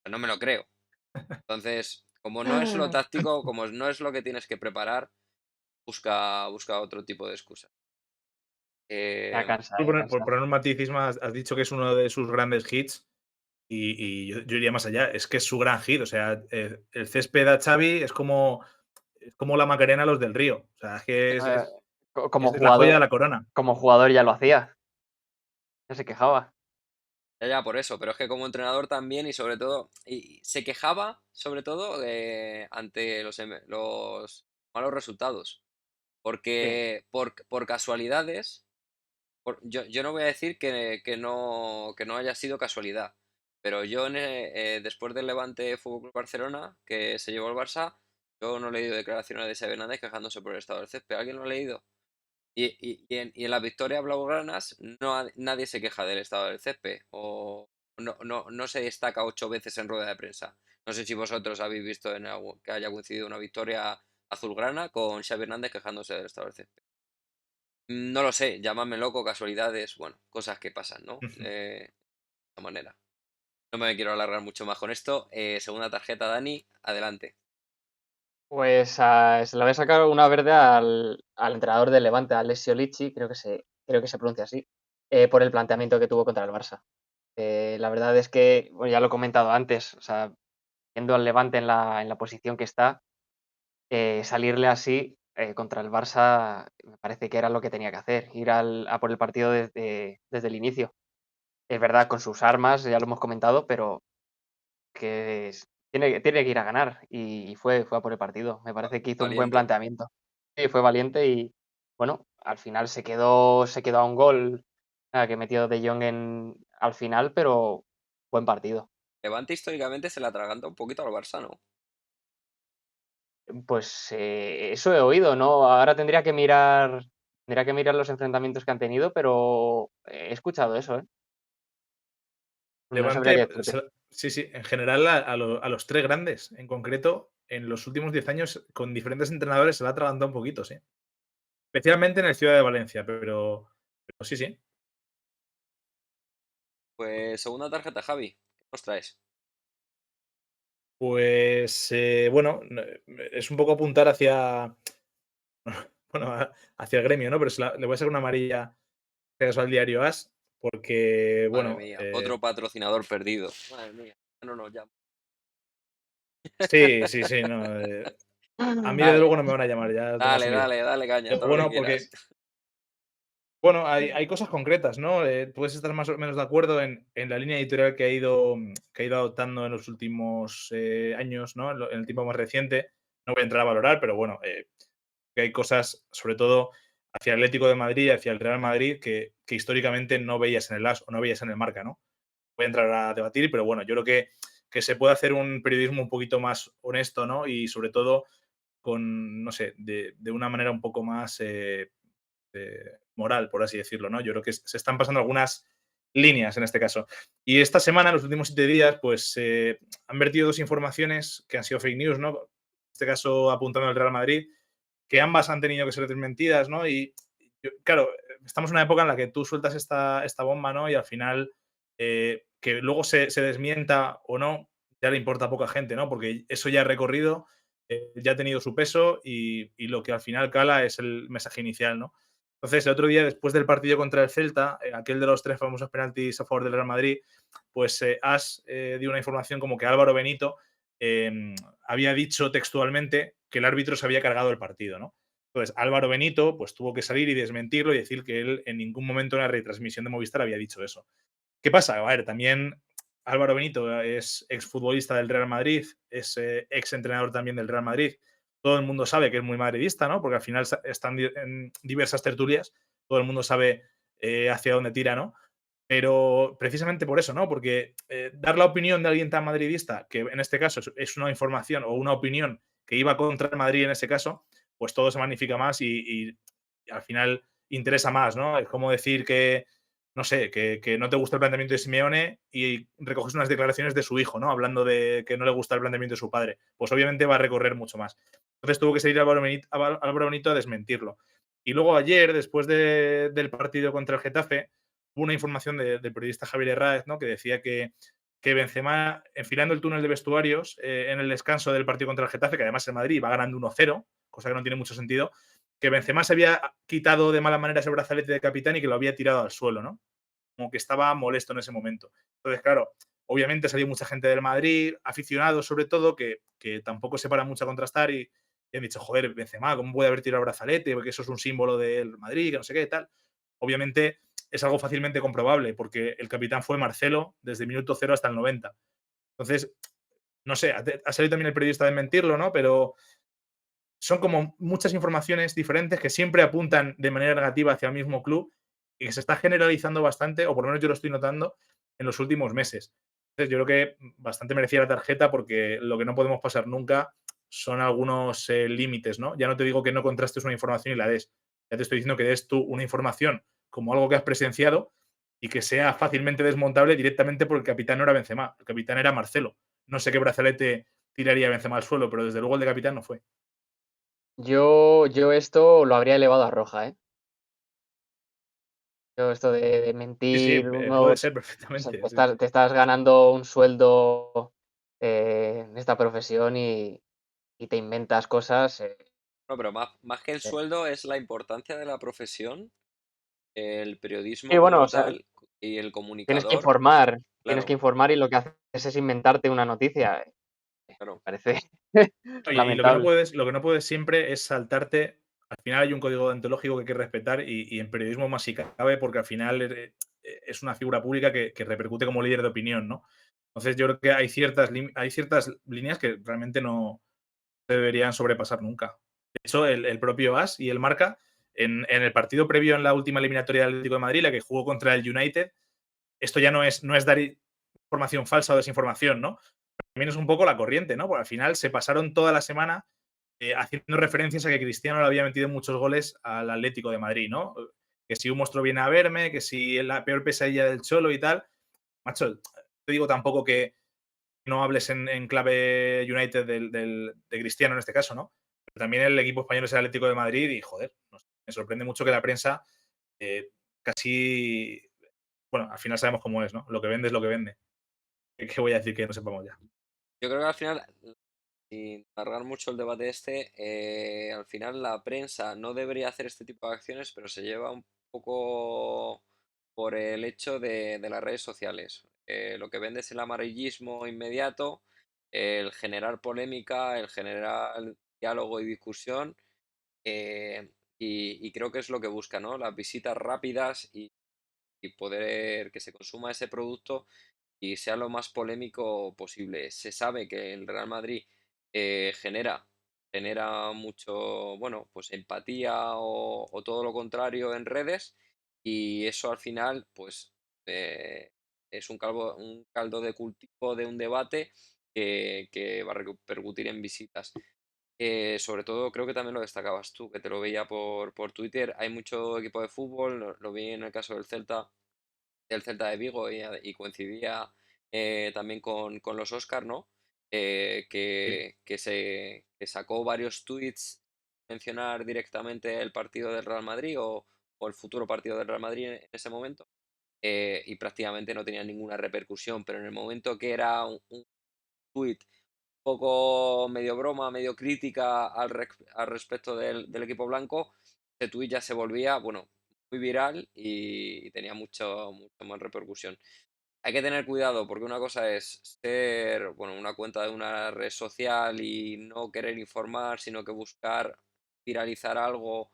No me lo creo. Entonces, como no es lo táctico, como no es lo que tienes que preparar, busca otro tipo de excusa. Ya Eh, cansa, Por cansa. poner un matiz, Isma, has dicho que es uno de sus grandes hits y yo iría más allá. Es que es su gran hit. O sea, el césped a Xavi es como la Macarena a los del Río. O sea, es que Eh, es la joya de la corona. como jugador ya lo hacía, ya se quejaba. ya, por eso, pero es que como entrenador también y sobre todo, y se quejaba sobre todo ante los malos resultados, Sí. porque por casualidades, yo no voy a decir que no haya sido casualidad, pero yo después del Levante Fútbol Club Barcelona, que se llevó al Barça, yo no he leído declaraciones de Xavi Hernández quejándose por el estado del césped. ¿Alguien lo ha leído? Y en las victorias blaugranas nadie se queja del estado del césped o no se destaca 8 veces en rueda de prensa. No sé si vosotros habéis visto que haya coincidido una victoria azulgrana con Xavi Hernández quejándose del estado del césped. No lo sé, llamadme loco, casualidades, bueno, cosas que pasan, ¿no? De esta manera. No me quiero alargar mucho más con esto. Segunda tarjeta, Dani, adelante. Pues se le había sacado una verde al entrenador del Levante, a Alessio Licci, creo que se pronuncia así, por el planteamiento que tuvo contra el Barça. La verdad es que, bueno, ya lo he comentado antes, o sea, viendo al Levante en la posición que está, salirle así contra el Barça me parece que era lo que tenía que hacer, ir a por el partido desde el inicio. Es verdad, con sus armas, ya lo hemos comentado, pero tiene que ir a ganar y fue a por el partido. Me parece que hizo un buen Valiente. planteamiento. Sí, fue valiente y bueno, al final se quedó a un gol que metió De Jong al final, pero buen partido. Levante históricamente se le atraganta un poquito al Barça, ¿no? Pues eso he oído, ¿no? Ahora tendría que mirar los enfrentamientos que han tenido, pero he escuchado eso, ¿eh? No sabría qué Levante, decirte. sí, sí, en general a los tres grandes, en concreto, en los últimos 10 años, con diferentes entrenadores se la ha atragantado un poquito, sí. Especialmente en el Ciudad de Valencia, pero sí, sí. Pues segunda tarjeta, Javi. ¿Qué nos traes? Pues bueno, es un poco apuntar hacia, bueno, hacia el gremio, ¿no? Pero le voy a sacar una amarilla en este caso al diario AS, porque, Madre bueno, mía, otro patrocinador perdido. Madre mía, no nos llama. sí, sí, sí, no, a mí desde Dale, luego no me van a llamar, ya tengo dale, asumido. dale, dale caña, Pero todo lo que bueno, quieras. porque bueno, hay cosas concretas, ¿no? Puedes estar más o menos de acuerdo en la línea editorial que ha ido adoptando en los últimos años, ¿no? En el tiempo más reciente. No voy a entrar a valorar, pero bueno, que hay cosas, sobre todo hacia el Atlético de Madrid y hacia el Real Madrid, que históricamente no veías en el AS o no veías en el Marca, ¿no? Voy a entrar a debatir, pero bueno, yo creo que se puede hacer un periodismo un poquito más honesto, ¿no? Y sobre todo con, no sé, de una manera un poco más moral, por así decirlo, ¿no? Yo creo que se están pasando algunas líneas en este caso. Y esta semana, en los últimos 7 días, pues han vertido dos informaciones que han sido fake news, ¿no? En este caso apuntando al Real Madrid, que ambas han tenido que ser desmentidas, ¿no? Y claro, estamos en una época en la que tú sueltas esta bomba, ¿no? Y al final, que luego se desmienta o no, ya le importa a poca gente, ¿no? Porque eso ya ha recorrido, ya ha tenido su peso y lo que al final cala es el mensaje inicial, ¿no? Entonces, el otro día, después del partido contra el Celta, aquel de los 3 famosos penaltis a favor del Real Madrid, pues As dio una información como que Álvaro Benito había dicho textualmente que el árbitro se había cargado el partido, ¿no? Entonces, Álvaro Benito pues tuvo que salir y desmentirlo y decir que él en ningún momento en la retransmisión de Movistar había dicho eso. ¿Qué pasa? A ver, también Álvaro Benito es exfutbolista del Real Madrid, es ex entrenador también del Real Madrid. Todo el mundo sabe que es muy madridista, ¿no? Porque al final están en diversas tertulias, todo el mundo sabe hacia dónde tira, ¿no? Pero precisamente por eso, ¿no? Porque dar la opinión de alguien tan madridista, que en este caso es una información o una opinión que iba contra el Madrid en ese caso, pues todo se magnifica más y al final interesa más, ¿no? Es como decir que, no sé, que no te gusta el planteamiento de Simeone y recoges unas declaraciones de su hijo, ¿no? Hablando de que no le gusta el planteamiento de su padre. Pues obviamente va a recorrer mucho más. Entonces tuvo que salir Álvaro Benito a desmentirlo. Y luego ayer, después del partido contra el Getafe, hubo una información del periodista Javier Herráez, ¿no? Que decía que Benzema, enfilando el túnel de vestuarios en el descanso del partido contra el Getafe, que además el Madrid va ganando 1-0, cosa que no tiene mucho sentido, que Benzema se había quitado de mala manera ese brazalete de capitán y que lo había tirado al suelo, ¿no? Como que estaba molesto en ese momento. Entonces, claro, obviamente salió mucha gente del Madrid, aficionados sobre todo, que tampoco se para mucho a contrastar y han dicho, joder, Benzema, ¿cómo puede haber tirado el brazalete? Porque eso es un símbolo del Madrid, que no sé qué, tal. Obviamente es algo fácilmente comprobable, porque el capitán fue Marcelo desde el minuto 0 hasta el 90. Entonces, no sé, ha salido también el periodista de mentirlo, ¿no? Pero son como muchas informaciones diferentes que siempre apuntan de manera negativa hacia el mismo club y que se está generalizando bastante, o por lo menos yo lo estoy notando en los últimos meses. Entonces, yo creo que bastante merecía la tarjeta porque lo que no podemos pasar nunca son algunos límites, ¿no? Ya no te digo que no contrastes una información y la des. Ya te estoy diciendo que des tú una información como algo que has presenciado y que sea fácilmente desmontable directamente porque el capitán no era Benzema, el capitán era Marcelo. No sé qué brazalete tiraría Benzema al suelo, pero desde luego el de capitán no fue. Yo esto lo habría elevado a roja, ¿eh? Yo esto de Sí, sí, mentir puede unos ser o sea, perfectamente, te sí, estás sí. te estás ganando un sueldo, en esta profesión y te inventas cosas, No, pero más que el eh. sueldo es la importancia de la profesión, el Sí, periodismo bueno, como o sea, tal y el comunicador, tienes que claro, informar y lo que haces es inventarte una noticia, me claro. parece Y lamentable. lo que no puedes siempre es saltarte. Al final hay un código deontológico que hay que respetar y en periodismo más si cabe, porque al final es una figura pública que repercute como líder de opinión, ¿no? Entonces yo creo que hay ciertas líneas que realmente no deberían sobrepasar nunca. De hecho, el propio AS y el Marca, en el partido previo en la última eliminatoria del Atlético de Madrid, la que jugó contra el United, esto ya no es dar información falsa o desinformación, ¿no? También es un poco la corriente, ¿no? Porque al final se pasaron toda la semana haciendo referencias a que Cristiano le había metido muchos goles al Atlético de Madrid, ¿no? Que si un monstruo viene a verme, que si la peor pesadilla del Cholo y tal. Macho, te digo tampoco que no hables en clave United de Cristiano en este caso, ¿no? Pero también el equipo español es el Atlético de Madrid y, joder, no sé, me sorprende mucho que la prensa casi, bueno, al final sabemos cómo es, ¿no? Lo que vende es lo que vende. ¿Qué voy a decir que no sepamos ya? Yo creo que al final, sin alargar mucho el debate este, al final la prensa no debería hacer este tipo de acciones, pero se lleva un poco por el hecho de las redes sociales. Lo que vende es el amarillismo inmediato, el generar polémica, el generar diálogo y discusión, y creo que es lo que busca, ¿no? Las visitas rápidas y poder que se consuma ese producto y sea lo más polémico posible. Se sabe que el Real Madrid genera mucho, bueno, pues empatía o todo lo contrario en redes y eso al final, pues es un caldo de cultivo de un debate que va a repercutir en visitas. Sobre todo creo que también lo destacabas tú, que te lo veía por Twitter. Hay mucho equipo de fútbol, lo vi en el caso del Celta de Vigo y coincidía también con los Oscar, ¿no? Sí. Que sacó varios tweets mencionar directamente el partido del Real Madrid o el futuro partido del Real Madrid en ese momento y prácticamente no tenía ninguna repercusión, pero en el momento que era un tweet un poco medio broma, medio crítica al respecto del equipo blanco, ese tweet ya se volvía, bueno, muy viral y tenía mucho más repercusión. Hay que tener cuidado porque una cosa es ser, bueno, una cuenta de una red social y no querer informar, sino que buscar viralizar algo,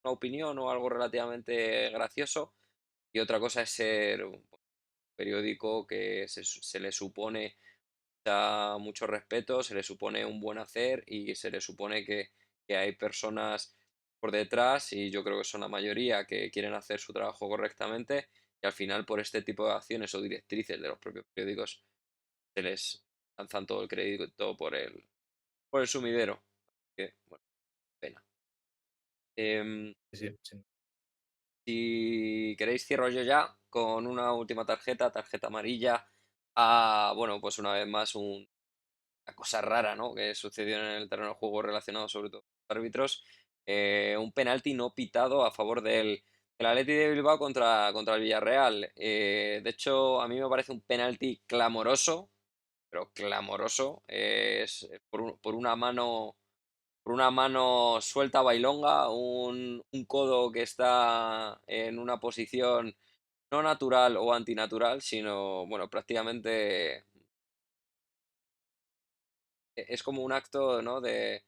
una opinión o algo relativamente gracioso. Y otra cosa es ser periódico que se le supone mucho respeto, se le supone un buen hacer y se le supone que hay personas por detrás y yo creo que son la mayoría que quieren hacer su trabajo correctamente y al final por este tipo de acciones o directrices de los propios periódicos se les lanzan todo el crédito por el sumidero. Que, bueno, pena. Sí, sí. Si queréis cierro yo ya con una última tarjeta amarilla. Bueno, pues una vez más una cosa rara, ¿no? Que sucedió en el terreno de juego relacionado sobre todo con los árbitros. Un penalti no pitado a favor del Athletic de Bilbao contra el Villarreal. De hecho, a mí me parece un penalti clamoroso, pero clamoroso. Es por una mano suelta bailonga, un codo que está en una posición no natural o antinatural, sino, bueno, prácticamente es como un acto, ¿no? de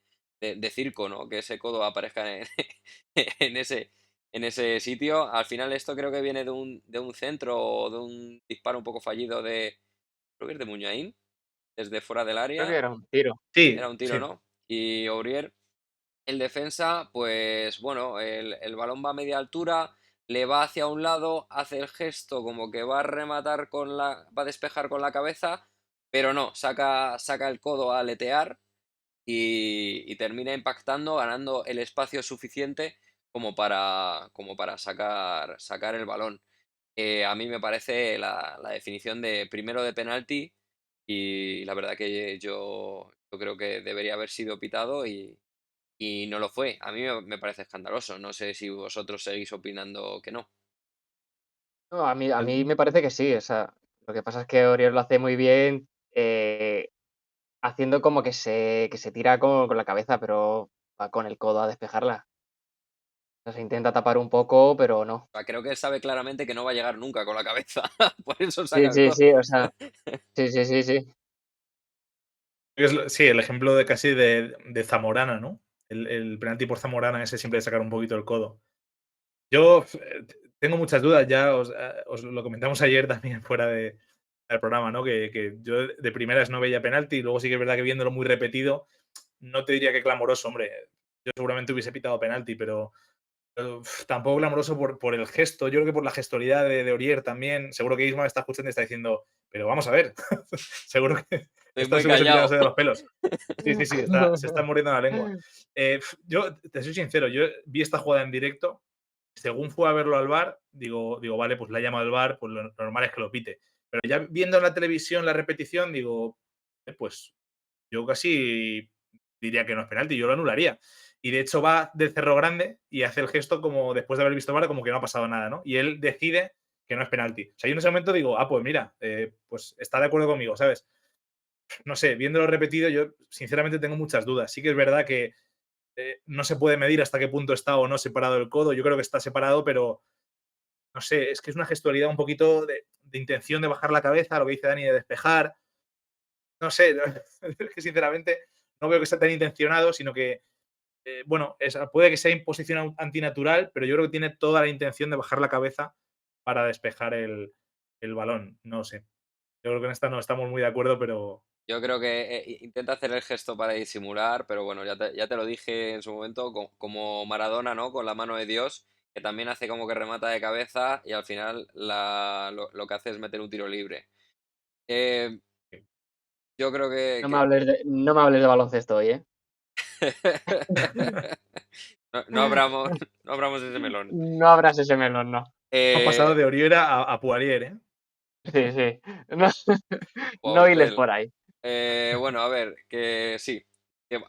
circo, ¿no? Que ese codo aparezca en ese sitio. Al final esto creo que viene de un centro o de un disparo un poco fallido creo que es de Muñain, desde fuera del Creo que área. era un tiro. Sí, Era un tiro, sí. ¿no? Y Aurier, el defensa, pues bueno, el balón va a media altura, le va hacia un lado, hace el gesto como que va a rematar va a despejar con la cabeza, pero no, saca el codo a aletear y termina impactando, ganando el espacio suficiente como para sacar el balón. A mí me parece la definición primero de penalti y la verdad que yo creo que debería haber sido pitado y no lo fue. A mí me parece escandaloso. No sé si vosotros seguís opinando que no. No, a mí me parece que sí, o sea, lo que pasa es que Oriol lo hace muy bien, haciendo como que se tira con la cabeza, pero va con el codo a despejarla. O sea, se intenta tapar un poco, pero no. O sea, creo que él sabe claramente que no va a llegar nunca con la cabeza. Por eso Sí, saca el sí, codo. sí, o sea, sí, sí, sí, sí. Sí, el ejemplo de casi de Zamorana, ¿no? El penalti por Zamorana, ese siempre de sacar un poquito el codo. Yo tengo muchas dudas, ya os lo comentamos ayer también fuera del programa, ¿no? Que yo de primeras no veía penalti y luego sí que es verdad que viéndolo muy repetido, no te diría que clamoroso, hombre. Yo seguramente hubiese pitado penalti, pero tampoco clamoroso por el gesto. Yo creo que por la gestualidad de Orier también. Seguro que Isma está escuchando y está diciendo, pero vamos a ver. Seguro que Estoy está muy súper callado. tirándose de los pelos. Sí, sí, sí, se está muriendo la lengua. Yo te soy sincero, yo vi esta jugada en directo. Según fue a verlo al bar, digo, vale, pues la ha llamado al bar, pues lo normal es que lo pite. Pero ya viendo en la televisión la repetición, digo, pues yo casi diría que no es penalti, yo lo anularía. Y de hecho va del Cerro Grande y hace el gesto como después de haber visto VAR, como que no ha pasado nada, ¿no? Y él decide que no es penalti. O sea, yo en ese momento digo, pues mira, pues está de acuerdo conmigo, ¿sabes? No sé, viéndolo repetido, yo sinceramente tengo muchas dudas. Sí que es verdad que no se puede medir hasta qué punto está o no separado el codo. Yo creo que está separado, pero no sé, es que es una gestualidad un poquito de intención de bajar la cabeza, lo que dice Dani de despejar. No sé, es que sinceramente no veo que sea tan intencionado, sino que, bueno, puede que sea imposición antinatural, pero yo creo que tiene toda la intención de bajar la cabeza para despejar el balón. No sé. Yo creo que en esta no estamos muy de acuerdo, pero Yo creo que intenta hacer el gesto para disimular, pero bueno, ya te lo dije en su momento, como Maradona, ¿no? Con la mano de Dios, que también hace como que remata de cabeza y al final lo que hace es meter un tiro libre. Eh, yo creo que, No me hables de baloncesto hoy, ¿eh? no abramos, no abramos ese melón. No abras ese melón, no. hemos pasado Eh, de Oriera a Poirier, ¿eh? Sí, sí. No, no hiles Cuauhtél. por ahí. Bueno, a ver, que sí. Que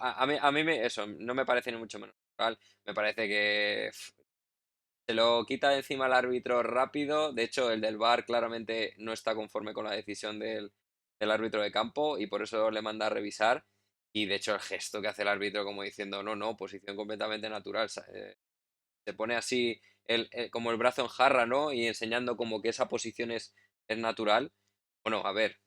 eso, no me parece ni mucho menos natural. Me parece que se lo quita de encima el árbitro rápido. De hecho, el del VAR claramente no está conforme con la decisión del árbitro de campo y por eso le manda a revisar. Y de hecho, el gesto que hace el árbitro, como diciendo, no, no, posición completamente natural. Se pone así como el brazo en jarra, ¿no? Y enseñando como que esa posición es natural. Bueno, a ver,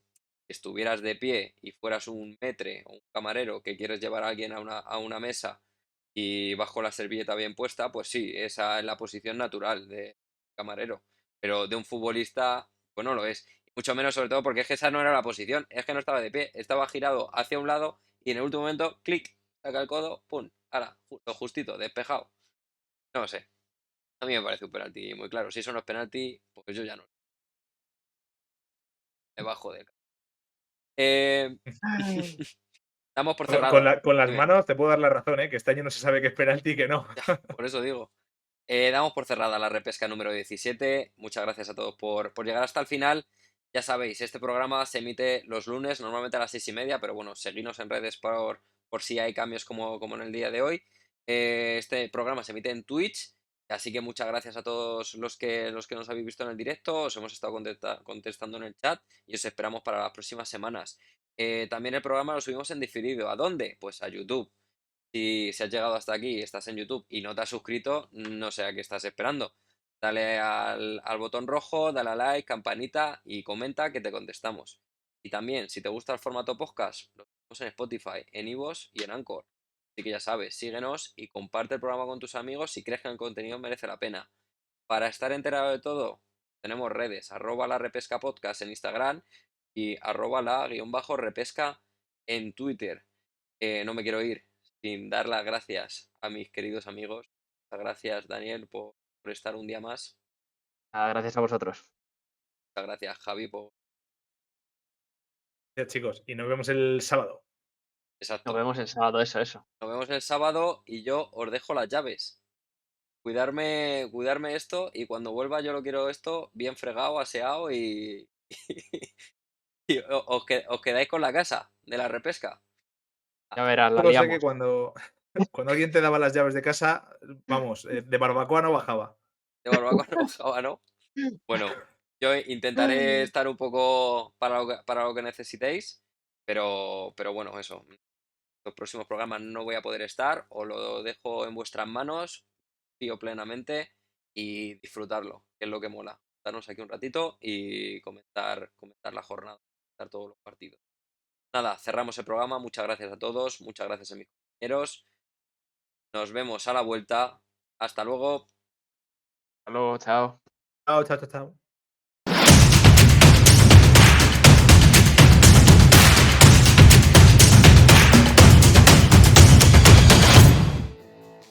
si estuvieras de pie y fueras un metre o un camarero que quieres llevar a alguien a una mesa y bajo la servilleta bien puesta, pues sí, esa es la posición natural de camarero. Pero de un futbolista, pues no lo es. Mucho menos, sobre todo, porque es que esa no era la posición. Es que no estaba de pie. Estaba girado hacia un lado y en el último momento, clic, saca el codo, pum, ala, lo justito, despejado. No sé. A mí me parece un penalti muy claro. Si eso no es penalti, pues yo ya no. Me bajo de... Eh, damos por cerrada. Con las Dime. manos te puedo dar la razón, ¿eh? Que este año no se sabe qué es penalti y que no. Por eso digo. Damos por cerrada la repesca número 17. Muchas gracias a todos por llegar hasta el final. Ya sabéis, este programa se emite los lunes, normalmente a las 6:30, pero bueno, seguidnos en redes por si hay cambios como en el día de hoy. Este programa se emite en Twitch, así que muchas gracias a todos los que nos habéis visto en el directo. Os hemos estado contestando en el chat y os esperamos para las próximas semanas. También el programa lo subimos en diferido. ¿A dónde? Pues a YouTube. Si has llegado hasta aquí y estás en YouTube y no te has suscrito, no sé a qué estás esperando. Dale al botón rojo, dale a like, campanita y comenta que te contestamos. Y también, si te gusta el formato podcast, lo tenemos en Spotify, en iVoox y en Anchor. Así que ya sabes, síguenos y comparte el programa con tus amigos si crees que el contenido merece la pena. Para estar enterado de todo, tenemos redes, @la repesca podcast en Instagram y @la_repesca en Twitter. No me quiero ir sin dar las gracias a mis queridos amigos. Muchas gracias, Daniel, por estar un día más. Nada, gracias a vosotros. Muchas gracias, Javi, por... Ya, chicos, y nos vemos el sábado. Nos Exacto. vemos el sábado, eso. Nos vemos el sábado y yo os dejo las llaves. Cuidarme esto y cuando vuelva yo lo quiero esto bien fregado, aseado y, y os quedáis con la casa de la repesca. Ya verás, la Solo sé que liamos. cuando alguien te daba las llaves de casa, vamos, de barbacoa no bajaba. De barbacoa no bajaba, ¿no? Bueno, yo intentaré estar un poco para lo que necesitéis, pero bueno, eso. Los próximos programas no voy a poder estar, os lo dejo en vuestras manos, confío plenamente y disfrutarlo, que es lo que mola. Darnos aquí un ratito y comentar la jornada, comentar todos los partidos. Nada, cerramos el programa. Muchas gracias a todos, muchas gracias a mis compañeros. Nos vemos a la vuelta. Hasta luego. Hasta luego, chao. Chao, chao, chao, chao.